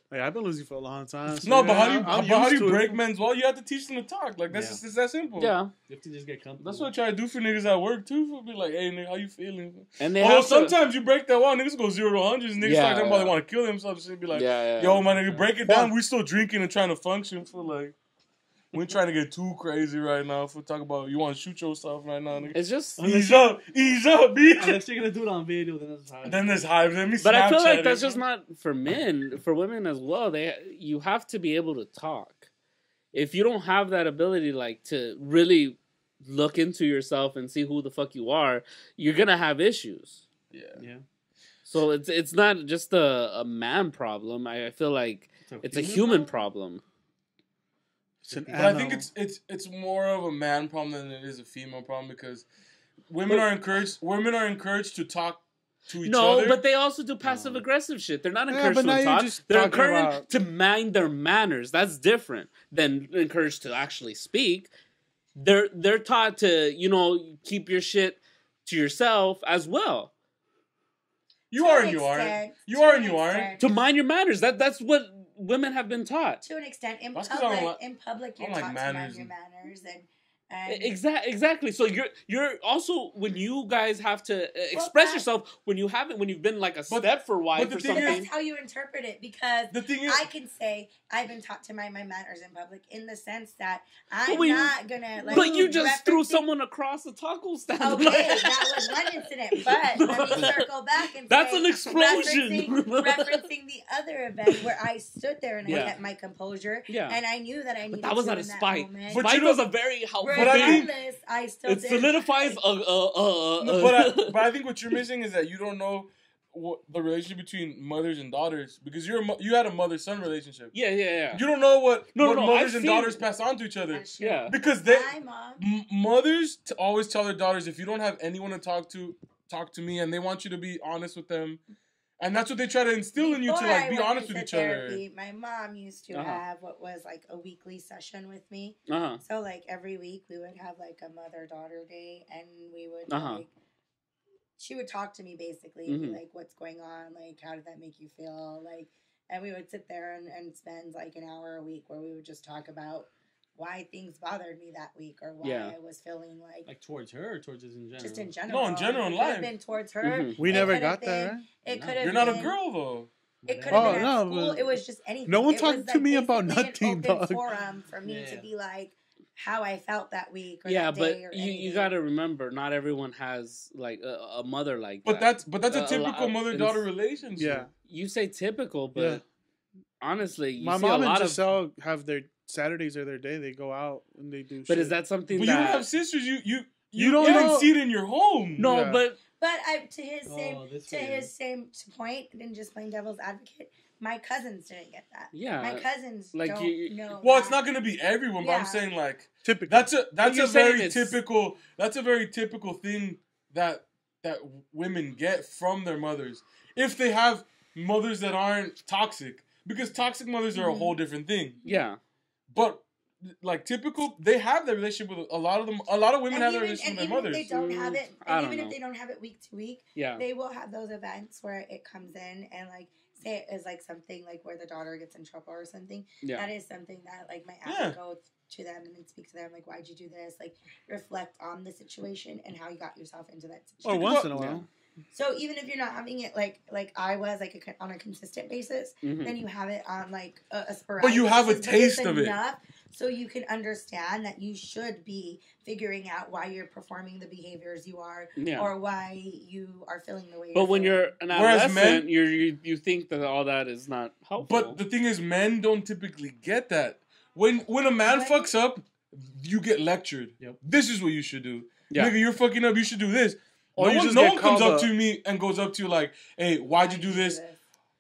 S3: Hey, I've been losing for a long time. so
S7: No, but
S3: yeah,
S7: how
S3: I'm
S7: do
S3: used
S7: you
S3: to it.
S7: break men's wall? You have to teach them to talk. Like that's
S5: Yeah.
S7: just, it's that simple.
S4: Yeah.
S5: You have to just get comfortable.
S7: That's what I try to do for niggas at work too. Be like, hey nigga, how you feeling?
S4: And they
S7: Oh,
S4: have
S7: sometimes you break that wall, niggas go 0 to 100. Niggas
S4: Yeah,
S7: start talking about
S4: yeah.
S7: they want to kill themselves. And be like,
S4: Yeah, yeah.
S7: yo, my nigga, break it down.
S3: Yeah.
S7: We still drinking and trying to function for like. We ain't trying to get too crazy right now. If we talk about you want to shoot yourself right now, nigga.
S4: It's just.
S7: Ease up, bitch.
S5: Unless you're gonna do it on video, then that's hard.
S7: Then there's hype. Let me.
S4: But I feel like
S7: Snapchat
S4: that's
S7: it.
S4: just not for men. For women as well, you have to be able to talk. If you don't have that ability, like to really look into yourself and see who the fuck you are, you're gonna have issues.
S5: Yeah.
S4: So it's not just a man problem. I feel like it's a human problem.
S3: It's an
S7: But I think
S3: animal.
S7: it's more of a man problem than it is a female problem because women are encouraged to talk to each
S4: No,
S7: other.
S4: but they also do passive aggressive shit. They're not
S3: Yeah,
S4: encouraged
S3: but
S4: to
S3: now you're
S4: talk.
S3: just
S4: They're
S3: talking
S4: encouraged
S3: about-
S4: to mind their manners. That's different than encouraged to actually speak. They're taught to, keep your shit to yourself as well.
S7: you
S6: To
S7: are
S6: an
S7: and you aren't.
S6: extent.
S7: You
S6: To
S7: are
S6: an
S7: and you aren't.
S6: extent.
S4: To mind your manners. That's what women have been taught.
S6: To an extent, in
S7: That's 'cause I don't
S6: public,
S7: like-
S6: in public,
S7: I
S6: you're
S7: don't like
S6: taught to mind
S7: manners
S6: your
S7: and-
S6: manners and
S4: Exactly. So you're also when you guys have to express
S6: that-
S4: yourself when you've been like a
S7: But-
S4: step for a while
S7: but the
S4: for
S7: thing
S6: But
S4: something.
S6: that's how you interpret it because
S7: The thing is,
S6: I can say I've been taught to mind my manners in public in the sense that
S4: But
S6: I'm
S4: we-
S6: not gonna like.
S4: But you just threw
S6: referencing-
S4: someone across the taco stand.
S6: Okay, that was one incident. But let me circle back and
S4: That's
S6: say,
S4: an explosion.
S6: referencing the other event where I stood there and I
S4: Yeah.
S6: kept my composure,
S4: Yeah.
S6: and I knew that I needed
S4: But that was
S6: to
S4: not a
S6: in that
S4: spike.
S6: moment.
S7: But
S4: Spike
S7: you know-
S4: was a very helpful
S7: But I
S4: thing.
S6: Regardless, I still
S4: It
S6: did.
S4: solidifies
S7: but I think what you're missing is that you don't know what the relationship between mothers and daughters because you had a mother-son relationship.
S4: yeah.
S7: You don't know what
S4: No,
S7: mothers
S4: I've
S7: and
S4: seen-
S7: daughters pass on to each other
S4: Yeah.
S7: because they
S6: Hi, mom.
S7: mothers always tell their daughters if you don't have anyone to talk to me, and they want you to be honest with them, and that's what they try to instill in you to
S6: Before
S7: like
S6: I
S7: be
S6: went
S7: honest with
S6: into
S7: each other.
S6: therapy, my mom used to
S4: Uh-huh.
S6: have what was like a weekly session with me.
S4: Uh-huh.
S6: So like every week we would have like a mother-daughter day, and we would
S4: Uh-huh.
S6: like she would talk to me basically and be
S4: Mhm.
S6: like, "What's going on? Like, how did that make you feel?" Like, and we would sit there and spend like an hour a week where we would just talk about why things bothered me that week or why I was feeling
S5: like towards her or towards us in general.
S6: Just in general.
S7: No, in general in
S6: It could
S7: life.
S6: have been towards her.
S4: Mm-hmm.
S3: We never got that, right?
S6: It could have.
S7: You're not a girl though.
S6: It could have been
S3: no,
S6: at school.
S3: but
S6: it was just anything.
S3: no one
S6: it
S3: talked
S6: was,
S3: to me about
S6: basically
S3: nothing,
S6: an open
S3: dog.
S6: forum for me to be like how I felt that week or
S4: yeah,
S6: that
S4: but
S6: day or
S4: you got to remember, not everyone has like a mother like
S7: But
S4: that.
S7: that's a typical mother-daughter relationship.
S3: Yeah.
S4: You say typical, but honestly, you
S3: my
S4: see
S3: mom
S4: a
S3: and
S4: lot
S3: Giselle have their Saturdays or their day. They go out and they do.
S4: But
S3: shit.
S4: is that something
S7: But
S4: that
S7: you don't have sisters. You
S3: don't
S7: didn't
S3: know.
S7: see it in your home.
S4: No,
S3: Yeah.
S4: but
S6: to his same point, and just playing devil's advocate, my cousins didn't get that.
S4: Yeah,
S6: my cousins
S4: like
S6: don't know.
S7: Well,
S6: that.
S7: it's not gonna be everyone, but I'm saying like
S3: typical.
S7: that's a
S4: you're
S7: very
S4: saying
S7: typical thing that women get from their mothers if they have mothers that aren't toxic, because toxic mothers are a whole different thing.
S4: Yeah,
S7: but like typical, they have that relationship with a lot of them. A lot of women have that relationship with their mothers.
S6: If they don't have it,
S4: I
S6: and
S4: don't
S6: even
S4: know.
S6: if they don't have it week to week,
S4: yeah,
S6: they will have those events where it comes in and like say it is like something like where the daughter gets in trouble or something.
S4: Yeah.
S6: That is something that like my aunt would go to them and then speak to them like, why'd you do this? Like reflect on the situation and how you got yourself into that situation.
S3: Or once in a while.
S6: So even if you're not having it like I was like on a consistent basis, then you have it on like a sporadic.
S7: But you have a
S6: basis,
S7: taste
S6: but
S7: of
S6: it's
S7: it.
S6: enough so you can understand that you should be figuring out why you're performing the behaviors you are, or why you are feeling the way.
S4: But when you're an adolescent, you think that all that is not helpful.
S7: But the thing is, men don't typically get that. When a man fucks up, you get lectured.
S5: Yep.
S7: This is what you should do.
S3: Yeah.
S7: Nigga, you're fucking up. You should do this.
S3: Or
S7: No
S3: you
S7: one comes up to me and goes up to you like, hey, why'd you do this?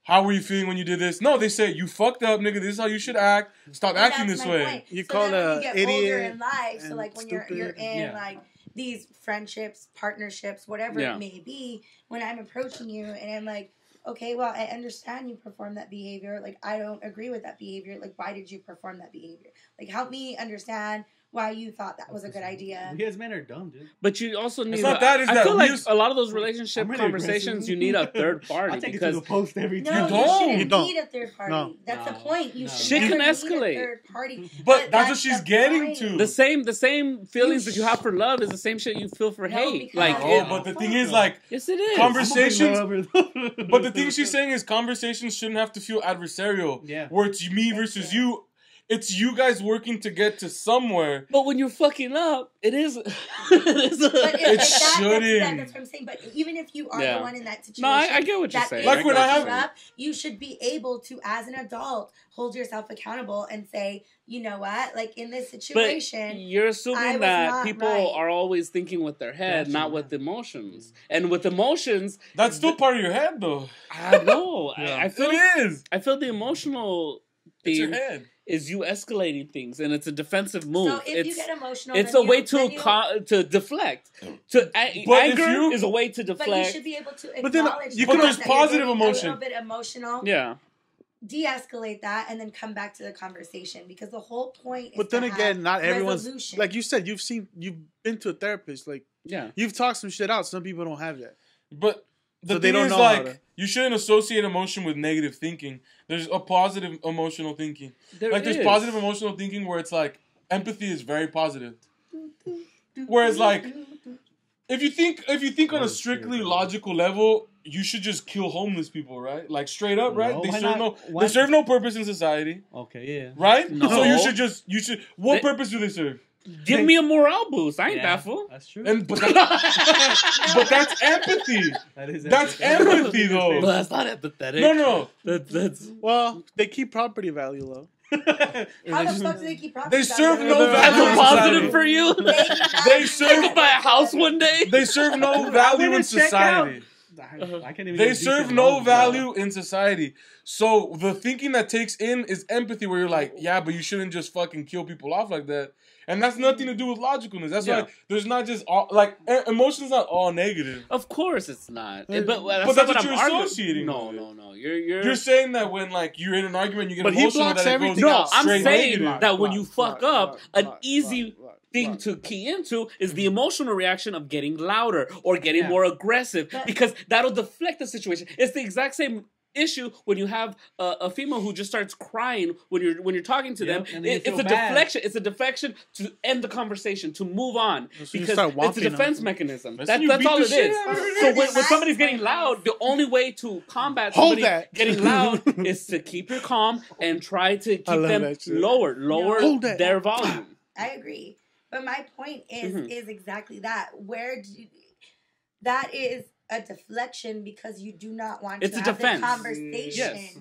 S7: How were you feeling when you did this? No, they say, you fucked up, nigga. This is how you should act. Stop acting this way.
S6: Point.
S3: You
S6: so
S3: call
S6: then when
S3: a
S6: you get
S3: idiot
S6: older in life, so
S3: and
S6: like when
S3: stupid.
S6: you're in like these friendships, partnerships, whatever
S4: Yeah.
S6: it may be, when I'm approaching you and I'm like, okay, well, I understand you perform that behavior. Like, I don't agree with that behavior. Like, why did you perform that behavior? Like, help me understand why you thought that was a good idea.
S5: We as men are dumb, dude.
S4: But you also need.
S7: not that, it's
S4: I
S7: that
S4: feel
S7: we
S4: like
S7: just-
S4: a lot of those relationship
S5: I'm really
S4: conversations,
S5: aggressive.
S4: you need a third party
S5: I'll take it to
S4: because
S5: the post every
S6: No,
S5: time.
S7: You don't.
S6: you shouldn't need a third party.
S3: No.
S6: That's the
S5: No.
S6: point. You
S5: No.
S6: should
S4: Shit
S6: never
S4: can
S6: need a
S4: escalate.
S6: third party.
S7: But that's what she's
S6: the
S7: getting
S6: point.
S7: to.
S4: the same feelings that you have for love is the same shit you feel for
S6: No,
S4: hate.
S6: because-
S4: Like,
S7: Oh,
S4: it-
S7: but the thing is, like,
S4: yes, it is.
S7: conversations.
S5: But
S7: But the thing she's saying is conversations shouldn't have to feel adversarial.
S5: Yeah.
S7: Where it's me versus you. It's you guys working to get to somewhere.
S4: But when you're fucking up, it is.
S6: But
S7: It shouldn't.
S6: That's what I'm saying. But even if you are
S4: Yeah.
S6: the one in that situation,
S4: No, I get what you're
S6: that
S4: saying.
S6: is
S7: Like when I
S6: fucking
S7: have-
S6: up, you should be able to, as an adult, hold yourself accountable and say, you know what, like in this
S4: But
S6: situation,
S4: you're
S6: I
S4: assuming
S6: was
S4: that
S6: not
S4: people
S6: right.
S4: are always thinking with their head, not with emotions. And with emotions,
S7: That's still part of your head, though.
S4: I know. I feel
S7: It is.
S4: I feel the emotional
S7: It's your
S4: thing
S7: head.
S4: is you escalating things, and it's a defensive move.
S6: so if you get emotional,
S4: It's
S6: then
S4: a way
S6: then you-
S4: to deflect.
S7: But if
S4: Anger
S7: you-
S4: is a way to
S6: But you
S4: deflect.
S6: should be able to
S3: But then
S6: acknowledge
S3: you
S6: the
S3: could-
S6: fact
S7: there's
S6: that you're
S7: positive
S6: getting
S7: emotion.
S6: a little bit emotional.
S4: Yeah.
S6: De-escalate that and then come back to the conversation because the whole point is
S3: But then
S6: to
S3: again,
S6: have
S3: not everyone's
S6: resolution.
S3: like you said. You've been to a therapist. Like
S4: Yeah.
S3: you've talked some shit out. Some people don't have that.
S7: But the
S3: So they
S7: thing
S3: don't
S7: is,
S3: know how
S7: like,
S3: to-
S7: you shouldn't associate emotion with negative thinking. There's a positive emotional thinking. There's
S4: is.
S7: positive emotional thinking where it's like empathy is very positive. Whereas like if you think on a strictly logical level, you should just kill homeless people, right? Like straight up, right?
S5: No,
S7: They
S5: why
S7: serve
S5: not?
S7: they
S5: Why-
S7: serve no purpose in society,
S5: Okay, yeah.
S7: right?
S4: No.
S7: So you should what
S4: They-
S7: purpose do they serve?
S4: Give me a morale boost. I ain't
S5: Yeah,
S4: that fool.
S5: That's true.
S7: But that's empathy.
S5: That is
S7: That's empathy though.
S4: But that's not empathetic.
S7: No.
S4: That's
S3: Well, they keep property value low.
S6: How the fuck do they keep property
S7: They serve
S6: value?
S7: no
S4: that's
S7: value
S4: a
S7: in
S4: positive
S7: society.
S4: for you.
S7: They
S4: I
S7: serve
S4: could buy a house one day.
S7: They serve no value in society.
S5: I can't even
S7: They
S5: get a
S7: serve
S5: decent
S7: no
S5: loan.
S7: value in society. So the thinking that takes in is empathy, where you're like, yeah, but you shouldn't just fucking kill people off like that. And that's nothing to do with logicalness. That's
S4: Yeah.
S7: why there's not just all, like emotion's not all negative.
S4: Of course it's not.
S3: But
S4: But
S7: that's
S4: not
S7: what
S4: I'm
S7: you're
S4: arguing.
S7: associating
S4: No,
S7: with it.
S4: no. You're
S7: You're saying that when like you're in an argument, you get
S3: But he
S7: emotional,
S3: blocks
S7: that it
S3: everything
S7: goes
S4: No,
S3: else.
S4: I'm
S7: straight
S4: saying
S7: negative.
S4: that when you fuck up, an easy thing to key into is the emotional reaction of getting louder or getting more aggressive
S6: But-
S4: because that'll deflect the situation. It's the exact same issue when you have a female who just starts crying when you're talking to them.
S5: And then you
S4: It's
S5: feel
S4: a
S5: bad.
S4: deflection. It's a deflection to end the conversation, to move on,
S3: So you
S4: because
S3: start
S4: it's a
S3: whomping
S4: defense
S3: them.
S4: mechanism.
S7: Listen, you
S4: That's
S7: beat
S4: all
S7: the
S4: it
S7: shit
S4: is.
S7: out of her.
S4: So when somebody's getting loud, the only way to combat
S3: Hold
S4: somebody
S3: that.
S4: getting loud is to keep your calm and try to keep
S3: love
S4: them
S3: that shit.
S4: lower
S3: Hold that.
S4: their volume.
S6: I agree. But my point is
S4: Mhm.
S6: is exactly that. That is a deflection because you do not want
S4: It's
S6: to
S4: a
S6: have
S4: defense.
S6: the conversation
S4: Yes.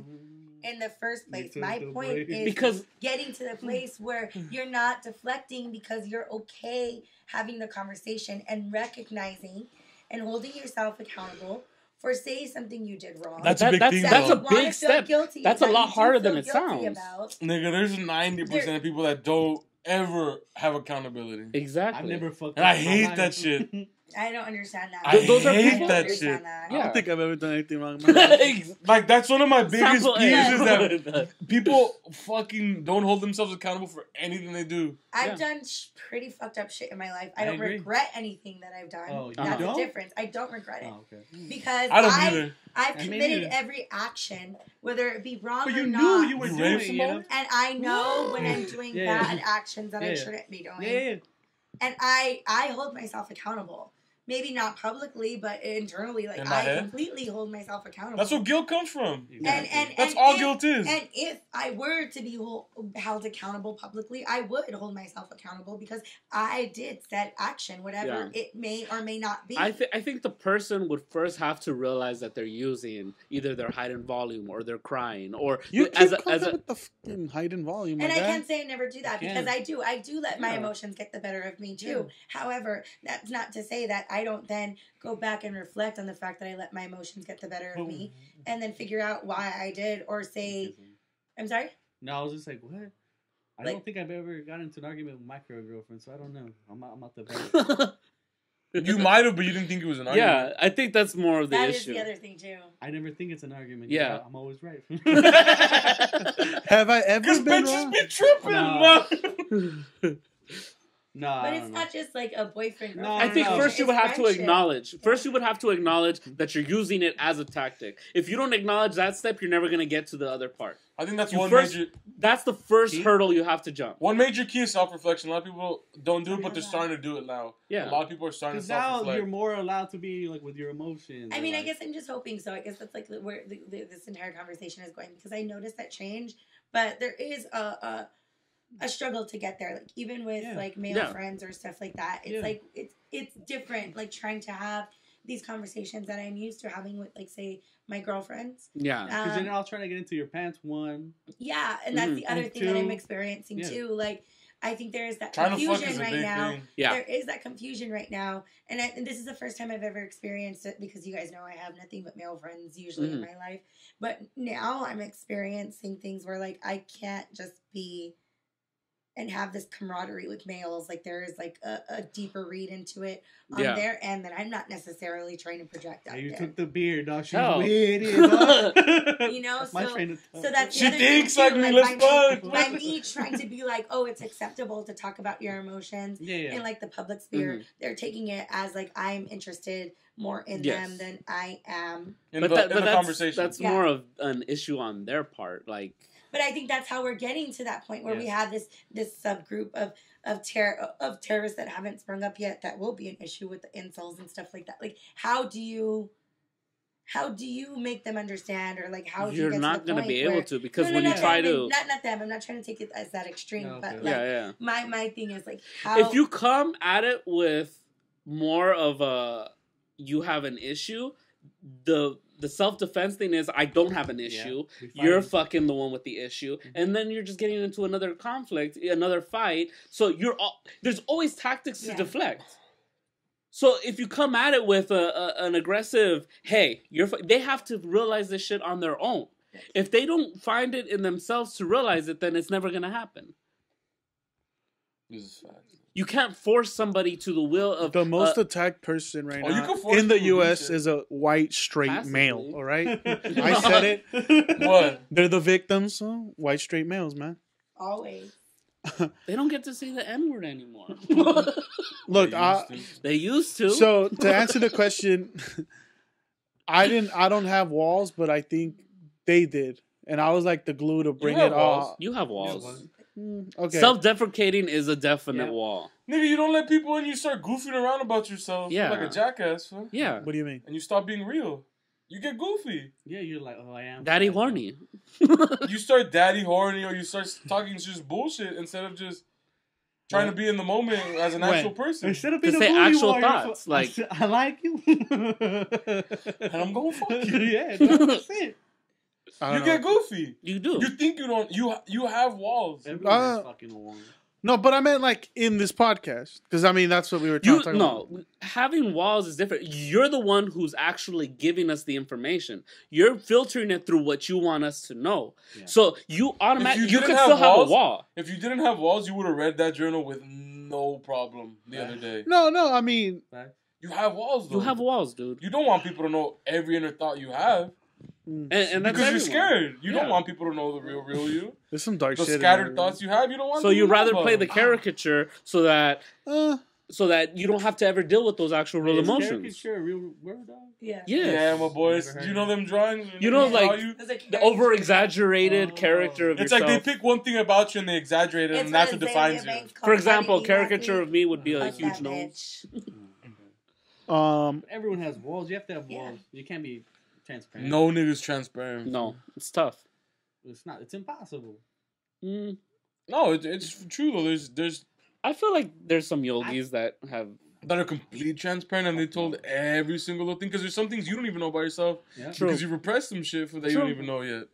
S6: in the first place.
S5: took
S6: My
S5: the
S6: point
S5: blame.
S6: is
S4: Because
S6: getting to the place where you're not deflecting because you're okay having the conversation and recognizing and holding yourself accountable for saying something you did wrong.
S7: That's a big thing,
S4: That's
S7: though.
S4: a
S6: you wanna
S4: big
S6: feel
S4: step.
S6: guilty,
S4: That's a
S6: that
S4: lot
S6: you do
S4: harder
S6: feel
S4: than it
S6: guilty
S4: sounds.
S6: about.
S7: Nigga, there's 90% of people that don't ever have accountability.
S4: exactly.
S5: I've never fucked.
S7: And I
S5: up in my
S7: hate
S5: life.
S7: that shit.
S6: I don't understand that.
S7: I
S4: Those are
S7: hate
S4: people-
S7: that
S6: understand
S7: shit.
S6: that.
S3: I
S4: Yeah.
S3: don't think I've ever done anything wrong in my life.
S7: Like, that's one of my biggest
S4: Sample
S7: peeves is
S4: A.
S7: that people fucking don't hold themselves accountable for anything they do.
S6: I've done pretty fucked up shit in my life. I
S5: I
S6: don't
S5: agree.
S6: regret anything that I've done.
S5: Oh, you
S6: That's
S5: don't?
S6: the difference. I don't regret it
S5: Oh, okay.
S6: because
S7: I don't either.
S6: I've
S5: I mean,
S6: committed
S5: neither.
S6: every action, whether it be wrong
S5: But
S6: or
S5: you
S6: not.
S5: knew you were
S7: You
S5: doing
S7: raped
S5: it, you know?
S7: somebody?
S6: And I know when I'm doing
S5: Yeah.
S6: bad actions that I
S5: Yeah.
S6: shouldn't be doing.
S5: Yeah.
S6: And I hold myself accountable. Maybe not publicly, but internally, like
S7: In my
S6: I
S7: head?
S6: completely hold myself accountable.
S7: That's where guilt comes from.
S6: and
S7: That's all
S6: if,
S7: guilt is.
S6: And if I were to be held accountable publicly, I would hold myself accountable because I did said action, whatever it may or may not be.
S4: I think the person would first have to realize that they're using either their height and volume or they're crying or
S3: You
S4: as
S3: keep
S4: a, as a
S3: with the fucking height and volume.
S6: And
S3: my
S6: I
S3: guy.
S6: can't say I never do that
S5: You
S6: because
S5: can.
S6: I do let my
S4: Yeah.
S6: emotions get the better of me too. However, that's not to say that I don't then go back and reflect on the fact that I let my emotions get the better of me and then figure out why I did or say, I'm sorry?
S5: No, I was just like, what? I
S6: Like-
S5: don't think I've ever gotten into an argument with my current girlfriend, so I don't know. I'm out the bag.
S7: You might have, but you didn't think it was an argument.
S4: yeah, I think that's more of the
S6: That is
S4: issue.
S6: the other thing too.
S5: I never think it's an argument.
S4: Yeah.
S5: I'm always right.
S3: Have I ever
S7: Because
S3: been
S7: bitches
S3: wrong?
S7: be tripping.
S5: No.
S7: No.
S5: No, I
S6: But
S5: don't
S6: it's
S5: know.
S6: not just like a boyfriend.
S5: No,
S4: I think
S5: no.
S4: first you would have to
S6: Friendship.
S4: acknowledge. First, you would have to acknowledge that you're using it as a tactic. If you don't acknowledge that step, you're never gonna get to the other part.
S7: I think that's
S4: You
S7: one
S4: first-
S7: major.
S4: That's the first
S5: See?
S4: hurdle you have to jump.
S7: One major key is self-reflection. A lot of people don't do it, but they're
S6: Yeah.
S7: starting to do it now.
S4: Yeah.
S7: A lot of people are starting to
S5: Because now
S7: self-reflect.
S5: you're more allowed to be like with your emotions.
S6: I
S5: or,
S6: mean, I
S5: like-
S6: guess I'm just hoping so. I guess that's like where this entire conversation is going because I noticed that change, but there is a struggle to get there. Like even with
S5: Yeah.
S6: like male
S4: Yeah.
S6: friends or stuff like that, it's
S5: Yeah.
S6: like it's different. Like trying to have these conversations that I'm used to having with like say my girlfriends.
S4: Yeah.
S5: Because then
S6: Um,
S5: I'll try to get into your pants. One.
S6: yeah, and that's the other
S5: And
S6: thing that I'm
S5: two-
S6: experiencing
S5: yeah.
S6: too. Like I think there is that
S7: Trying to fuck
S6: confusion
S7: is a
S6: right
S7: big
S6: now.
S7: thing.
S4: Yeah.
S6: There is that confusion right now, and this is the first time I've ever experienced it because you guys know I have nothing but male friends usually in my life. But now I'm experiencing things where like I can't just be and have this camaraderie with males. Like there is like a deeper read into it on
S4: Yeah.
S6: their end that I'm not necessarily trying to project out
S5: Hey, you
S6: there.
S5: took the beer, dog. She's
S4: Hell.
S5: with it, dog.
S6: You know,
S5: That's my
S6: so-
S5: train of thought.
S6: So that's the
S7: She
S6: other
S7: thinks
S6: thing,
S7: like
S6: too,
S7: me.
S6: like,
S7: Let's
S6: by
S7: fuck.
S6: me trying to be like, oh, it's acceptable to talk about your emotions
S5: Yeah.
S6: in like the public sphere. They're taking it as like I'm interested more in
S4: Yes.
S6: them than I am.
S7: In
S4: But,
S7: the,
S4: that,
S7: in
S4: but
S7: the
S4: that's,
S7: conversation.
S4: that's
S6: Yeah.
S4: more of an issue on their part. Like,
S6: But I think that's how we're getting to that point where we have this subgroup of terrorists that haven't sprung up yet. That will be an issue with the incels and stuff like that. Like, how do you make them understand, or like how do you
S4: you're
S6: get
S4: not
S6: to the
S4: going to
S6: point
S4: be able
S6: where-
S4: to because
S6: No,
S4: when
S6: no,
S4: you
S6: no,
S4: try
S6: I
S4: to.
S6: mean, not them. I'm not trying to take it as that extreme,
S5: No,
S6: but
S5: okay.
S6: like
S4: Yeah.
S6: my thing is like how
S4: If you come at it with more of a you have an issue, the self-defense thing is I don't have an issue.
S5: we
S4: You're
S5: fight.
S4: fucking the one with the issue, and then you're just getting into another conflict, another fight. So there's always tactics to
S6: Yeah.
S4: deflect. So if you come at it with an aggressive, hey, they have to realize this shit on their own. If they don't find it in themselves to realize it, then it's never gonna happen.
S7: This is fact.
S4: You can't force somebody to the will of
S3: The most attacked person right
S7: Oh, you
S3: now
S7: can force
S3: in the
S7: people to do
S3: U.S.
S7: shit.
S3: is a white straight
S4: Passively.
S3: male. All right, I said it.
S7: What?
S3: They're the victims. White straight males, man.
S6: always.
S4: They don't get to say the N-word anymore.
S3: Look,
S4: They used to.
S3: so to answer the question, I don't have walls, but I think they did, and I was like the glue to bring
S7: have
S3: it
S7: walls.
S3: all.
S4: You have walls.
S3: Okay.
S4: Self-deprecating is a definite
S5: Yeah.
S4: wall.
S7: Nigga, you don't let people in, you start goofing around about yourself
S4: Yeah.
S7: like a jackass, huh?
S4: Yeah.
S3: What do you mean?
S7: And you stop being real. You get goofy.
S5: Yeah, you're like, oh, I am.
S4: Daddy horny.
S7: You start daddy horny or you start talking just bullshit instead of just trying to be in the moment as an actual person.
S5: Instead of
S4: To
S5: being a
S4: say
S5: bully
S4: actual
S5: while you're
S4: thoughts, like-
S5: I like you.
S7: And I'm going fuck you.
S5: Yeah, that's it.
S3: I
S7: You
S3: don't
S7: get
S3: know.
S7: goofy.
S4: You do.
S7: You think you don't. You have walls.
S5: Everyone has fucking one.
S3: No, but I meant like in this podcast because I mean that's what we were
S4: You
S3: talking about.
S4: no, having walls is different. You're the one who's actually giving us the information. You're filtering it through what you want us to know.
S5: Yeah.
S4: So you automatically
S7: If
S4: you
S7: didn't
S4: could
S7: have
S4: still have a
S7: walls-
S4: wall.
S7: If you didn't have walls, you would have read that journal with no problem the other day.
S3: No, I mean
S7: You have walls, though.
S4: You have walls, dude.
S7: You don't want people to know every inner thought you have
S4: And that's
S7: because you're
S4: everyone.
S7: scared. You
S4: Yeah.
S7: don't want people to know the real you.
S3: there's some dark
S7: The
S3: shit. in
S7: scattered
S3: there.
S7: thoughts you have, you don't want.
S4: So
S7: people
S4: you'd
S7: to know
S4: rather
S7: about
S4: play the
S7: them.
S4: caricature so that
S3: Uh,
S4: you don't have to ever deal with those actual real
S5: Is
S4: emotions.
S5: caricature a real word, dog?
S6: Yeah.
S4: Yeah.
S7: Yeah, my boys.
S5: Never
S7: Do
S5: heard
S7: you know
S5: of
S7: them drawings?
S4: You know,
S7: They draw
S4: like,
S7: you?
S6: There's a
S4: The over exaggerated
S5: Oh.
S4: character of
S7: It's
S4: yourself.
S7: like they pick one thing about you and they exaggerate it, and that's what defines you.
S4: For example, caricature of me would be a
S6: Fuck
S4: huge
S6: that
S4: nose.
S6: bitch.
S5: Everyone has walls. You have to have
S6: Yeah.
S5: walls. You can't be transparent.
S7: No niggas transparent.
S4: No, it's tough.
S5: It's not. It's impossible.
S4: Mm,
S7: No, it's true though. There's
S4: I feel like there's some yogis that have.
S7: that are completely transparent and they told every single little thing because there's some things you don't even know about yourself
S5: Yeah.
S4: True.
S7: because you repressed some shit for that you
S4: True.
S7: don't even know yet.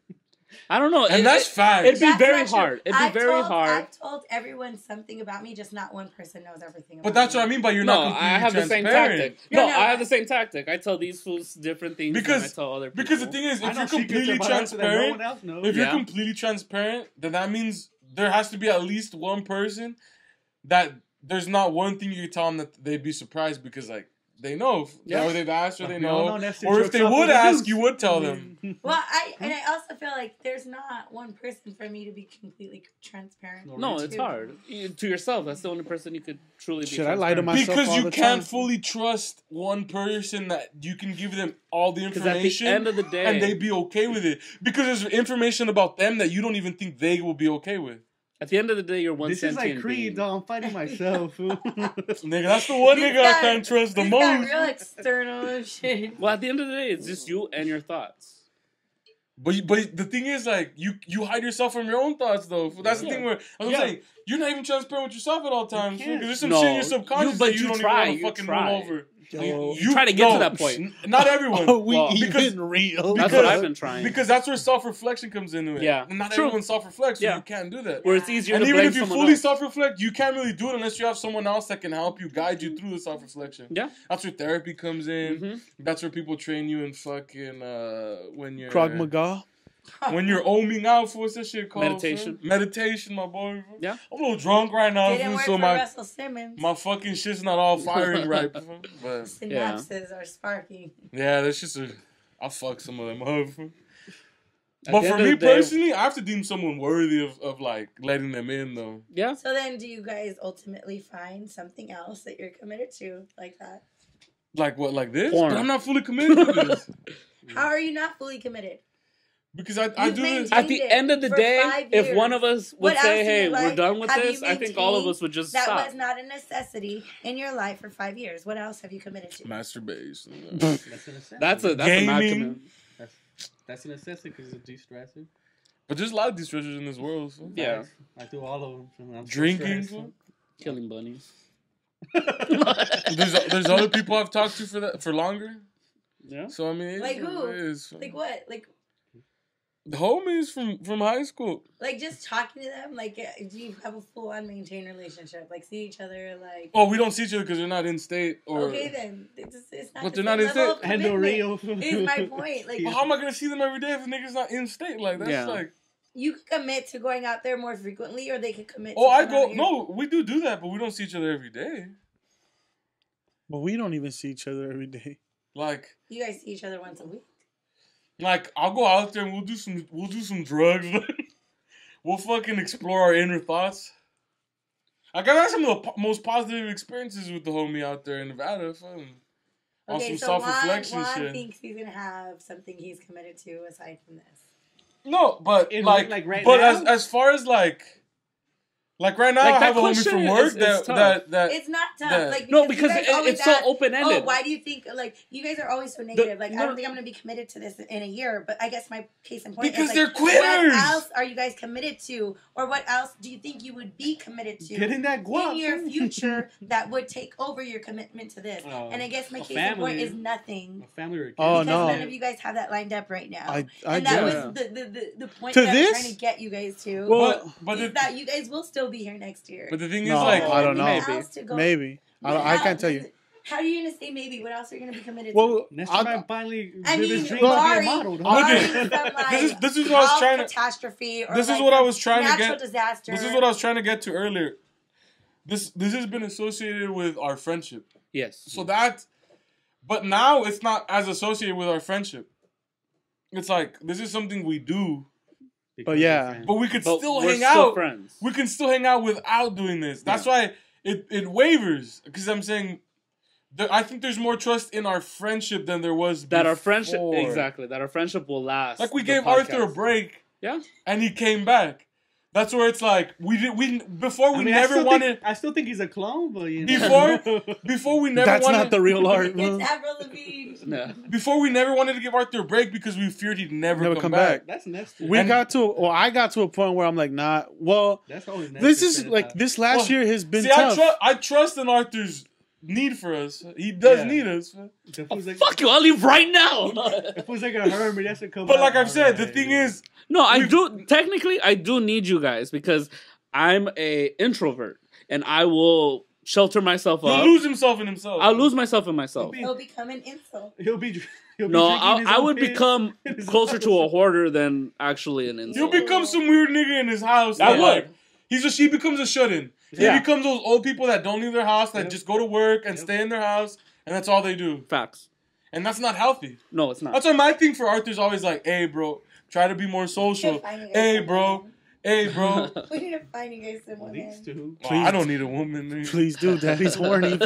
S4: I don't know.
S7: And that's facts.
S4: It'd be
S6: That's
S4: very
S6: not true.
S4: hard. It'd be very hard.
S6: I've told everyone something about me, just not one person knows everything about
S7: But that's
S6: me.
S7: what I mean by you're
S4: No,
S7: not completely
S4: I have the same
S7: transparent.
S4: tactic.
S6: No,
S4: No,
S6: no,
S4: I have the same tactic. I tell these fools different things than I
S7: Because
S4: tell other people.
S7: because the thing is,
S5: I
S7: if
S5: know
S7: you're
S5: secrets
S7: completely
S5: about us that no
S7: transparent,
S5: one else knows.
S7: if you're
S4: Yeah.
S7: completely transparent, then that means there has to be at least one person that there's not one thing you can tell them that they'd be surprised because like they know,
S4: Yeah.
S7: or they've asked, or they
S5: We all
S7: know,
S5: that's
S7: or
S5: the
S7: if they
S5: jokes off
S7: would
S5: of the
S7: ask,
S5: news.
S7: you would tell them.
S6: Well, I also feel like there's not one person for me to be completely transparent.
S4: No, it's
S6: to.
S4: hard. To yourself, that's the only person you could truly be.
S3: Shit, I lie to
S4: transparent.
S3: myself
S7: Because
S3: all
S7: you
S3: the
S7: can't
S3: time.
S7: fully trust one person that you can give them all the
S4: 'Cause at the
S7: information
S4: end of the day,
S7: and they be okay with it. Because there's information about them that you don't even think they will be okay with.
S4: at the end of the day, you're one
S5: This is
S4: sentient
S5: like Creed,
S4: being.
S5: dog. I'm fighting myself.
S7: Nigga, that's the one
S6: This
S7: nigga I
S6: got-
S7: can't trust the
S6: this got
S7: most.
S6: real external and shit.
S4: Well, at the end of the day, it's just you and your thoughts.
S7: But the thing is, like, you hide yourself from your own thoughts, though. That's the thing where I'm
S4: Yeah.
S7: saying you're not even transparent with yourself at all times.
S5: can't.
S7: Because there's some
S4: No,
S7: shit in your subconscious
S4: but
S7: that you
S4: you
S7: don't
S4: try,
S7: even
S4: you
S7: want to fucking
S4: try.
S7: roll over.
S4: You try to get to that point.
S7: Not everyone.
S3: Are we
S7: Because-
S3: even real?
S4: That's
S7: Because-
S4: what I've been trying.
S7: Because that's where self-reflection comes into it.
S4: Yeah.
S7: And not
S4: True.
S7: everyone self-reflects, so
S4: Yeah.
S7: you can't do that.
S4: Where it's easier
S7: And
S4: to
S7: even
S4: blame
S7: if you
S4: someone
S7: fully
S4: else.
S7: self-reflect, you can't really do it unless you have someone else that can help you, guide you through the self-reflection.
S4: Yeah.
S7: That's where therapy comes in.
S4: Mhm.
S7: That's where people train you in fucking when you're
S3: Krog Maga.
S7: when you're oming out for what's that shit called?
S4: Meditation.
S7: fam? Meditation, my boy.
S4: Yeah.
S7: I'm a little drunk right now,
S6: Didn't
S7: fam,
S6: work
S7: so
S6: for
S7: my
S6: Russell Simmons.
S7: fucking shit's not all firing right. fam. But
S6: Synapses are sparking.
S7: yeah, that's just I'll fuck some of them up. fam.
S4: At
S7: But
S4: the
S7: for
S4: end of
S7: me
S4: the day-
S7: personally, I have to deem someone worthy of like letting them in though.
S4: Yeah.
S6: So then, do you guys ultimately find something else that you're committed to like that?
S7: Like what, like this?
S4: Porn.
S7: But I'm not fully committed to this.
S6: How are you not fully committed?
S7: Because I
S6: You've
S7: do this.
S6: maintained
S4: At the
S6: it
S4: end of the
S6: for
S4: day,
S6: 5
S4: if
S6: years.
S4: one of us would
S6: What else
S4: say,
S6: in
S4: "Hey,
S6: your
S4: we're
S6: life
S4: done with
S6: have you
S4: this," I think all of
S6: maintained
S4: us would just
S6: That
S4: stop.
S6: was not a necessity in your life for 5 years. What else have you committed to?
S7: Masturbation.
S5: That's a necessity.
S4: That's a mad
S7: Gaming.
S4: commitment.
S5: That's a necessity because it's a de-stressor.
S7: But there's a lot of these treasures in this world. So.
S4: Yeah.
S5: I do all of them. So I'm so
S7: Drinking.
S5: stressed.
S4: Killing bunnies.
S7: There's other people I've talked to for longer.
S4: Yeah.
S7: So I mean, it
S6: Like
S7: is
S6: who?
S7: what it is.
S6: Like what?
S7: The homies from high school.
S6: Like just talking to them? Like, do you have a full-on maintained relationship? Like, see each other? Like,
S7: Oh, we don't see each other because they're not in state. Or
S6: okay, then it's not.
S7: But
S6: the
S7: they're not
S6: same
S7: in
S6: level
S7: state.
S6: of
S5: And the
S6: commitment,
S5: real.
S6: is my point. Like,
S7: Well, how am I gonna see them every day if the nigga's not in state? Like that's
S4: Yeah.
S7: like.
S6: you could commit to going out there more frequently, or they could commit.
S7: Oh,
S6: to
S7: I
S6: come
S7: go.
S6: out here.
S7: No, we do that, but we don't see each other every day.
S3: But we don't even see each other every day.
S7: Like
S6: You guys see each other once a week.
S7: I'll go out there and we'll do some drugs. We'll fucking explore our inner thoughts. Like I've had some of the most positive experiences with the homie out there in Nevada. Fun. On
S6: Okay,
S7: some
S6: so
S7: self-reflection
S6: Juan
S7: shit.
S6: thinks he's gonna have something he's committed to aside from this.
S7: No, but
S5: It
S7: like,
S5: like right
S7: but
S5: now?
S7: as far as like right now,
S4: Like,
S7: I
S4: that
S7: have a homie
S4: question
S7: from work
S4: is tough.
S7: that
S6: It's not tough.
S7: that-
S6: Like,
S4: No,
S6: you
S4: because
S6: guys always
S4: it's so
S6: ask,
S4: open-ended.
S6: Oh, why do you think, like, you guys are always so negative. Like, I
S4: no.
S6: don't think I'm going to be committed to this in a year. But I guess my case in point
S7: Because
S6: is,
S7: they're
S6: like,
S7: quitters.
S6: what else are you guys committed to? Or what else do you think you would be committed to
S5: Getting that guap.
S6: in your future that would take over your commitment to this?
S5: Oh,
S6: And I guess my
S5: a
S6: case in point
S5: family.
S6: is nothing.
S5: A family or a kid.
S3: Oh,
S6: Because
S3: no.
S6: none of you guys have that lined up right now.
S3: I
S6: and that
S3: do.
S6: was the point
S3: To
S6: that
S3: this?
S6: I'm trying to get you guys to.
S3: Well,
S7: but
S6: is
S7: the,
S6: that you guys will still be here next year.
S7: but the thing
S3: No,
S7: is like
S3: I don't know.
S6: Maybe.
S3: I can't tell you.
S6: How are you gonna say maybe? What else are you gonna be committed to?
S3: Well,
S5: Nestor
S3: I'll-
S5: might finally
S6: I
S5: live
S6: mean,
S5: his dream to be a
S6: barring,
S5: model. dog.
S6: barring
S7: Okay.
S6: some, like,
S7: This is what I was
S6: health
S7: trying to-
S6: catastrophe or
S7: this is
S6: like
S7: what I
S6: some
S7: was trying to
S6: natural
S7: get.
S6: disaster.
S7: This is what I was trying to get to earlier. This has been associated with our friendship.
S4: Yes.
S7: So that, but now it's not as associated with our friendship. It's like this is something we do,
S5: Because
S3: yeah.
S5: they're friends.
S7: but we could
S4: But
S7: still
S4: we're
S7: hang
S4: still
S7: out.
S4: friends.
S7: We can still hang out without doing this. That's why it wavers. Because I'm saying, I think there's more trust in our friendship than there was
S4: That our
S7: before.
S4: friendship, exactly, that our friendship will last.
S7: Like we
S4: the
S7: gave Arthur a
S4: podcast.
S7: break,
S4: Yeah.
S7: and he came back. That's where it's like before we
S5: I mean,
S7: never wanted.
S5: I still think he's a clone, but you know.
S7: Before we never
S3: That's
S7: wanted.
S3: not the real art.
S6: It's
S3: man.
S6: Avril Lavigne.
S4: Yeah.
S7: Before we never wanted to give Arthur a break because we feared he'd never come back.
S5: That's Nestor.
S3: I got to a point where I'm like, nah. Well,
S5: That's always Nestor.
S3: this is like this last year has been
S7: See,
S3: tough.
S7: I trust in Arthur's need for us. He does
S5: Yeah.
S7: need us.
S5: The fool's like,
S4: Fuck you! I'll leave right now.
S5: the fool's like a hermit. That's a come.
S7: But
S5: out.
S7: like I've said, the
S5: Alright.
S7: thing is,
S4: No, I do. Technically, I do need you guys because I'm a introvert and I will shelter myself
S7: he'll
S4: up.
S7: lose himself in himself.
S4: I'll lose myself in myself.
S6: He'll become an insult.
S5: He'll be
S4: No,
S5: drinking his
S4: I
S5: own
S4: would
S5: piss
S4: become
S5: in his
S4: closer to a
S5: house.
S4: hoarder than actually an
S7: He'll
S4: insult.
S7: become some weird nigga in his house.
S4: I
S7: that,
S4: would.
S7: like, he becomes a shut-in. He
S4: Yeah.
S7: becomes those old people that don't leave their house, that
S5: Yep.
S7: just go to work and
S5: Yep.
S7: stay in their house, and that's all they do.
S4: Facts.
S7: And that's not healthy.
S4: No, it's not.
S7: That's why my thing for Arthur's always like, hey, bro, try to be more social.
S6: Find you guys
S7: Hey,
S6: someone.
S7: bro. Hey, bro.
S6: We need to find you guys someone.
S5: These two.
S7: Well, I don't need a woman.
S3: Please do, Daddy's horny.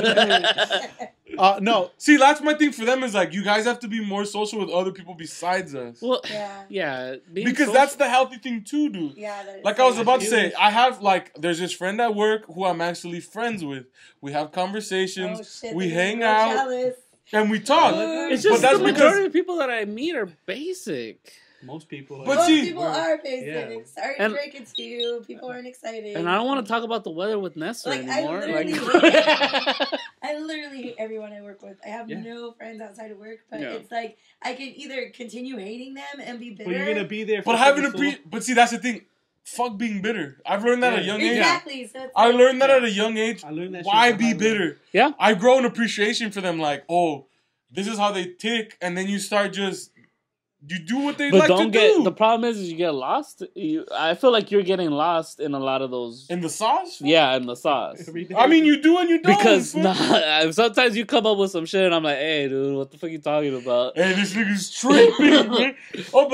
S3: No,
S7: See, that's my thing for them is like, you guys have to be more social with other people besides us.
S4: Well,
S6: Yeah.
S4: yeah. being
S7: Because
S4: social-
S7: that's the healthy thing to do.
S6: Yeah. That is
S7: Like I was
S6: so
S7: about to
S6: true.
S7: say, I have like, there's this friend at work who I'm actually friends with. We have conversations,
S6: Oh, shit,
S7: we
S6: they're
S7: hang
S6: real
S7: out,
S6: jealous.
S7: and we talk.
S4: it's
S7: But
S4: just
S7: that's
S4: the
S7: because-
S4: majority of people that I meet are basic.
S5: Most people.
S7: But
S6: Most
S7: see-
S6: people are basic.
S5: Yeah.
S6: Sorry
S4: And-
S6: to break it to you. People aren't excited.
S4: And I don't want to talk about the weather with Nestor
S6: Like, I
S4: anymore.
S6: literally I literally hate everyone I work with. I have
S5: Yeah.
S6: no friends outside of work, but
S4: Yeah.
S6: it's like I can either continue hating them and be bitter.
S5: But you're gonna be there. For
S7: But having a
S5: fucking
S7: but see, that's the thing. Fuck being bitter. I've learned that at a
S5: Yeah.
S7: young age.
S6: exactly. So it's
S7: I
S6: like,
S7: learned that at a young age.
S5: I learned that.
S7: Why
S5: shit
S7: be
S5: the hard way.
S7: bitter?
S4: Yeah.
S7: I grow an appreciation for them. Like, oh, this is how they tick, and then you start just you do what they
S4: But
S7: like
S4: don't
S7: to
S4: get
S7: do.
S4: the problem is you get lost. I feel like you're getting lost in a lot of those.
S7: In the sauce.
S4: Yeah, in the sauce.
S5: Every day.
S7: I mean, you do and you don't.
S4: Because
S7: fool.
S4: sometimes you come up with some shit, and I'm like, "Hey, dude, what the fuck you talking about?"
S7: Hey, this nigga's tripping. Man. Oh,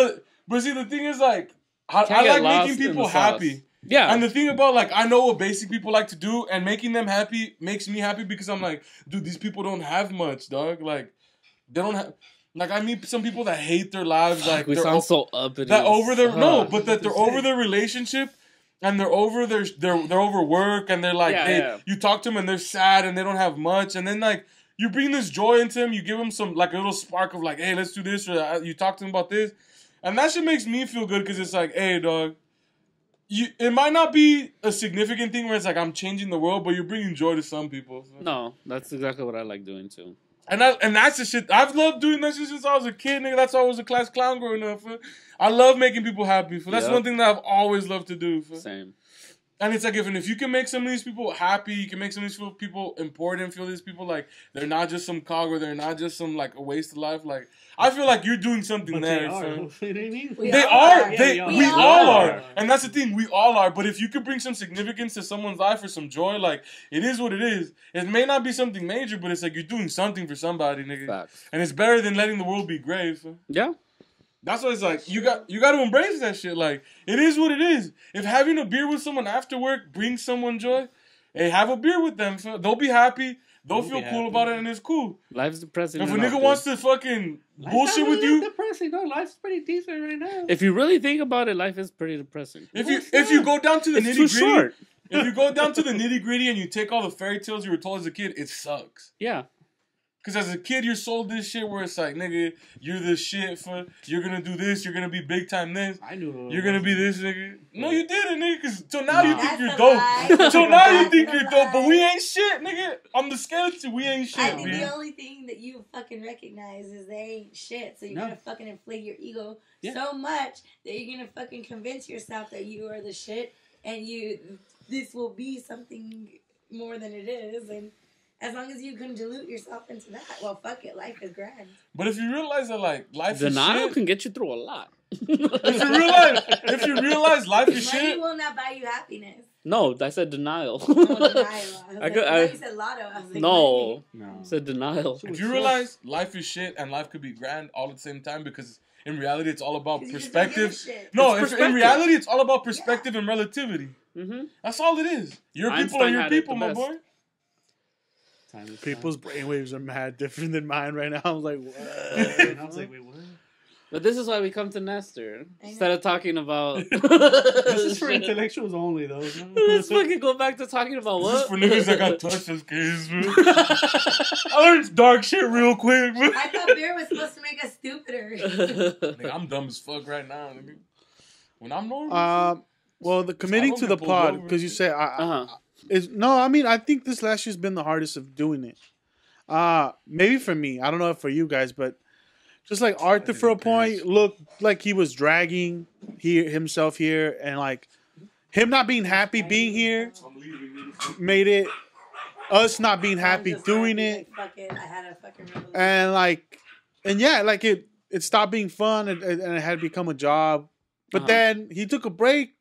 S7: but see, the thing is, like, I
S4: Can't get
S7: like
S4: lost
S7: making
S4: in
S7: people
S4: the sauce.
S7: happy.
S4: Yeah,
S7: And the thing about, like, I know what basic people like to do, and making them happy makes me happy because I'm like, dude, these people don't have much, dog. Like, they don't have. Like, I meet some people that hate their lives. Like,
S4: we
S7: they're
S4: sound so uppity.
S7: that over their
S4: Ugh.
S7: but that they're over their relationship, and they're over they're over work, and they're like,
S4: Yeah,
S7: hey,
S4: yeah.
S7: you talk to them and they're sad and they don't have much, and then like you bring this joy into them, you give them some like a little spark of like, hey, let's do this, or you talk to them about this, and that shit makes me feel good because it's like, hey, dog. It might not be a significant thing where it's like I'm changing the world, but you're bringing joy to some people. So.
S4: No, that's exactly what I like doing too.
S7: And that's the shit. I've loved doing that shit since I was a kid, nigga. That's why I was a class clown growing up. Fool. I love making people happy. Fool. That's
S4: Yep.
S7: one thing that I've always loved to do. Fool.
S4: Same.
S7: And it's like if you can make some of these people happy, you can make some of these people important, feel these people like they're not just some cog or they're not just some like a waste of life. Like I feel like you're doing something
S5: But they
S7: there.
S5: are.
S7: son.
S5: You know what I mean?
S6: We
S7: They
S6: all
S7: are.
S6: are.
S7: They,
S5: Yeah,
S7: we
S6: we
S7: all
S6: all
S7: are.
S5: are.
S7: And that's the thing. We all are. But if you could bring some significance to someone's life or some joy, like, it is what it is. It may not be something major, but it's like you're doing something for somebody, nigga.
S4: Facts.
S7: And it's better than letting the world be gray. So.
S4: Yeah.
S7: That's why it's like, you got to embrace that shit. Like, it is what it is. If having a beer with someone after work brings someone joy, hey, have a beer with them. So they'll be happy. they'll feel cool about it and it's cool.
S4: Life's depressing.
S7: If a
S4: enough,
S7: nigga wants to fucking bullshit with you,
S5: depressing. No, life's pretty decent right now.
S4: if you really think about it, life is pretty depressing.
S7: if you go down to the
S4: It's
S7: nitty
S4: too
S7: gritty,
S4: short.
S7: if you go down to the nitty gritty and you take all the fairy tales you were told as a kid, it sucks.
S4: Yeah.
S7: Because as a kid, you're sold this shit where it's like, nigga, you're the shit for, you're gonna do this, you're gonna be big time this,
S5: I knew
S7: you're gonna be this, nigga. No, you didn't, nigga, because till now you think
S6: That's
S7: you're
S6: a
S7: dope.
S6: lie.
S7: Till now you
S6: That's
S7: think
S6: a
S7: you're dope, but
S6: lie.
S7: we ain't shit, nigga. I'm the skeleton, we ain't shit,
S6: I think
S7: man.
S6: the only thing that you fucking recognize is they ain't shit. So you're
S5: No.
S6: gonna fucking inflate your ego
S5: Yeah.
S6: so much that you're gonna fucking convince yourself that you are the shit and this will be something more than it is. And as long as you can dilute yourself into that, well, fuck it, life is grand.
S7: But if you realize that, like, life
S4: Denial
S7: is shit,
S4: can get you through a lot.
S7: if you realize life is
S6: Money
S7: shit,
S6: will not buy you happiness.
S4: No, I said denial.
S6: No, denial. I
S4: I
S6: you said lotto. I was like,
S4: No,
S5: No.
S4: I said denial.
S7: if you realize life is shit and life could be grand all at the same time, because in reality it's all about
S6: 'Cause you just don't give a
S7: perspective.
S6: shit.
S7: No,
S4: It's
S7: in
S4: perspective.
S7: reality it's all about perspective and relativity.
S4: Mm-hmm.
S7: That's all it is. Your people
S4: Einstein
S7: are your
S4: had it
S7: people,
S4: the
S7: my
S4: best.
S7: boy.
S5: Time is
S3: People's brainwaves are mad different than mine right now. I was like, what?
S5: time. I was like, wait, what?
S4: But this is why we come to Nestor
S6: I know.
S4: instead of talking about.
S5: This is for intellectuals only, though.
S4: Let's fucking go back to talking about
S7: This is
S4: what?
S7: for niggas that got touched as kids, man. I learned dark shit real quick, man.
S6: I thought beer was supposed to make us stupider.
S7: Nigga, I'm dumb as fuck right now, nigga. When I'm normal,
S3: Well, the committing
S7: don't
S3: to
S7: get
S3: the
S7: pulled
S3: pod
S7: over.
S3: because you say
S4: Uh-huh.
S3: I mean, I think this last year's been the hardest of doing it. Maybe for me, I don't know if for you guys, but just like Arthur for a point looked like he was dragging himself here, and like him not being happy being here made it us not being happy doing it,
S6: Like, fuck it, I had a fucking revolution.
S3: and yeah, like it stopped being fun and it had become a job. But then he took a break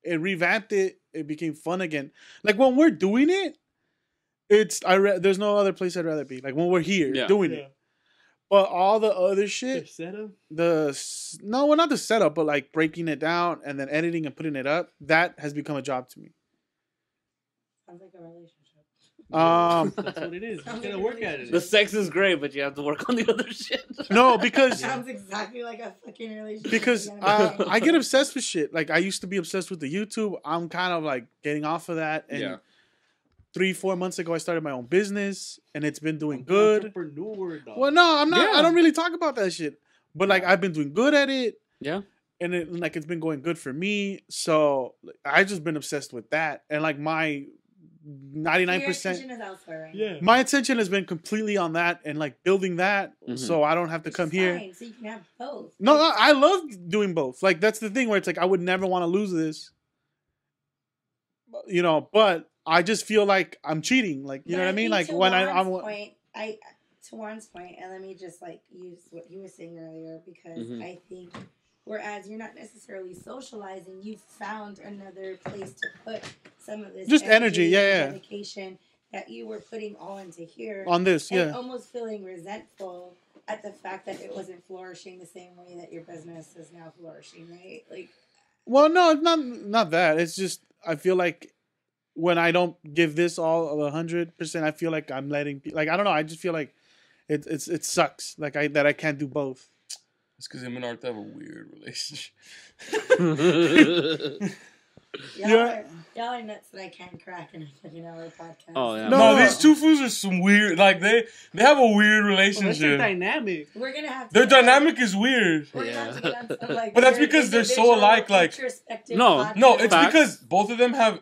S3: and revamped it. It became fun again. Like when we're doing it, there's no other place I'd rather be. Like when we're here doing it. But all the other shit,
S5: setup?
S3: well, not the setup, but like breaking it down and then editing and putting it up, that has become a job to me.
S6: Sounds like a relationship.
S5: That's what it is. You gotta work at it.
S4: The sex is great, but you have to work on the other shit.
S3: No, because
S6: Sounds exactly like a fucking relationship.
S3: because
S6: You gotta
S3: I get obsessed with shit. Like I used to be obsessed with the YouTube. I'm kind of like getting off of that. And 3-4 months ago, I started my own business, and it's been doing good.
S5: Entrepreneur, dog.
S3: Well, no, I'm not.
S4: Yeah.
S3: I don't really talk about that shit. But like I've been doing good at it.
S4: Yeah.
S3: And it's been going good for me. So I just been obsessed with that. And like my
S6: Your
S3: 99%.
S6: attention is elsewhere right now.
S3: My attention has been completely on that and like building that, so I don't have to
S6: Which
S3: come
S6: is
S3: here.
S6: fine, so you can have both.
S3: No, I love doing both. Like that's the thing where it's like I would never want to lose this, But I just feel like I'm cheating. Like you know what I mean? Like
S6: to
S3: when
S6: Juan's
S3: I'm
S6: point, to Juan's point, and let me just like use what he was saying earlier because I think whereas you're not necessarily socializing, you found another place to put some of this
S3: Just energy,
S6: and dedication that you were putting all into here
S3: on this,
S6: and almost feeling resentful at the fact that it wasn't flourishing the same way that your business is now flourishing, right? Like,
S3: well, no, it's not that. It's just I feel like when I don't give this all of 100%, I feel like I'm letting like I don't know. I just feel like it sucks. Like I can't do both.
S7: it's because him and Arthur have a weird relationship.
S6: Y'all are nuts that I can't crack in a fucking hour podcast.
S4: Oh yeah.
S7: No, these two fools are some weird. Like they have a weird
S5: Well, that's their
S7: relationship.
S5: dynamic.
S6: We're gonna have to
S7: Their dynamic is weird.
S6: We're gonna have to get on some, like,
S7: But that's
S6: weird
S7: because they're so
S6: individual
S7: alike, like-
S6: introspective
S4: No,
S6: podcast.
S7: No, it's
S4: Facts.
S7: because both of them have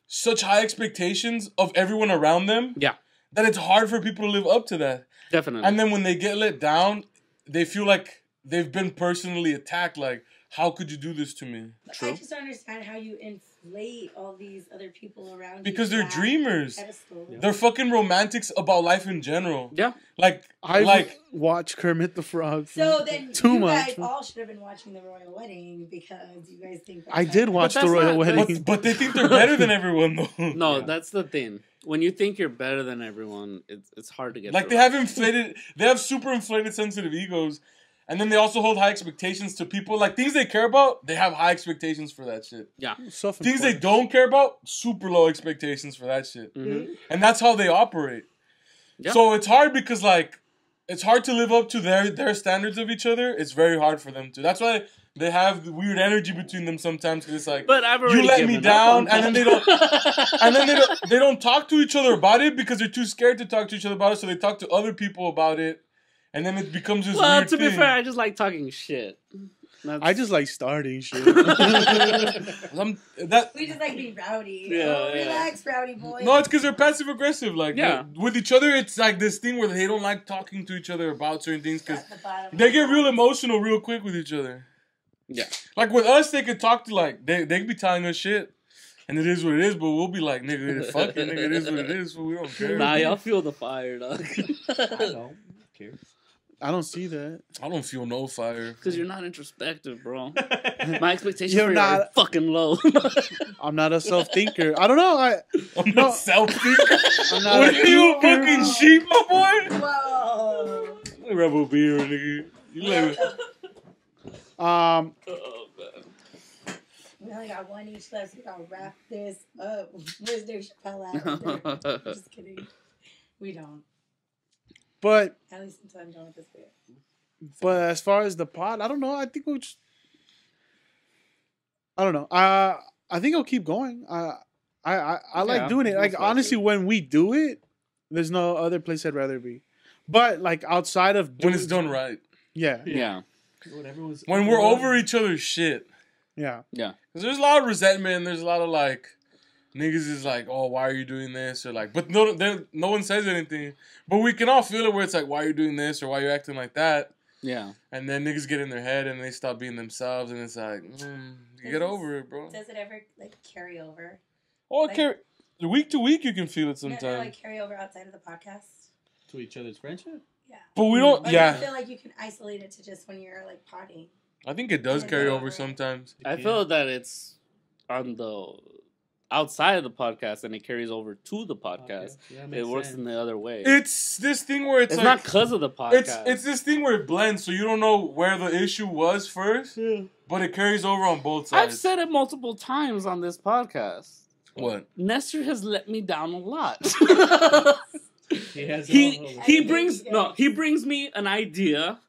S7: such high expectations of everyone around them.
S4: Yeah.
S7: That it's hard for people to live up to that.
S4: Definitely.
S7: And then when they get let down, they feel like they've been personally attacked. Like, how could you do this to me?
S6: I just don't understand how you inflate all these other people around you.
S7: Because
S6: to
S7: they're
S6: that
S7: dreamers.
S6: pedestal.
S7: They're fucking romantics about life in general.
S4: yeah.
S7: Like,
S3: I watched Kermit the Frog
S6: So then
S3: too
S6: you
S3: much.
S6: guys all should have been watching the royal wedding because you guys think
S3: I did watch the
S4: that's
S3: royal
S4: not-
S3: wedding.
S7: but they think they're better than everyone, though.
S4: No, that's the thing. When you think you're better than everyone, it's hard to get.
S7: Like,
S4: through.
S7: they have super inflated sensitive egos. And then they also hold high expectations to people. Like, things they care about, they have high expectations for that shit.
S4: Yeah.
S7: Things they don't care about, super low expectations for that shit.
S4: Mm-hmm.
S7: And that's how they operate.
S4: Yeah.
S7: So it's hard because like it's hard to live up to their standards of each other. It's very hard for them to. That's why they have the weird energy between them sometimes because it's like,
S4: but I've already
S7: you let me
S4: given
S7: down,
S4: up on
S7: and then
S4: that.
S7: they don't talk to each other about it because they're too scared to talk to each other about it. So they talk to other people about it, and then it becomes this
S4: Well,
S7: weird
S4: to be
S7: thing.
S4: fair, I just like talking shit.
S3: I just like starting shit.
S6: We just like be rowdy.
S4: Yeah, yeah.
S6: Relax, rowdy boy.
S7: No, it's because they're passive aggressive. Like,
S4: Yeah.
S7: with each other, it's like this thing where they don't like talking to each other about certain things because
S6: At the bottom.
S7: they get real emotional real quick with each other.
S4: Yeah.
S7: Like with us, they could talk to like they could be telling us shit, and it is what it is. But we'll be like, nigga, fuck it, nigga, it is what it is. So we don't care.
S4: Nah, y'all feel the fire, dog.
S5: I don't care.
S3: I don't see that.
S7: I don't feel no fire.
S4: Because you're not introspective, bro. My expectations
S3: You're
S4: for you
S3: not-
S4: are fucking low.
S3: I'm not a self thinker. I don't know.
S7: I'm
S3: No.
S7: not self-thinking.
S3: I'm not
S7: What
S3: a
S7: are you, a
S3: thinker.
S7: fucking sheep, my boy?
S6: Whoa.
S7: Rebel beer, nigga. You like
S3: Um,
S4: Oh, man.
S6: We only got one each left, so we gotta wrap this up. Where's Dave Chappelle at? Just kidding. We don't.
S3: but
S6: At least until I'm done with this bit.
S3: as far as the pod, I don't know. I think we'll just. I don't know. I think I'll keep going. I like
S4: Yeah,
S3: doing it. Like
S4: most likely.
S3: honestly, when we do it, there's no other place I'd rather be. But like outside of
S7: when it's done right.
S3: yeah,
S4: Yeah.
S7: When we're over each other's shit.
S3: yeah.
S7: Because there's a lot of resentment. There's a lot of like, niggas is like, oh, why are you doing this? Or like, but no one says anything. But we can all feel it where it's like, why are you doing this? Or why are you acting like that?
S4: Yeah.
S7: And then niggas get in their head and they stop being themselves. And it's like, you get over it, bro.
S6: Does it ever like carry over?
S7: Oh,
S6: like-
S7: okay. Week to week, you can feel it
S6: No,
S7: sometimes.
S6: like carry over outside of the podcast?
S5: To each other's friendship?
S6: Yeah.
S7: But we don't,
S6: Or do
S7: yeah.
S6: you feel like you can isolate it to just when you're like potting?
S7: I think it does carry over sometimes.
S4: I feel that it's on the outside of the podcast and it carries over to the podcast.
S5: Okay. Yeah,
S4: It works in the other way.
S7: It's this thing where it's
S4: It's
S7: like,
S4: not because of the podcast.
S7: it's this thing where it blends, so you don't know where the issue was first, but it carries over on both sides.
S4: I've said it multiple times on this podcast.
S7: What?
S4: Nestor has let me down a lot.
S5: He has
S4: he brings me an idea,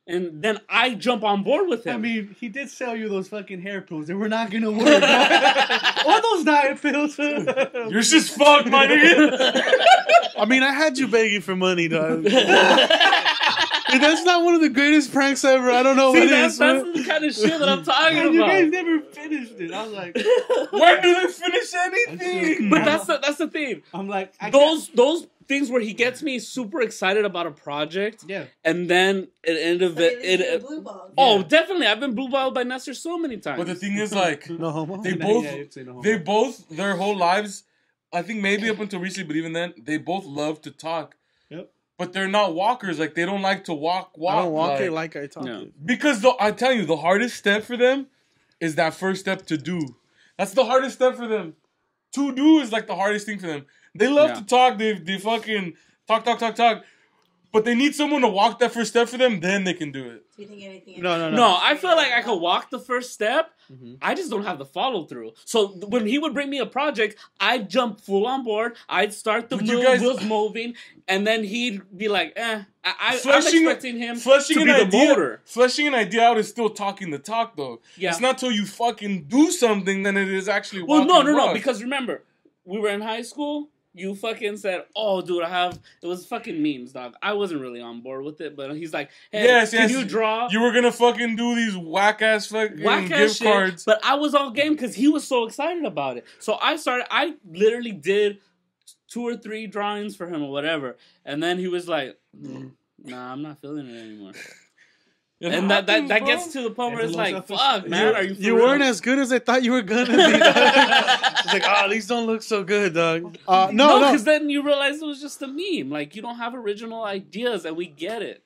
S4: and then I jump on board with him.
S5: I mean, he did sell you those fucking hair pills. They were not gonna work. Or those diet pills.
S7: You're just fucked, my nigga.
S3: I mean, I had you begging for money, dog. Dude, that's not one of the greatest pranks ever. I don't know
S4: See,
S3: what it
S4: that's
S3: is. man.
S4: the kind of shit that I'm talking
S5: And you guys
S4: about.
S5: never finished it. I was like,
S7: When do they finish anything?
S4: But that's the thing.
S5: I'm like,
S4: Those things where he gets me super excited about a project,
S5: yeah.
S4: and then at the end of
S6: So you leave
S4: it,
S6: the blue balls.
S4: oh, definitely, I've been blue balled by Nestor so many times.
S7: But the thing is, like,
S3: No homo.
S7: they
S5: Yeah,
S7: both,
S5: you'd say no homo.
S7: they both, their whole lives, I think maybe up until recently, but even then, they both love to talk.
S5: Yep.
S7: But they're not walkers. Like, they don't like to walk.
S3: I don't walk it like I talk
S4: No.
S3: it.
S7: Because I tell you, the hardest step for them is that first step to do. That's the hardest step for them. To do is like the hardest thing for them. They love
S4: Yeah.
S7: to talk. They fucking talk. But they need someone to walk that first step for them. Then they can do it.
S6: Do you think anything?
S3: No.
S4: No, I feel like I could walk the first step.
S5: Mm-hmm.
S4: I just don't have the follow through. So when he would bring me a project, I'd jump full on board. I'd start the
S7: But you
S4: wheels
S7: guys-
S4: moving, and then he'd be like, "I'm
S7: Fleshing-
S4: expecting him
S7: Fleshing
S4: to
S7: an
S4: be the
S7: idea,
S4: motor."
S7: fleshing an idea out is still talking the talk, though.
S4: Yeah.
S7: It's not till you fucking do something then it is actually.
S4: Well,
S7: walking
S4: no.
S7: walk.
S4: Because remember, we were in high school. You fucking said, "Oh, dude, it was fucking memes, dog." I wasn't really on board with it, but he's like, "Hey,
S7: Yes,
S4: can
S7: yes.
S4: you draw?"
S7: You were gonna fucking do these whack ass fucking
S4: Whack ass
S7: gift
S4: shit,
S7: cards.
S4: but I was all game because he was so excited about it. So I literally did 2 or 3 drawings for him or whatever, and then he was like, "Nah, I'm not feeling it anymore."
S7: It
S4: And that
S7: happens, bro.
S4: gets to the point where
S5: It's
S4: it's
S5: a
S4: like,
S5: little
S4: "Fuck, man, are you? For
S3: You
S4: real?"
S3: weren't as good as I thought you were gonna be. It's like, oh, these don't look so good, dog. No.
S4: No, because then you realize it was just a meme. Like you don't have original ideas, and we get it.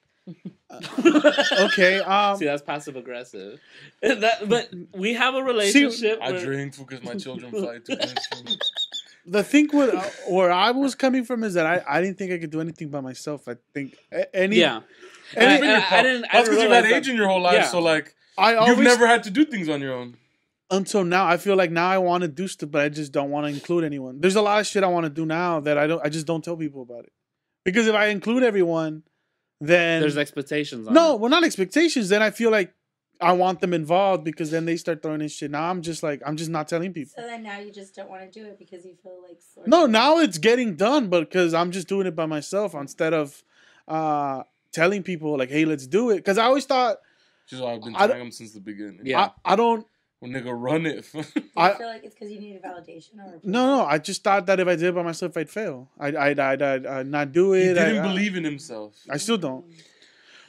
S3: Okay.
S4: See, that's passive aggressive. But we have a relationship.
S7: I
S4: where,
S7: drink because my children fly to
S3: The thing with where I was coming from is that I didn't think I could do anything by myself. I think any
S4: Yeah.
S3: And
S4: I
S3: even
S4: didn't.
S7: That's because you've had
S4: realize
S7: age in your whole life,
S4: Yeah.
S7: so like
S3: I always
S7: you've never had to do things on your own.
S3: until now. I feel like now I want to do stuff, but I just don't want to include anyone. There's a lot of shit I want to do now that I just don't tell people about it Because if I include everyone, then
S4: There's expectations on
S3: no,
S4: it.
S3: well, not expectations. Then I feel like I want them involved because then they start throwing in shit. Now I'm just not telling people.
S6: So then now you just don't want to do it because you feel like sort
S3: No,
S6: of-
S3: now it's getting done, but because I'm just doing it by myself instead of telling people like, "Hey, let's do it." Because I always thought
S7: Just why I've been
S3: I
S7: telling him since the beginning.
S4: Yeah.
S3: I don't.
S7: Well, nigga, run it.
S6: Do you
S3: I-
S6: feel like it's because you needed validation or
S3: No. I just thought that if I did it by myself, I'd fail. I'd not do it.
S7: He didn't believe in himself.
S3: I still don't.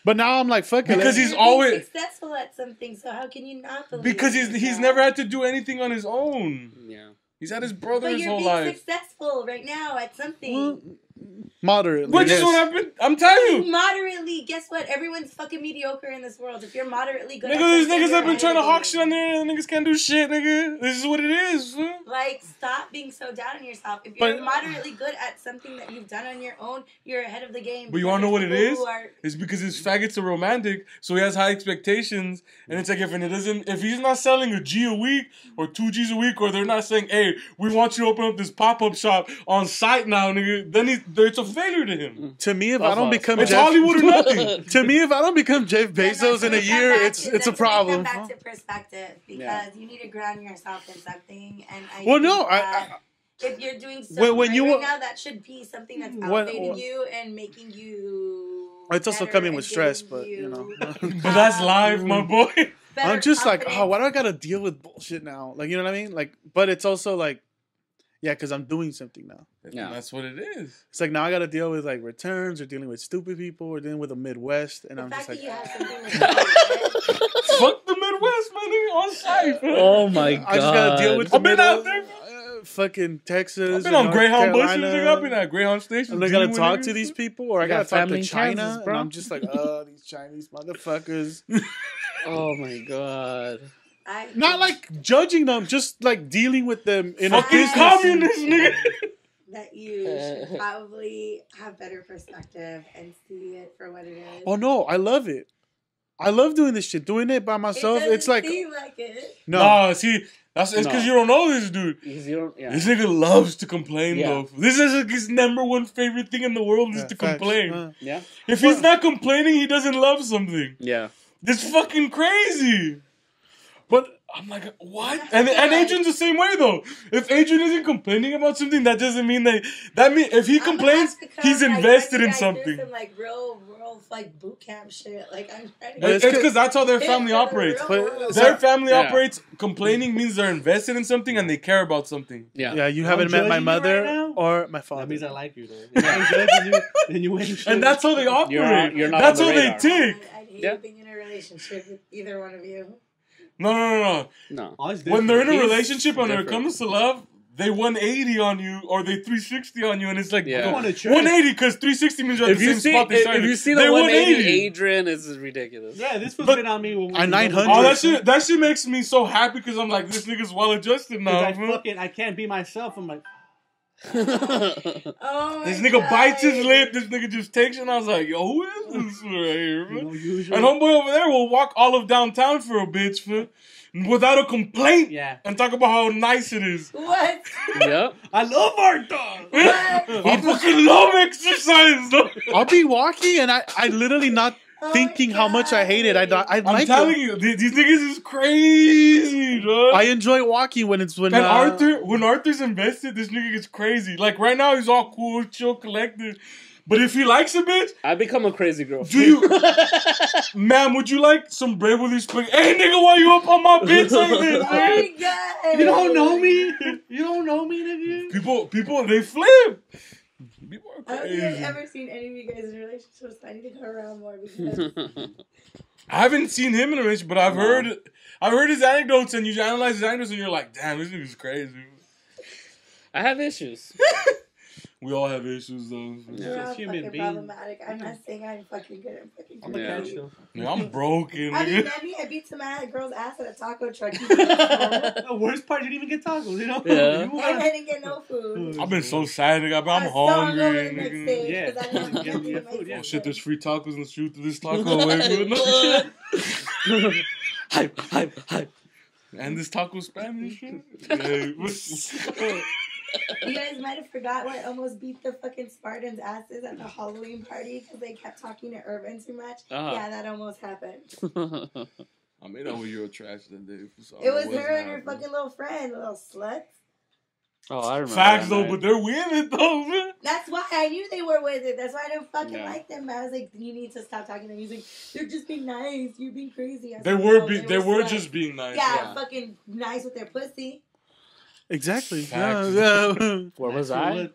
S3: But now I'm like, fuck it.
S7: Because
S3: let's-
S7: he's
S6: You're being
S7: always-
S6: successful at something. So how can you not believe?
S7: Because
S6: in
S7: he's
S6: yourself?
S7: never had to do anything on his own.
S4: Yeah.
S7: He's had his brother
S6: But
S7: his
S6: you're
S7: whole
S6: being
S7: life.
S6: successful right now at something.
S3: Well, moderately.
S7: Which is
S3: yes.
S7: what I'm telling you.
S6: Moderately, guess what? Everyone's fucking mediocre in this world. If you're moderately good,
S7: Nigga,
S6: at
S7: there's
S6: something,
S7: niggas
S6: you're
S7: that been trying to
S6: ahead of
S7: hawk
S6: the
S7: shit on
S6: game.
S7: there. Niggas can't do shit, nigga. This is what it is. Fool.
S6: Like, stop being so down on yourself. If
S3: But-
S6: you're moderately good at something that you've done on your own, you're ahead of the game.
S7: But you
S6: Because
S7: wanna know what it
S6: there's people
S7: is?
S6: who are-
S7: It's because his faggot's a romantic, so he has high expectations. And it's like if he's not selling a G a week or 2 Gs a week, or they're not saying, "Hey, we want you to open up this pop-up shop on site now, nigga," then it's a failure to him.
S3: To me, if I don't become
S7: It's
S3: Jeff,
S7: Hollywood or nothing.
S3: to me, if I don't become Jeff
S6: Then
S3: Bezos
S6: that's
S3: in a
S6: when we come
S3: year,
S6: back
S3: it's
S6: to-
S3: a
S6: that's when we
S3: problem.
S6: Come back to perspective because you need to ground yourself in something. And I
S3: Well,
S6: think
S3: no,
S6: that if you're doing so
S3: when
S6: when
S3: you
S6: right
S3: wa-
S6: now, that should be something that's
S3: When-
S6: elevating you and making you.
S3: It's also
S6: better
S3: coming
S6: and
S3: with stress,
S6: giving
S3: but you know.
S7: But that's live, my boy.
S6: better
S3: I'm just like,
S6: confidence.
S3: why do I gotta deal with bullshit now? Like, you know what I mean? Like, but it's also like, yeah, because I'm doing something now.
S4: Yeah.
S7: That's what it is.
S3: It's like now I gotta deal with like returns or dealing with stupid people or dealing with the Midwest, and
S6: The
S3: I'm
S6: fact
S3: just
S6: that
S3: like,
S6: you have something with
S7: Fuck the Midwest, man. Nigga, on site.
S4: Oh my god.
S3: I just gotta deal with the
S7: I've been out
S3: Midwest,
S7: there.
S3: fucking Texas.
S7: I've been
S3: and
S7: on
S3: North
S7: Greyhound buses,
S3: Carolina.
S7: nigga. I've been at Greyhound station.
S3: And I gotta
S7: dealing with
S3: talk to
S7: niggas.
S3: these people, or I
S4: You
S3: gotta
S4: got
S3: talk
S4: family
S3: to
S4: in
S3: China,
S4: Kansas, bro?
S3: and I'm just like, oh, these Chinese motherfuckers.
S4: Oh my god.
S6: I
S3: Not
S6: think
S3: like judging them, just like dealing with them in a
S7: Fucking
S3: business.
S7: communist, nigga.
S6: that you should probably have better perspective and see it for what it is.
S3: Oh no, I love it. I love doing this shit. Doing it by myself,
S6: It
S3: it's like
S6: doesn't seem like it.
S3: no.
S7: Nah, see, it's because
S4: No.
S7: you don't know this dude.
S4: Because you don't. Yeah.
S7: This nigga loves to complain,
S4: Yeah.
S7: though. This is like his number one favorite thing in the world is
S3: Yeah,
S7: to
S3: facts.
S7: complain.
S4: Yeah.
S7: If he's not complaining, he doesn't love something.
S4: Yeah.
S7: It's fucking crazy.
S3: But
S7: I'm like, what? And Adrian's the same way, though. If Adrian isn't complaining about something, that doesn't mean that mean if he
S6: I'm gonna
S7: complains,
S6: have to come,
S7: he's
S6: like,
S7: invested
S6: run you
S7: in
S6: guys through
S7: something.
S6: Some, like real like boot camp shit. Like I'm trying to.
S3: But
S7: It's because that's how their family operates.
S3: But
S7: Their family
S4: Yeah.
S7: operates. Complaining means they're invested in something and they care about something.
S4: Yeah.
S3: yeah, you
S5: I'm
S3: haven't met my
S5: judging you
S3: mother
S5: right now?
S3: or my father.
S5: That means I like you, though. If I'm judging you, then you ain't shit.
S7: And that's how they operate.
S4: you're not
S7: That's
S4: on
S7: how
S4: the
S7: they
S4: radar.
S7: tick.
S6: I'd hate
S4: Yeah.
S6: being in a relationship with either one of you.
S7: No.
S4: No.
S5: Oh, it's
S7: When they're in a
S5: different.
S7: relationship and when it
S4: different.
S7: comes to love, they 180 on you or they 360 on you, and it's like
S4: Yeah.
S5: I want to trip.
S7: 180 because 360 means you're at
S4: If
S7: the
S4: you
S7: same
S4: see
S7: spot they started.
S4: if you see
S7: They
S4: the 180
S7: 180.
S4: Adrian, it's ridiculous.
S5: Yeah, this was
S7: But-
S5: been on me when we
S3: A 900.
S7: Oh, that shit makes me so happy because I'm like, this nigga's well adjusted now.
S5: I can't be myself. I'm like,
S6: Oh,
S7: This
S6: my
S7: nigga
S6: God.
S7: bites his lip. This nigga just takes it. And I was like, yo, who is this right here,
S5: you
S7: man?
S5: know, usually.
S7: And homeboy over there will walk all of downtown for a bitch, man, without a complaint.
S5: Yeah.
S7: And talk about how nice it is.
S6: What?
S4: Yep.
S5: I love our dog.
S7: I fucking love exercise, though.
S3: I'll be walking and I literally not
S6: Oh
S3: thinking
S6: my
S3: how much I hate it. I
S7: I'm
S3: like
S7: telling
S3: it.
S7: you, these niggas is crazy, dog.
S3: I enjoy walking when
S7: And when Arthur's invested, this nigga gets crazy. Like right now, he's all cool, chill, collected. But if he likes a bitch,
S4: I become a crazy girl.
S7: do you, ma'am? Would you like some bread with these spring? Hey, nigga, why you up on my bitch like this?
S6: Oh my God.
S5: You don't know me. You don't know me, nigga.
S7: People, they flip. People are
S6: I don't think I've
S7: crazy.
S6: ever seen any of you guys in relationships. I need to come around more because
S7: I haven't seen him in a relationship, but I've heard his anecdotes, and you analyze his anecdotes, and you're like, damn, this nigga's crazy.
S4: I have issues.
S7: We all have issues, though.
S6: we're all
S5: human
S6: fucking
S5: being.
S6: problematic. I'm not saying I'm fucking good. I'm fucking
S5: I'm
S6: good.
S5: a
S4: Yeah.
S5: catch, though.
S7: Yeah, I'm broken.
S6: I
S7: Nigga.
S6: mean, I beat some girl's ass at a taco truck.
S5: The worst part, you didn't even get tacos, you know?
S4: Yeah.
S5: You
S6: I
S5: were-
S6: didn't get no food.
S7: I've been so sad, nigga. I'm
S6: I was so hungover
S7: hungry.
S6: the next
S7: Nigga.
S6: day
S5: Yeah.
S6: 'cause I didn't have
S5: Yeah,
S6: nothing
S5: yeah,
S6: in my
S5: food, yeah.
S7: Oh
S6: system.
S7: shit, there's free tacos in the street to this taco away.
S4: Hype.
S7: And this taco Spanish shit. Yeah.
S6: You guys might have forgot what almost beat the fucking Spartans' asses at the Halloween party because they kept talking to Urban too much. Yeah, that almost happened.
S7: I made out with your trash that day. So
S6: it was her and her fucking little friend, little sluts.
S4: Oh, I remember.
S7: Facts though, but they're with it though, man.
S6: That's why I knew they were with it. That's why I don't fucking like them. I was like, you need to stop talking to them. He's like, they're just being nice. You're being crazy.
S7: They were just being nice.
S6: Yeah, fucking nice with their pussy.
S3: Exactly.
S7: Facts.
S3: Yeah.
S4: Where was I?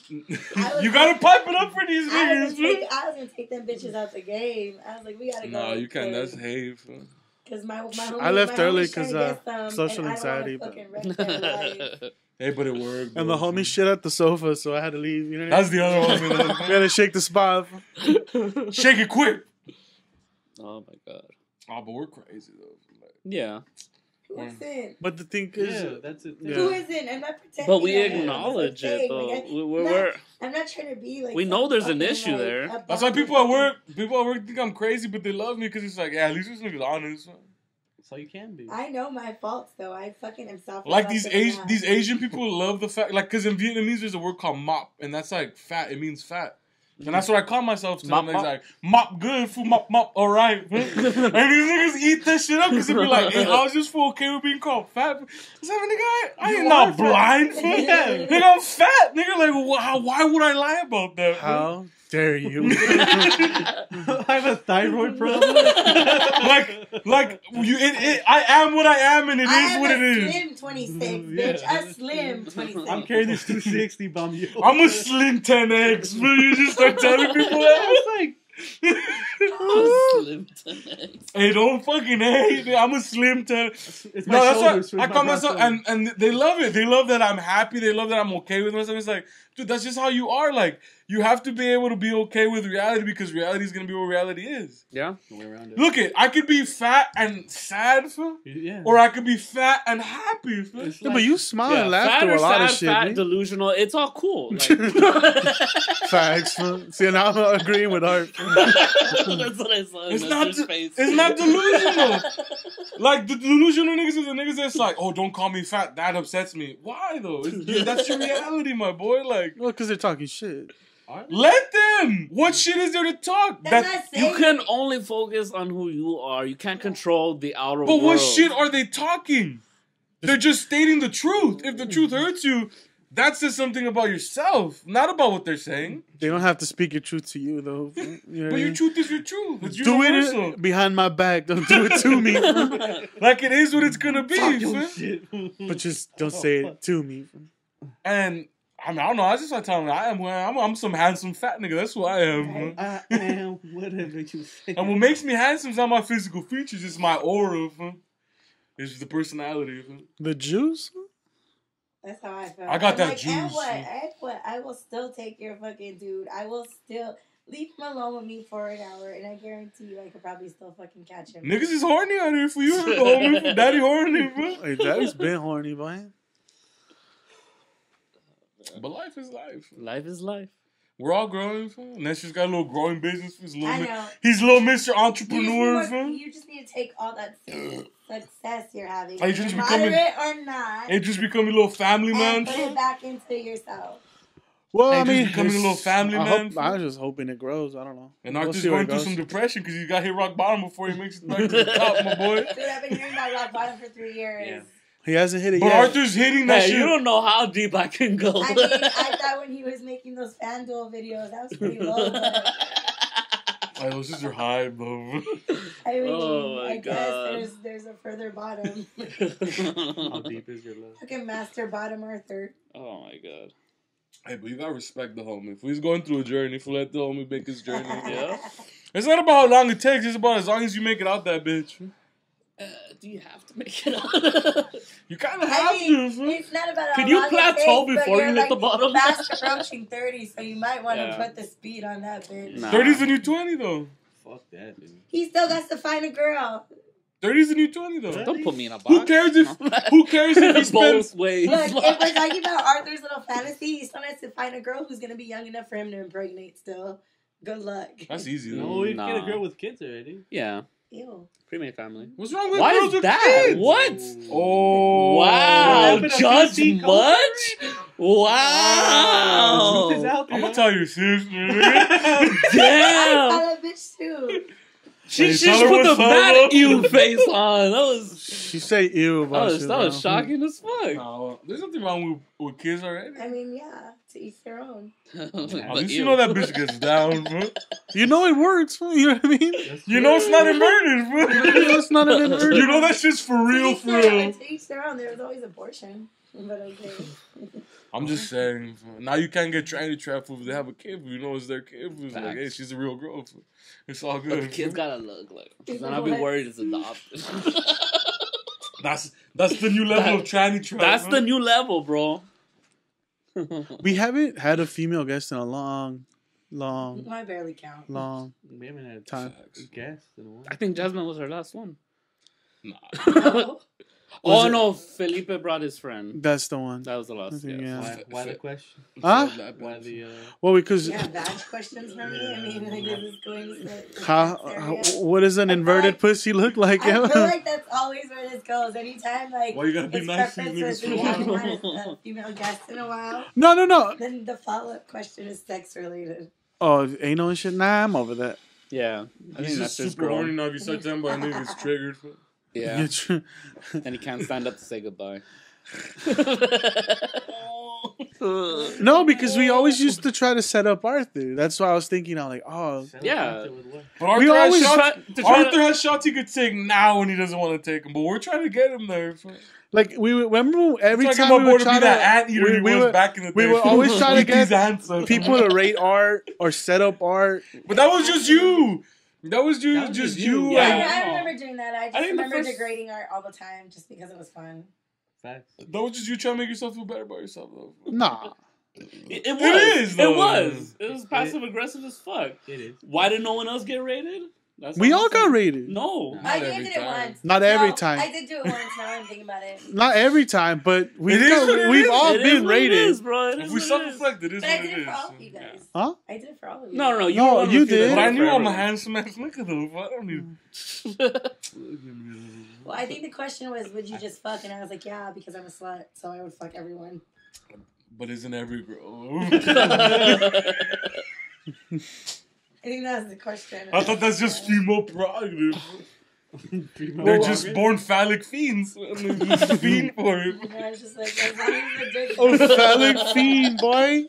S7: You gotta pipe it up for these
S6: I was
S7: niggas.
S6: gonna take them bitches out the game. I was like, we gotta go.
S7: Nah, you can't. That's hate.
S6: Because my homie,
S3: I left early
S6: because
S3: social anxiety.
S7: Hey, but it worked.
S3: And the homie shit at the sofa, so I had to leave. You know
S7: That's the other one.
S3: We had to shake the spot.
S7: Shake it quick.
S4: Oh my god.
S7: Oh, but we're crazy though.
S4: Yeah.
S6: Who isn't?
S3: But the thing is,
S5: that's it.
S6: Who isn't? I'm not pretending.
S4: But we acknowledge it though.
S6: Like, I'm not trying to be like.
S4: We know there's an issue there.
S7: That's why people at work think I'm crazy, but they love me because it's like, yeah, at least this nigga's honest.
S5: That's all you can be.
S6: I know my faults though. I fucking am self.
S7: Like these Asian people love the fact, like, because in Vietnamese there's a word called mop, and that's like fat. It means fat. And that's what I call myself to them. It's like, mop good, food, mop, alright. And these niggas eat that shit up because they be like, hey, how's this fool okay with being called fat? I was like, nigga, I ain't not blind. Nigga, I'm fat. Nigga, like, why would I lie about that?
S3: How dare you?
S5: I have a thyroid problem.
S7: I am what I am, and it is what it is.
S6: Slim 26, bitch. A slim 26.
S5: I'm carrying this 260 bomb.
S7: I'm a slim 10X. Will you just start telling people that?
S5: like,
S4: Slim 10X.
S7: Hey, don't fucking hate me. I'm a slim 10.
S5: it's my shoulders.
S7: I call myself, and they love it. They love that I'm happy. They love that I'm okay with myself. It's like, dude, that's just how you are. Like, you have to be able to be okay with reality because reality is gonna be what reality is.
S4: Yeah.
S5: No way around it.
S7: Look I could be fat and sad, or I could be fat and happy.
S3: Yeah, but you smile and laugh
S4: fat
S3: through
S4: or
S3: a lot
S4: sad,
S3: of shit.
S4: fat,
S3: man.
S4: delusional. It's all cool. Like,
S3: Facts. See, now I'm agreeing with Art.
S4: that's what I saw.
S7: It's not delusional. Like the delusional niggas is the niggas that's like, oh, don't call me fat. That upsets me. Why though? That's your reality, my boy. Like,
S3: Well, because they're talking shit.
S7: let them. What shit is there to talk?
S4: You can only focus on who you are. You can't control the outer
S7: But
S4: world.
S7: what shit are they talking? They're just stating the truth. If the truth hurts you, that says something about yourself, not about what they're saying.
S3: They don't have to speak your truth to you, though. You know what
S7: But
S3: I
S7: your
S3: mean?
S7: truth is your truth. It's
S3: Do
S7: universal.
S3: it behind my back. Don't do it to me.
S7: Like it is what it's gonna be.
S5: Shit.
S3: But just don't say it to me.
S7: And I don't know. I just want to tell them I'm some handsome fat nigga. That's who I am.
S5: I am whatever you say.
S7: And what makes me handsome is not my physical features. It's my aura. It's the personality.
S3: The juice?
S6: That's how I felt.
S7: I got that
S6: like,
S7: juice.
S6: And what? I will still take your fucking dude. I will still leave him alone with me for an hour, and I guarantee you I could probably still fucking catch him.
S7: Niggas is horny out here for you. Homie, daddy horny, bro.
S3: Hey, daddy's been horny, boy.
S7: But life is life.
S4: Life is life.
S7: We're all growing, fam. Nesh's got a little growing business. He's
S6: I know.
S7: little Mr. Entrepreneur, fam.
S6: You just need to take all that success you're having,
S7: Are you just becoming-
S6: moderate or not,
S7: It just becoming a little family man,
S6: and put
S7: fam.
S6: it back into yourself.
S3: Well,
S7: Hey,
S3: I
S7: just
S3: mean,
S7: becoming a little family man.
S3: I'm just hoping it grows. I don't know.
S7: And
S3: We'll
S7: Arthur's
S3: see where
S7: going
S3: it
S7: through
S3: goes.
S7: some depression because he got hit rock bottom before he makes it back to the top, my boy.
S6: Dude, I've been hearing about rock bottom for 3 years.
S4: Yeah.
S3: He hasn't hit it
S7: But
S3: yet.
S7: Arthur's hitting that
S4: Hey,
S7: shit.
S4: you don't know how deep I can go.
S6: I mean, I thought when he was making those FanDuel videos, that was pretty low. But
S7: Oh, those shits are high, bro.
S6: I mean,
S4: Oh my
S6: I
S4: God.
S6: guess there's a further bottom.
S5: How deep is your love?
S6: Fucking master bottom Arthur.
S4: Oh my god.
S7: Hey, but you gotta respect the homie. If he's going through a journey, if we let the homie make his journey.
S4: Yeah.
S7: It's not about how long it takes. It's about as long as you make it out that bitch.
S4: Do you have to make it out?
S7: You kind of
S6: I
S7: have
S6: mean,
S7: to.
S6: it's not about
S4: Can
S6: how
S4: you
S6: long it
S4: plateau
S6: takes,
S4: before
S6: but
S4: you
S6: you're
S4: hit the bottom?
S6: Fast approaching 30, so you might want to
S4: Yeah.
S6: put the speed on that bitch.
S4: Nah.
S7: 30's the new 20, though.
S5: Fuck that, dude.
S6: He still got to find a girl.
S7: 30's the new 20, though.
S4: Don't put me in a box.
S7: Who cares if he spends...
S4: Both ways.
S6: Look, if we're talking about Arthur's little fantasy, he still has to find a girl who's going to be young enough for him to impregnate still. Good luck.
S7: That's easy, though.
S5: No, we
S4: Nah.
S5: get a girl with kids already.
S4: Yeah.
S6: Ew.
S4: Pre-made family.
S7: What's wrong with
S4: Why
S7: girls
S4: is
S7: with
S4: that?
S7: kids?
S4: What?
S7: Oh.
S4: Wow.
S5: bit of
S4: Judge
S5: PC
S4: much? Wow.
S5: Truth is out there.
S7: I'm gonna tell you, sis.
S6: I
S4: Damn.
S6: saw that bitch too.
S4: She
S7: Hey,
S4: just
S7: tell her
S4: put the
S7: what's up,
S4: mad
S7: bro.
S4: ew face on. That was
S3: She say ew about shit,
S4: that was
S3: bro.
S4: shocking as fuck.
S7: No, there's nothing wrong with kids already.
S6: I mean, yeah, to each their own.
S7: At
S4: But
S7: least
S4: ew.
S7: you know that bitch gets down, bro.
S3: You know it works, bro. You know what I mean?
S7: You know it's not inverted,
S3: You know
S7: bro.
S3: it's not an inverted.
S7: You know that shit's for real, for real.
S6: To each their own. There was always abortion. But okay.
S7: I'm just saying. Now you can't get tranny trap if they have a kid. You know it's their kid. It's like,
S4: Facts.
S7: hey, she's a real girl. It's all
S4: But
S7: good.
S4: the kid's gotta look like. She's not be worried it's adopted.
S7: That's the new level of tranny trap.
S4: That's
S7: bro.
S4: the new level, bro.
S3: We haven't had a female guest in a long
S6: I barely count.
S5: We haven't had
S3: time.
S5: a guest in a while.
S4: I think Jasmine was her last one.
S7: Nah.
S6: No.
S4: Oh
S3: it-
S4: no, Felipe brought his friend.
S3: That's the one.
S4: That was the last.
S3: think,
S4: Yeah.
S3: yeah.
S5: Why the question?
S3: Huh?
S5: Why the
S3: Well, because
S6: Yeah, badge questions for me. I mean, like, this is going to sit.
S3: how what does an
S6: I feel
S3: inverted
S6: like-
S3: pussy look like?
S6: I feel like that's always where this goes. Anytime, like,
S7: Why you gotta be
S6: it's
S7: nice to
S6: preference
S7: these
S6: was we
S7: niggas
S6: haven't
S7: for a
S6: had a female guest in a while,
S3: No.
S6: then the follow-up question is sex-related.
S3: Oh, anal and shit. Nah, I'm over that.
S4: Yeah. I
S7: He's
S4: think that's
S7: just
S4: his
S7: super
S4: girl.
S7: horny now. If you start talking about a nigga, it's triggered.
S4: Yeah.
S3: Yeah, true.
S4: And he can't stand up to say goodbye.
S3: No, because we always used to try to set up Arthur. That's why I was thinking. I'm like, oh,
S4: Yeah.
S7: But Arthur,
S3: We always
S7: Arthur has shots he could take now when he doesn't want to take them. But we're trying to get him there.
S3: like we would- remember every
S7: Talking
S3: time
S7: about
S3: we
S7: boy
S3: would
S7: to
S3: try
S7: be
S3: to.
S7: that anteater he was
S3: would-
S7: back in the day.
S3: we would always try to
S7: With
S3: get
S7: these answers.
S3: people to rate art or set up art.
S7: But that was just you. That was you.
S5: That was
S7: Just
S5: just
S7: you.
S5: you.
S4: Yeah.
S7: Like,
S6: I remember doing that. I
S4: I
S6: just
S4: think the
S6: remember
S4: first-
S6: degrading art all the time just because it was fun.
S5: Facts.
S7: that was just you trying to make yourself feel better about yourself, though.
S3: Nah,
S4: It was.
S7: is, though.
S4: It was. It was passive aggressive as fuck.
S5: It is.
S4: Why did no one else get rated? That's
S3: we
S4: what
S3: all
S4: I'm
S3: got
S4: saying.
S3: rated.
S4: No.
S6: I
S7: every
S6: did it
S7: time.
S6: once.
S3: Not every
S6: No,
S3: time.
S6: I did do it once. Now I'm thinking about it.
S3: Not every time, but
S7: It is what it
S3: we've
S7: is.
S3: all
S4: It is
S3: been
S4: what it
S3: rated.
S4: is, bro. It is
S7: If we
S4: what it is.
S7: self-reflect, it is
S6: But
S7: what
S6: I did
S7: it
S6: it
S7: is.
S6: for all of you guys.
S3: Huh?
S6: I did it for all of you.
S4: No,
S6: guys.
S4: you
S3: No,
S4: were one
S3: you
S4: repeated
S3: did.
S7: But I
S4: for
S7: knew I'm a
S4: everyone.
S7: handsome ass nigga, though. I don't need.
S6: Well, I think the question was, would you just fuck? And I was like, yeah, because I'm a slut, so I would fuck everyone.
S7: But isn't every girl?
S6: I think that was the question.
S7: I thought that's just female prerogative. They're just born phallic fiends. And they just fiend for it.
S6: And I was just like, as long as the dick
S3: Oh, phallic fiend, boy.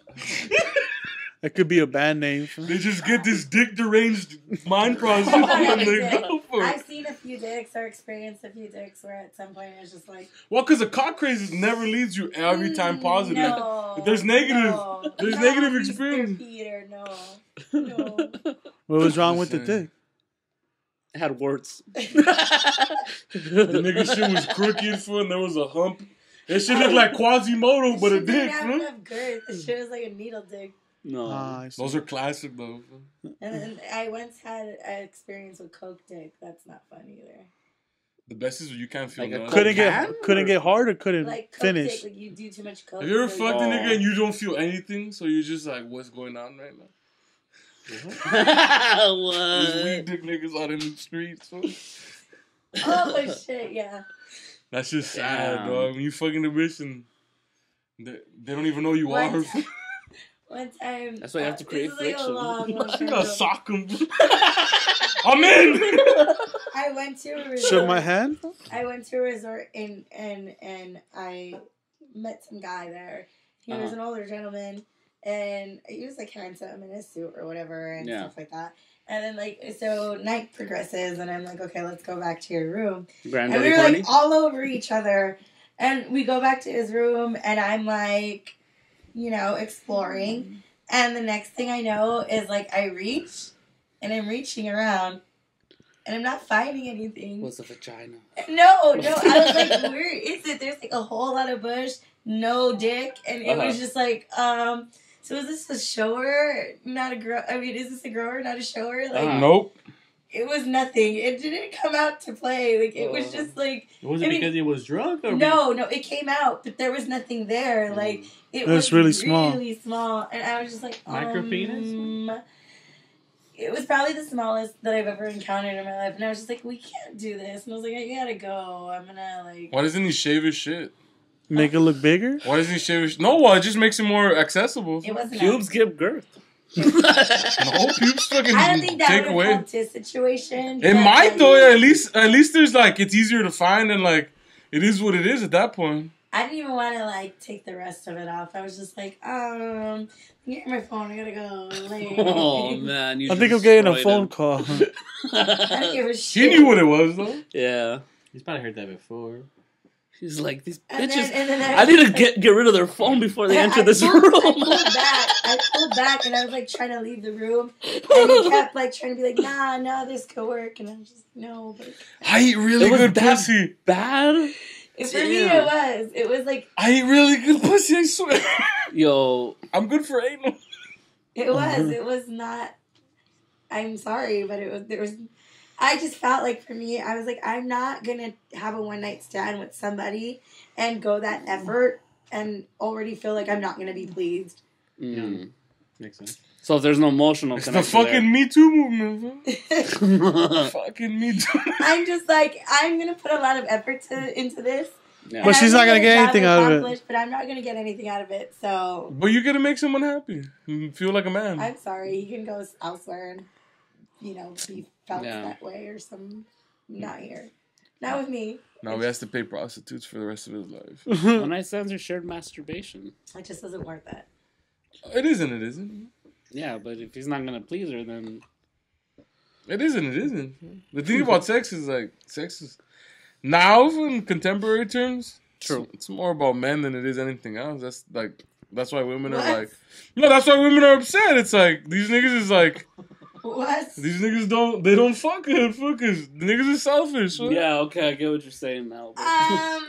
S3: That could be a band name.
S7: They just get this dick deranged mind process
S6: Not
S7: and
S6: every
S7: they
S6: dick.
S7: go for
S6: I've
S7: it.
S6: seen a few dicks or experienced a few dicks where at some point it was just like,
S7: Well, because the cock craze never leads you every time positive.
S6: No,
S7: There's negative.
S6: no,
S7: There's
S6: no,
S7: negative
S6: Mr.
S7: experience.
S6: Peter, no. No.
S3: What was wrong with the dick?
S4: It had warts.
S7: The nigga shit was crooked, fool, and there was a hump. That shit looked like Quasimodo, but a
S6: She didn't
S7: dick,
S6: have
S7: fool.
S6: enough girth. The shit was like a needle dick.
S4: No.
S3: I see.
S7: Those are classic, though.
S6: And then I once had an experience with coke dick. That's not fun either.
S7: The best is when you can't feel
S4: Like a
S7: none.
S3: couldn't
S4: Can?
S3: get hard or couldn't
S6: Like coke
S3: finish.
S6: dick, like you do too much coke.
S7: Have you ever
S6: so
S7: fucked a
S4: Oh.
S7: nigga and you don't feel anything, so you're just like, what's going on right now? These
S4: What?
S7: weed dick niggas out in the streets. So.
S6: Oh shit, yeah.
S7: That's just sad,
S4: Damn.
S7: dog. When you fucking a bitch and they don't even know you
S6: One
S7: are.
S6: time- One time.
S4: That's why you have to create
S6: this is like a
S4: friction.
S6: long
S7: You
S6: time
S7: gotta
S6: ago.
S7: sock him. I'm in!
S6: I went to a
S3: Shook
S6: resort.
S3: my hand.
S6: I went to a resort and I met some guy there. He was
S4: Uh-huh.
S6: an older gentleman and he was like handsome in his suit or whatever and
S4: Yeah.
S6: stuff like that. And then like so night progresses and I'm like, okay, let's go back to your room. And we
S4: Granddaddy
S6: were
S4: corny?
S6: like all over each other. And we go back to his room and I'm like, you know, exploring. And the next thing I know is like I reach and I'm reaching around and I'm not finding anything.
S4: What's a vagina?
S6: No, I was like, where is it? There's like a whole lot of bush, no dick. And it was just like, so is this a shower? Not a grower? I mean, is this a grower, not a shower? Like,
S7: Nope.
S6: it was nothing. It didn't come out to play. Like, it was just like,
S5: Was it
S6: I mean,
S5: because it was drunk? Or
S6: no, it came out, but there was nothing there. Like, it
S3: was really small.
S6: Really small. And I was just like,
S5: Micro penis?
S6: it was probably the smallest that I've ever encountered in my life. And I was just like, we can't do this. And I was like, I gotta go. I'm gonna, like...
S7: Why doesn't he shave his shit?
S3: Make it look bigger?
S7: Why doesn't he shave his... No, well, it just makes it more accessible.
S6: It wasn't...
S4: Pubes give girth.
S7: No, pubes fucking
S6: I don't think that
S7: take
S6: would
S7: away.
S6: have helped his situation.
S7: It
S6: but,
S7: might,
S6: like,
S7: though. Yeah, at least there's, like, it's easier to find and, like, it is what it is at that point.
S6: I didn't even want to, like, take the rest of it off. I was just like, get my phone. I gotta go. Like,
S4: Oh, man.
S3: I think I'm getting a phone call.
S6: I don't give a
S7: He
S6: shit.
S7: knew what it was, though.
S4: Yeah.
S5: He's probably heard that before.
S4: He's like, these
S6: And
S4: bitches.
S6: then
S4: I need to get rid of their phone before they enter this room.
S6: I pulled back and I was like trying to leave the room, and he kept like trying to be like, nah, this could work, and I'm just no. But
S7: I eat really
S4: It was
S7: good
S4: that
S7: pussy.
S4: Bad?
S6: for me, it was like
S7: I eat really good pussy, I swear.
S4: Yo.
S7: I'm good for anal.
S6: it was not. I'm sorry, but there was. I just felt like for me, I was like, I'm not gonna have a one night stand with somebody and go that effort and already feel like I'm not gonna be pleased.
S4: Mm.
S5: Makes sense.
S4: So if there's no emotional
S7: It's the
S4: connection
S7: fucking Me Too movement, bro. Fucking Me Too.
S6: I'm just like, I'm gonna put a lot of effort into this.
S4: Yeah.
S3: But she's not gonna get anything out of it.
S6: accomplished, But I'm not gonna get anything out of it. So
S7: But you gotta make someone happy. Feel like a man.
S6: I'm sorry. He can go elsewhere and be felt
S4: Yeah.
S6: that way or some. Not here. Not with me.
S7: Now he has to pay prostitutes for the rest of his life.
S4: One night stands are shared masturbation.
S6: It just doesn't work that.
S7: It isn't.
S4: Yeah, but if he's not gonna please her, then
S7: It isn't. The thing about sex is now in contemporary terms.
S4: True.
S7: It's more about men than it is anything else. That's why women
S6: What?
S7: are like. No, that's why women are upset. It's like these niggas is like
S6: What?
S7: these niggas don't fuck good fuckers. The niggas are selfish. Right?
S4: yeah, okay, I get what you're saying now. But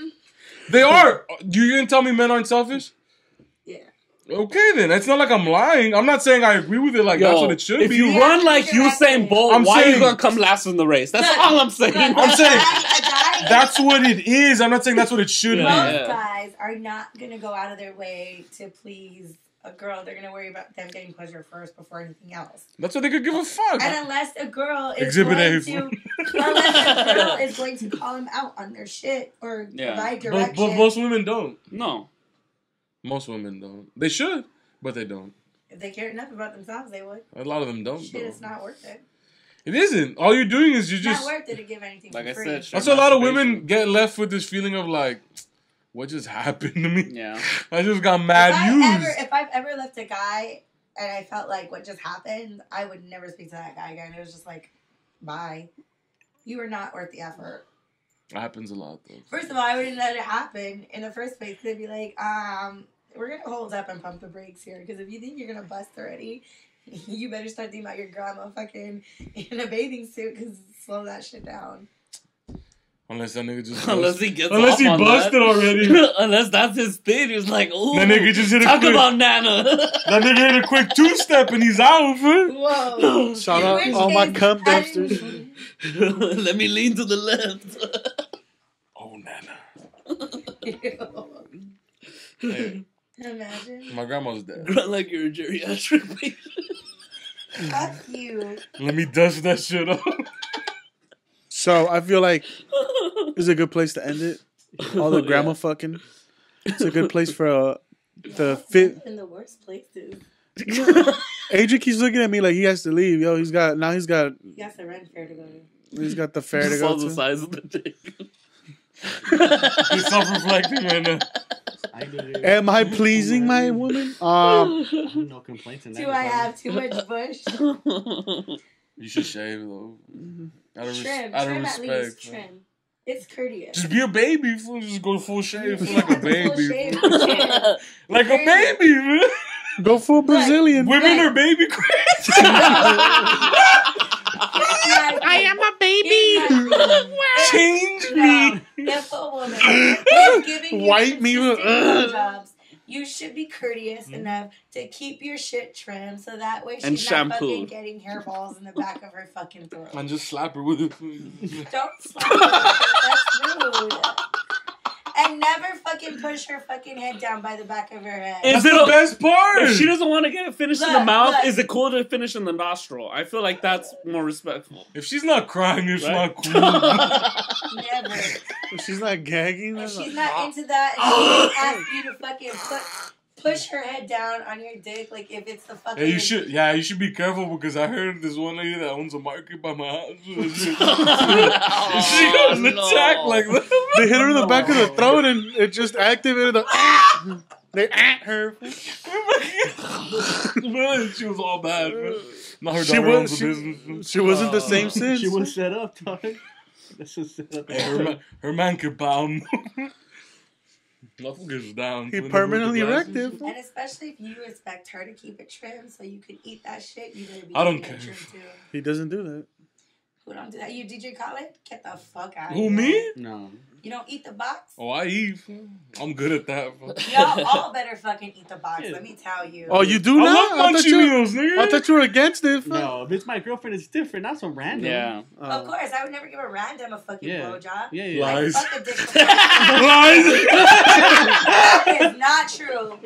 S7: They are. You gonna tell me men aren't selfish?
S6: Yeah.
S7: Okay, then. It's not like I'm lying. I'm not saying I agree with it. Like that's what it should
S4: if
S7: be.
S4: you run like Usain Bolt,
S7: I'm
S4: why are
S7: saying-
S4: you gonna come last in the race? That's all I'm saying.
S7: I'm saying
S6: A guy
S7: that's what it is. I'm not saying that's what it should
S6: Most
S7: be.
S4: Yeah.
S6: guys are not gonna go out of their way to please a girl. They're gonna worry about them getting pleasure first before anything else.
S7: That's what they could give a fuck.
S6: And unless a girl is
S7: Exhibit A.
S6: going to call him out on their shit or
S4: Yeah.
S6: provide
S7: But
S6: direction,
S7: most women don't.
S4: No.
S7: Most women don't. They should, but they don't.
S6: if they cared enough about themselves, they would.
S7: A lot of them don't.
S6: Shit,
S7: though.
S6: it's not worth it.
S7: It isn't. All you're doing is
S6: It's not worth it to give anything
S4: Like
S6: for
S4: I
S6: free.
S4: said,
S7: That's why a lot of women get left with this feeling of like, what just happened to me?
S4: Yeah.
S7: I just got mad used.
S6: If I've ever left a guy and I felt like what just happened, I would never speak to that guy again. It was just like, bye. You are not worth the effort.
S7: It happens a lot though.
S6: First of all, I wouldn't let it happen in the first place. They'd be like, we're going to hold up and pump the brakes here. Because if you think you're going to bust already, you better start thinking about your grandma fucking in a bathing suit. Because slow that shit down.
S7: Unless that nigga just
S4: Unless he gets
S7: Unless
S4: off
S7: he
S4: on
S7: busted
S4: that.
S7: already.
S4: Unless that's his thing. He's like, ooh.
S7: That nigga just hit a
S4: talk
S7: quick,
S4: about Nana.
S7: That nigga hit a quick two-step and he's out, man.
S6: Whoa.
S3: Shout
S6: In
S3: out
S6: which
S3: all my
S6: case,
S3: cum
S6: I didn't-
S3: dumpsters.
S4: Let me lean to the left.
S7: Oh, Nana.
S6: Ew.
S7: Hey,
S6: Imagine.
S7: my grandma's dead.
S4: Grunt like you're a geriatric patient.
S6: Fuck you.
S7: Let me dust that shit up.
S3: So I feel like it's a good place to end it. All the grandma fucking. It's a good place for the fit.
S6: In the worst places.
S3: Adrian keeps looking at me like he has to leave. Yo, he's got
S6: You got the rent fair to go to.
S3: he's got the fair to
S4: Just
S3: go
S4: all the
S3: to.
S4: size of the dick.
S7: He's self-reflecting right now.
S5: I do.
S3: Am I pleasing my woman?
S5: No complaints in that.
S6: Do I have too much bush?
S7: You should shave though. Out of,
S6: Trim.
S7: out of
S6: Trim at
S7: respect.
S6: least.
S7: man.
S6: Trim. It's courteous.
S7: Just be a baby. Fool. Just go full shave. Feel like a
S6: Full
S7: baby.
S6: shave,
S7: fool.
S6: trim.
S7: Like a baby, man.
S3: Go full Brazilian.
S7: Women are baby crazy.
S6: I am a baby.
S7: Change me.
S6: If a woman is giving you
S3: White me with-
S6: consistent jobs, you should be courteous enough to keep your shit trimmed so that way she's
S4: And
S6: not
S4: shampoo.
S6: fucking getting hairballs in the back of her fucking throat.
S7: And just slap her with it.
S6: Don't slap her. That's rude. And never fucking push her fucking head down by the back of her head.
S7: That's the best part.
S4: If she doesn't want to get it finished in the mouth,
S6: look.
S4: is it cool to finish in the nostril? I feel like that's more respectful.
S7: If she's not crying, it's not cool.
S6: Never.
S3: If she's not gagging,
S6: If
S3: then
S6: she's not into that, and she asks you to fucking push her head down on your dick, like if it's the fucking.
S7: Yeah, you should be careful because I heard this one lady that owns a market by my house. She got an attack like that.
S3: they hit her in the back of the throat and it just activated the. They at her.
S7: Man, she was all bad. Man. Not her
S3: She
S7: daughter owns
S3: was.
S7: a business.
S3: She wasn't the same since.
S5: She was set up, dog. This is set up.
S7: Hey, her man could bound. Nothing gets down.
S3: He permanently erected.
S6: And especially if you expect her to keep it trim so you could eat that shit, you better be
S7: I don't
S6: keeping it
S7: care.
S6: trim too.
S3: He doesn't do that.
S6: Who don't do that? You DJ Khaled? Get the fuck out of
S7: Who,
S6: here.
S7: me?
S5: No.
S6: You don't eat the box?
S7: Oh, I eat. I'm good at that.
S6: Y'all all better fucking eat the box, let me tell you.
S3: Oh, you do
S7: I
S3: now?
S7: love Munchie Meals, nigga.
S3: I thought you were against it.
S5: No, if it's my girlfriend, it's different. Not some random.
S4: Yeah.
S6: Of course, I would never give a random a fucking blowjob.
S5: Yeah.
S7: Lies.
S6: Fuck a dick before
S7: Lies.
S6: That is not true.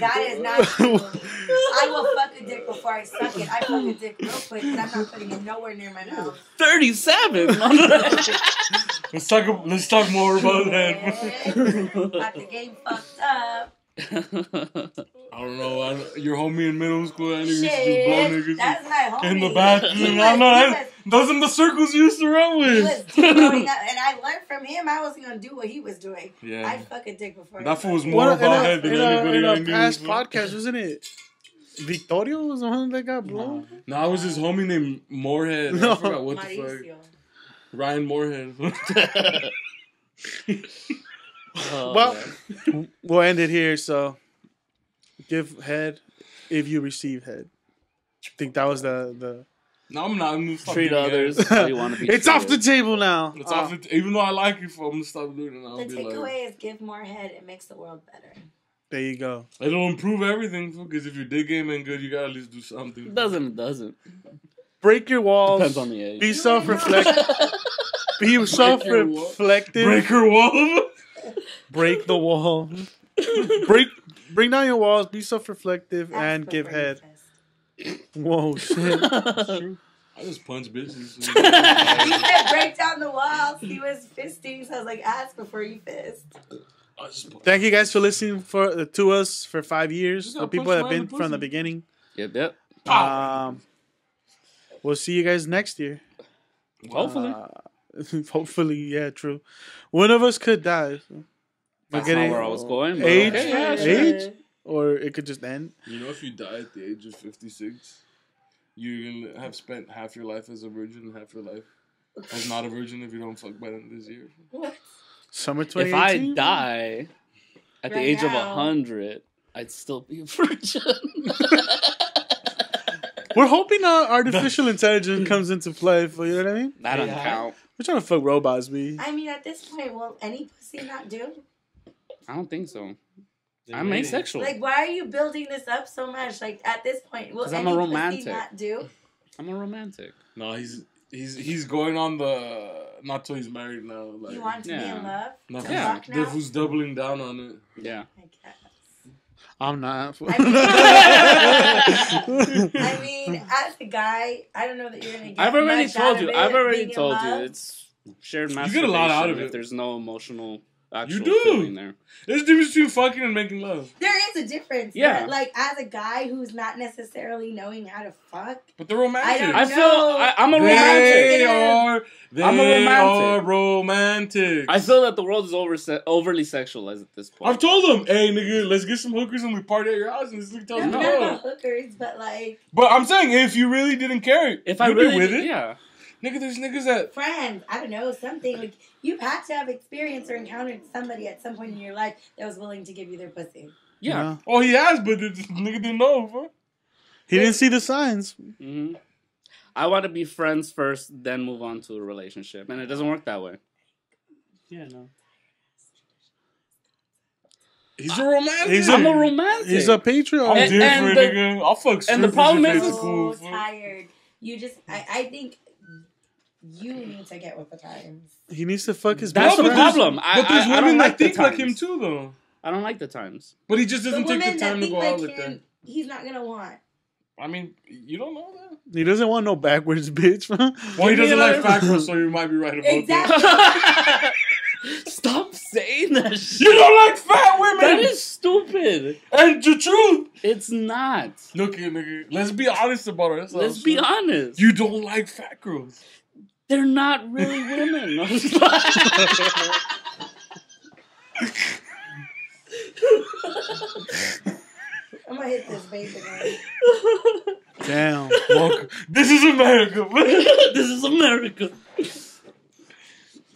S6: That is not true. I will fuck a dick before I suck it. I fuck a dick real quick because I'm not putting it nowhere near my mouth.
S4: 37.
S7: Let's talk more about that.
S6: Got the game fucked up.
S7: I don't know. Your homie in middle school, I used to just
S6: Shit,
S7: blow niggas
S6: that's my homie.
S7: in the bathroom. I know. Those are the circles you used to run
S6: He
S7: with.
S6: was throwing up, and I learned from him. I was gonna do what he was doing.
S7: Yeah.
S6: I'd fuck a dick before.
S7: That fool was
S6: fuck
S7: more
S3: What,
S7: about head than anybody
S3: in
S7: I
S3: a
S7: knew.
S3: past podcast, wasn't it? Victorio was the one that got blown.
S7: No, I was his homie named Moorhead.
S3: No.
S7: I forgot what the fuck.
S6: Mauricio.
S7: Ryan Moorhead.
S3: Well, we'll end it here. So, give head if you receive head. I think that was the.
S7: No, I'm not. I'm gonna stop
S4: Treat
S7: doing
S4: others
S7: that.
S4: how you want to be
S3: It's off the
S4: treated.
S3: table now.
S7: It's off the even though I like you, I'm gonna stop doing it now.
S6: The
S7: I'll be like,
S6: takeaway is give more head. It makes the world better.
S3: There you go.
S7: it'll improve everything, because if your dick game ain't good, you gotta at least do something.
S4: It doesn't.
S3: Break your walls.
S4: Depends on the age.
S3: Be self-reflective. Be self-reflective.
S7: Break her wall.
S3: Break the wall. Bring down your walls. Be self-reflective and
S6: That's
S3: give
S6: what
S3: head.
S6: breakfast.
S3: Whoa, shit.
S7: I just punch bitches.
S6: He said break down the walls. He was fisting, so I was like, ask before you fist.
S7: I just punch.
S3: Thank you guys for listening to us for 5 years.
S7: Just
S3: The
S7: gotta
S3: people
S7: punch
S3: that have
S7: them
S3: been
S7: in the
S3: from the
S7: pussy.
S3: beginning.
S4: Yep.
S3: We'll see you guys next year.
S4: Hopefully.
S3: Hopefully, yeah, true. One of us could die. So.
S4: That's not where I was going. But
S3: Age,
S4: okay, yeah, sure.
S3: age, or it could just end.
S7: You know, if you die at the age of 56, you're gonna have spent half your life as a virgin and half your life as not a virgin if you don't fuck by the end of this year.
S3: Summer
S4: If I
S3: 2018.
S4: die at the
S6: Right
S4: age of
S6: now.
S4: 100, I'd still be a virgin.
S3: We're hoping artificial intelligence comes into play. For you know what I mean?
S4: That doesn't count.
S3: We're trying to fuck robots, B.
S6: I mean, at this point, will any pussy not do?
S4: I don't think so. I'm asexual.
S6: Like, why are you building this up so much? Like, at this point, will
S4: 'Cause
S6: any
S4: I'm a
S6: pussy
S4: romantic.
S6: not do?
S4: I'm a romantic.
S7: No, he's going on the not till he's married now. Like,
S6: You want to be
S4: Yeah.
S6: in love?
S7: no,
S6: To
S4: Yeah.
S6: fuck now?
S7: who's doubling down on it.
S4: Yeah.
S6: I guess.
S3: I'm not.
S6: I mean, as a guy, I don't know that you're gonna get.
S4: I've already
S6: much
S4: told
S6: out
S4: you.
S6: of it,
S4: I've already
S6: being in
S4: told you.
S6: love.
S4: It's shared
S7: You
S4: masturbation.
S7: get a lot out of
S4: if
S7: it.
S4: there's no emotional actual
S7: You do.
S4: feeling there.
S7: There's a difference between fucking and making love.
S6: There is a difference.
S4: Yeah.
S6: But, like, as a guy who's not necessarily knowing how to fuck,
S7: But they're romantic.
S6: I don't
S4: I feel I'm a
S7: They
S4: romantic.
S7: are. They
S4: I'm a romantic.
S7: are romantic.
S4: I feel that the world is overly sexualized at this point.
S7: I've told them, hey nigga, let's get some hookers and we party at your house and this nigga tells me
S6: not
S7: no.
S6: about hookers, but like
S7: But I'm saying, if you really didn't care,
S4: if I
S7: you'd
S4: really
S7: be with
S4: did-
S7: it.
S4: yeah.
S7: Nigga, there's niggas that
S6: friends. I don't know, something like you've had to have experienced or encountered somebody at some point in your life that was willing to give you their pussy.
S4: Yeah.
S7: oh he has, but the nigga didn't know, bro.
S3: He didn't see the signs.
S4: hmm I want to be friends first, then move on to a relationship, and it doesn't work that way.
S5: Yeah, no.
S7: He's a romantic.
S4: I'm a romantic.
S3: He's a patriot.
S7: I'm
S4: And-
S7: different,
S4: the-
S7: nigga. I'll fuck
S4: and the
S7: strippers
S4: problem
S7: if
S4: is
S7: it's
S6: So
S7: cool. fool.
S6: tired. You just I think You need to get with the times.
S3: He needs to fuck his
S4: That's
S3: best
S4: the
S3: friend.
S4: problem.
S7: But there's
S4: I don't
S7: women
S4: like
S7: that think
S4: the
S7: like him
S4: times.
S7: too, though.
S4: I don't like the times.
S7: But he just doesn't
S6: The
S7: take the
S6: women that
S7: time to
S6: think
S7: go out
S6: like
S7: like that.
S6: him, he's not gonna want.
S7: I mean, you don't know that.
S3: He doesn't want no backwards bitch.
S7: Well, he doesn't like fat girls, so you might be right about
S6: Exactly.
S7: that.
S4: Stop saying that shit.
S7: You don't like fat women.
S4: That is stupid.
S7: And the truth.
S4: It's not.
S7: Look here, nigga. Let's be honest about it. That's all
S4: Let's
S7: I'm
S4: be
S7: saying.
S4: honest.
S7: You don't like fat girls.
S4: They're not really women.
S6: I'm gonna hit this base again.
S3: Damn.
S7: Welcome. This is America, man.
S4: This is America.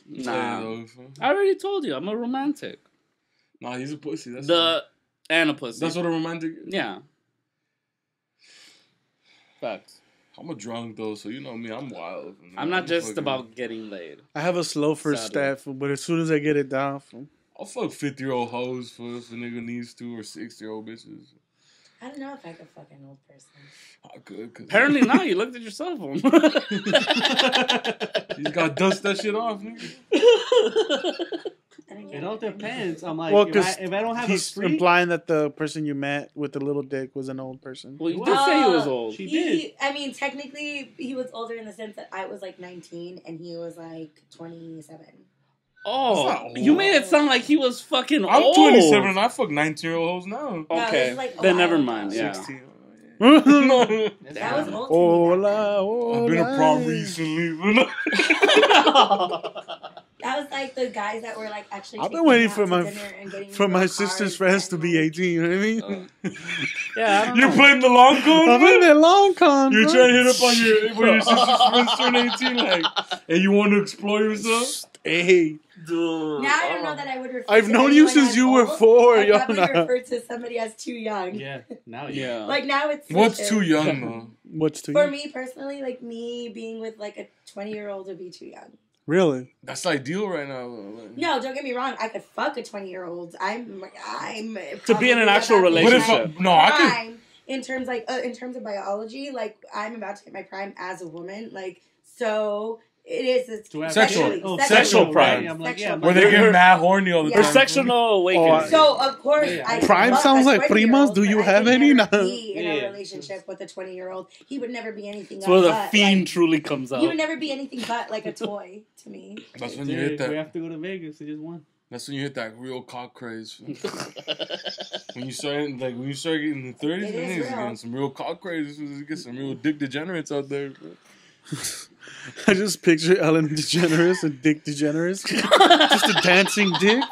S4: Nah.
S7: Nah.
S4: I already told you, I'm a romantic.
S7: Nah, he's a pussy. That's
S4: And a pussy.
S7: what a romantic is.
S4: Yeah. Facts.
S7: I'm a drunk, though, so you know me. I'm wild.
S4: I'm not just
S7: fucking-
S4: about getting laid.
S3: I have a slow first
S4: Sadly.
S3: step, but as soon as I get it down,
S7: I'll fuck 50-year-old hoes if a nigga needs to, or 60-year-old bitches.
S6: I don't know if I could fuck an old person.
S7: I could. Cause
S4: Apparently not. You looked at your cell phone.
S7: you just gotta dust that shit off, nigga.
S6: I didn't get
S5: It all
S6: anything.
S5: depends. I'm like,
S3: well,
S5: if
S3: because
S5: I don't have a
S3: he's
S5: streak,
S3: implying that the person you met with the little dick was an old person.
S4: Well, you did say he was old.
S5: She did.
S6: I mean, technically, he was older in the sense that I was like 19 and he was like 27.
S4: Oh,
S7: That's not old.
S4: you made it sound like he was fucking
S7: I'm
S4: old.
S7: 27 and I fuck 19-year-old hoes now.
S6: No, this
S4: Okay,
S6: is like a
S4: then
S6: while
S4: never
S6: ago.
S4: mind. Yeah.
S7: 16.
S6: That was old. to me back
S3: Hola, hola.
S7: I've been a prom recently.
S6: That was like the guys that were like actually.
S3: I've been
S6: taking
S3: waiting
S6: me
S3: for
S6: out to
S3: my
S6: dinner and getting
S3: for
S6: me
S3: my
S6: little
S3: sister's
S6: cards
S3: friends to
S6: and,
S3: be
S6: like,
S3: 18. You know what I mean?
S4: Yeah, I don't
S7: You
S4: know.
S7: playing the long con?
S3: I'm in that long con.
S7: You're
S3: bro.
S7: trying to hit up on when your sister's friends turn 18, like, and you want to explore yourself?
S3: Hey,
S4: Dude.
S6: Now I don't know that I would refer.
S3: I've
S6: to
S3: known you
S6: anyone
S3: since
S6: as
S3: you were
S6: old.
S3: 4,
S6: I'd probably
S3: Yona.
S6: refer to somebody as too young.
S5: Yeah, now
S4: Yeah.
S6: Like now it's
S7: What's
S6: switches.
S7: too young, though?
S3: What's too
S6: For
S3: young?
S6: me personally, like me being with like a 20-year-old would be too young.
S3: Really?
S7: That's ideal right now, though. Like.
S6: No, don't get me wrong. I could fuck a 20-year-old. I'm
S4: To be in an
S6: probably
S4: actual
S6: about to hit
S4: relationship.
S6: my
S7: I could.
S6: prime in terms of biology, like I'm about to hit my prime as a woman. Like so, it is it's
S5: To have
S6: sexually,
S4: Sexual prime.
S5: I'm like,
S6: Sexual
S5: yeah,
S7: Where they
S6: Yeah.
S7: get mad horny all the
S6: Yeah.
S4: Or
S7: time.
S4: sectional awakening.
S6: So of course,
S5: Yeah.
S6: I could
S3: Prime
S6: fuck
S3: sounds
S6: a
S3: like
S6: 20-year-old,
S3: primas. Do you
S6: but I
S3: have
S6: could
S3: any?
S6: never
S3: No.
S6: be in
S5: Yeah.
S6: a relationship with a 20-year-old. He would never be anything.
S4: That's where the
S6: but,
S4: fiend
S6: like,
S4: truly comes out.
S6: he would never be anything but like a toy to me.
S7: That's when you
S5: Dude,
S7: hit
S5: we
S7: that.
S5: have to go to Vegas. They just won.
S7: That's when you hit that real cock craze. when you start getting in the 30s,
S6: It
S7: then
S6: is
S7: you're
S6: real.
S7: getting some real cock craze. You get some real dick degenerates out there. Bro.
S3: I just picture Ellen DeGeneres and Dick DeGeneres. Just a dancing dick.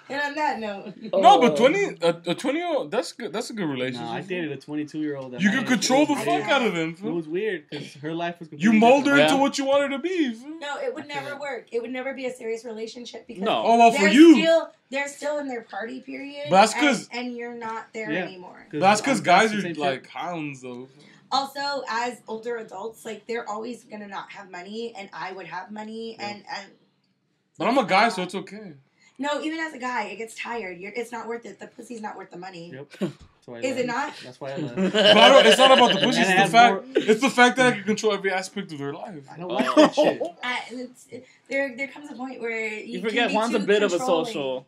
S6: And on that note,
S7: No, but 20-year-old, that's good. That's a good relationship.
S5: No, I dated a 22-year-old.
S7: You can control the fuck out of them.
S5: It
S7: fool.
S5: was weird because her life was.
S7: You
S5: completely
S7: mold her
S5: different.
S7: into
S4: Yeah.
S7: what you want her to be. Fool.
S6: no, it would never work. It would never be a serious relationship because
S4: No.
S7: Oh, well, for
S6: they're
S7: you.
S6: they're still in their party period.
S7: But that's 'cause-
S6: and you're not there
S5: Yeah.
S6: anymore.
S7: That's because
S5: I'm
S7: guys
S5: the
S7: are
S5: same shit.
S7: like hounds, though.
S6: Also, as older adults, like they're always gonna not have money, and I would have money, and
S7: But I'm a guy, so it's okay.
S6: no, even as a guy, it gets tired. It's not worth it. The pussy's not worth the money.
S5: Yep. That's why I
S6: Is
S5: left.
S6: it not?
S5: That's why I left.
S7: But it's not about the pussy.
S5: And it
S7: It's
S5: has
S7: the fact.
S5: more-
S7: It's the fact that I can control every aspect of their life.
S5: I don't like that shit.
S6: There comes a point where
S4: You
S6: can
S4: forget
S6: be
S4: Juan's a
S6: too
S4: bit of a
S6: controlling.
S4: social.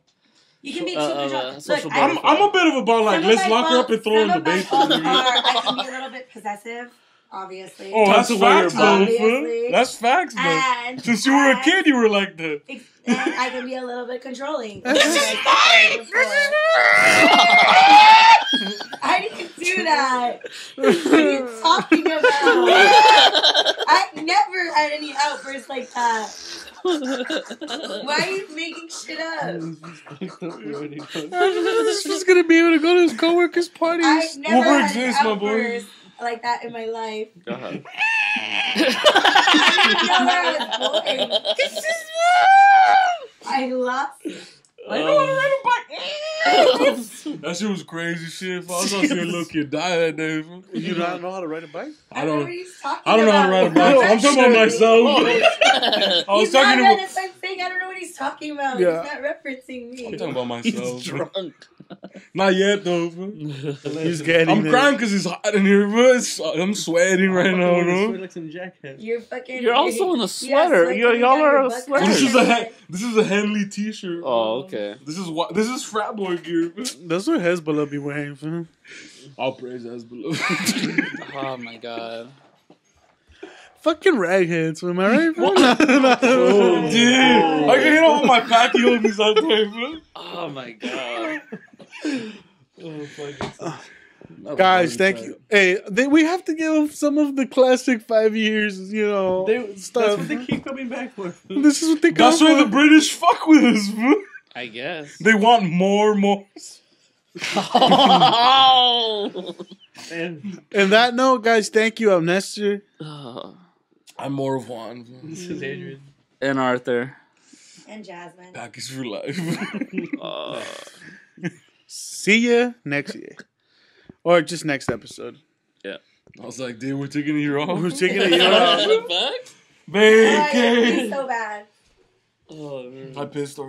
S6: You can be too
S4: a
S6: controlling.
S4: social
S6: Look, I-
S4: butterfly.
S7: I'm a bit of about like
S6: some of
S7: let's
S6: my
S7: lock her up
S6: faults-
S7: and throw her in the
S6: some of my
S7: basement.
S6: faults are I can be a little bit possessive, obviously.
S7: Oh, that's
S4: Time to wear
S7: facts,
S4: your
S7: though.
S6: Obviously.
S7: fool. That's facts, though.
S6: And
S7: Since you were a kid, you were like that.
S6: and I can be a little bit controlling.
S3: This is
S6: mine. I didn't do that. What are you talking about? I never had any outbursts like that. Why are you making shit up?
S3: This was gonna be able to go to his coworkers' parties.
S6: I've never
S7: What
S6: had an
S7: exists, my boy?
S6: outburst like that in my life.
S4: Go ahead.
S6: I didn't know where I was going. I lost it.
S7: I know how to ride a bike. That shit was crazy shit. Fool. I was gonna see a little kid die that day. Fool.
S3: You don't know how to ride a bike?
S6: I don't know what he's talking about.
S7: I don't know how to ride a bike. I'm talking about myself. I was
S6: He's not
S7: talking
S6: done
S7: about.
S6: the same thing. I don't know what he's talking about.
S3: Yeah.
S6: He's not referencing me.
S7: I'm talking about myself.
S4: He's drunk.
S7: Not yet, though, bro.
S3: He's getting
S7: I'm
S3: there.
S7: crying because it's hot in here, bro. I'm sweating right now, bro.
S5: Like some jackhead.
S6: You're
S4: also in a sweater. Y'all are a sweater.
S7: This is a Henley t-shirt.
S4: Oh, okay.
S7: This is frat boy gear, bro.
S3: That's what Hezbollah be wearing, fam.
S7: I'll praise Hezbollah.
S4: Oh my god.
S3: Fucking ragheads, am I right? Bro?
S7: Oh, dude. I can hit all my packy homies out there, bro.
S4: Oh my god.
S7: Oh, fuck.
S3: Guys, thank you. Hey, we have to give some of the classic 5 years,
S5: That's
S3: stuff.
S5: what they keep coming back for.
S3: This is what they come
S7: That's why
S3: for.
S7: the British fuck with us, bro.
S4: I guess.
S7: They want more.
S4: Oh.
S5: And
S3: And that note, guys, thank you. I'm Nestor.
S7: I'm more of one.
S5: this is Adrian.
S4: And Arthur.
S6: And Jasmine.
S7: Back is for life.
S3: See ya next year. Or just next episode.
S4: Yeah.
S7: I was like, dude, we're taking a year off.
S3: We're taking a year off.
S4: What the fuck?
S7: Vacay.
S6: So bad.
S4: Oh, man.
S7: I pissed already.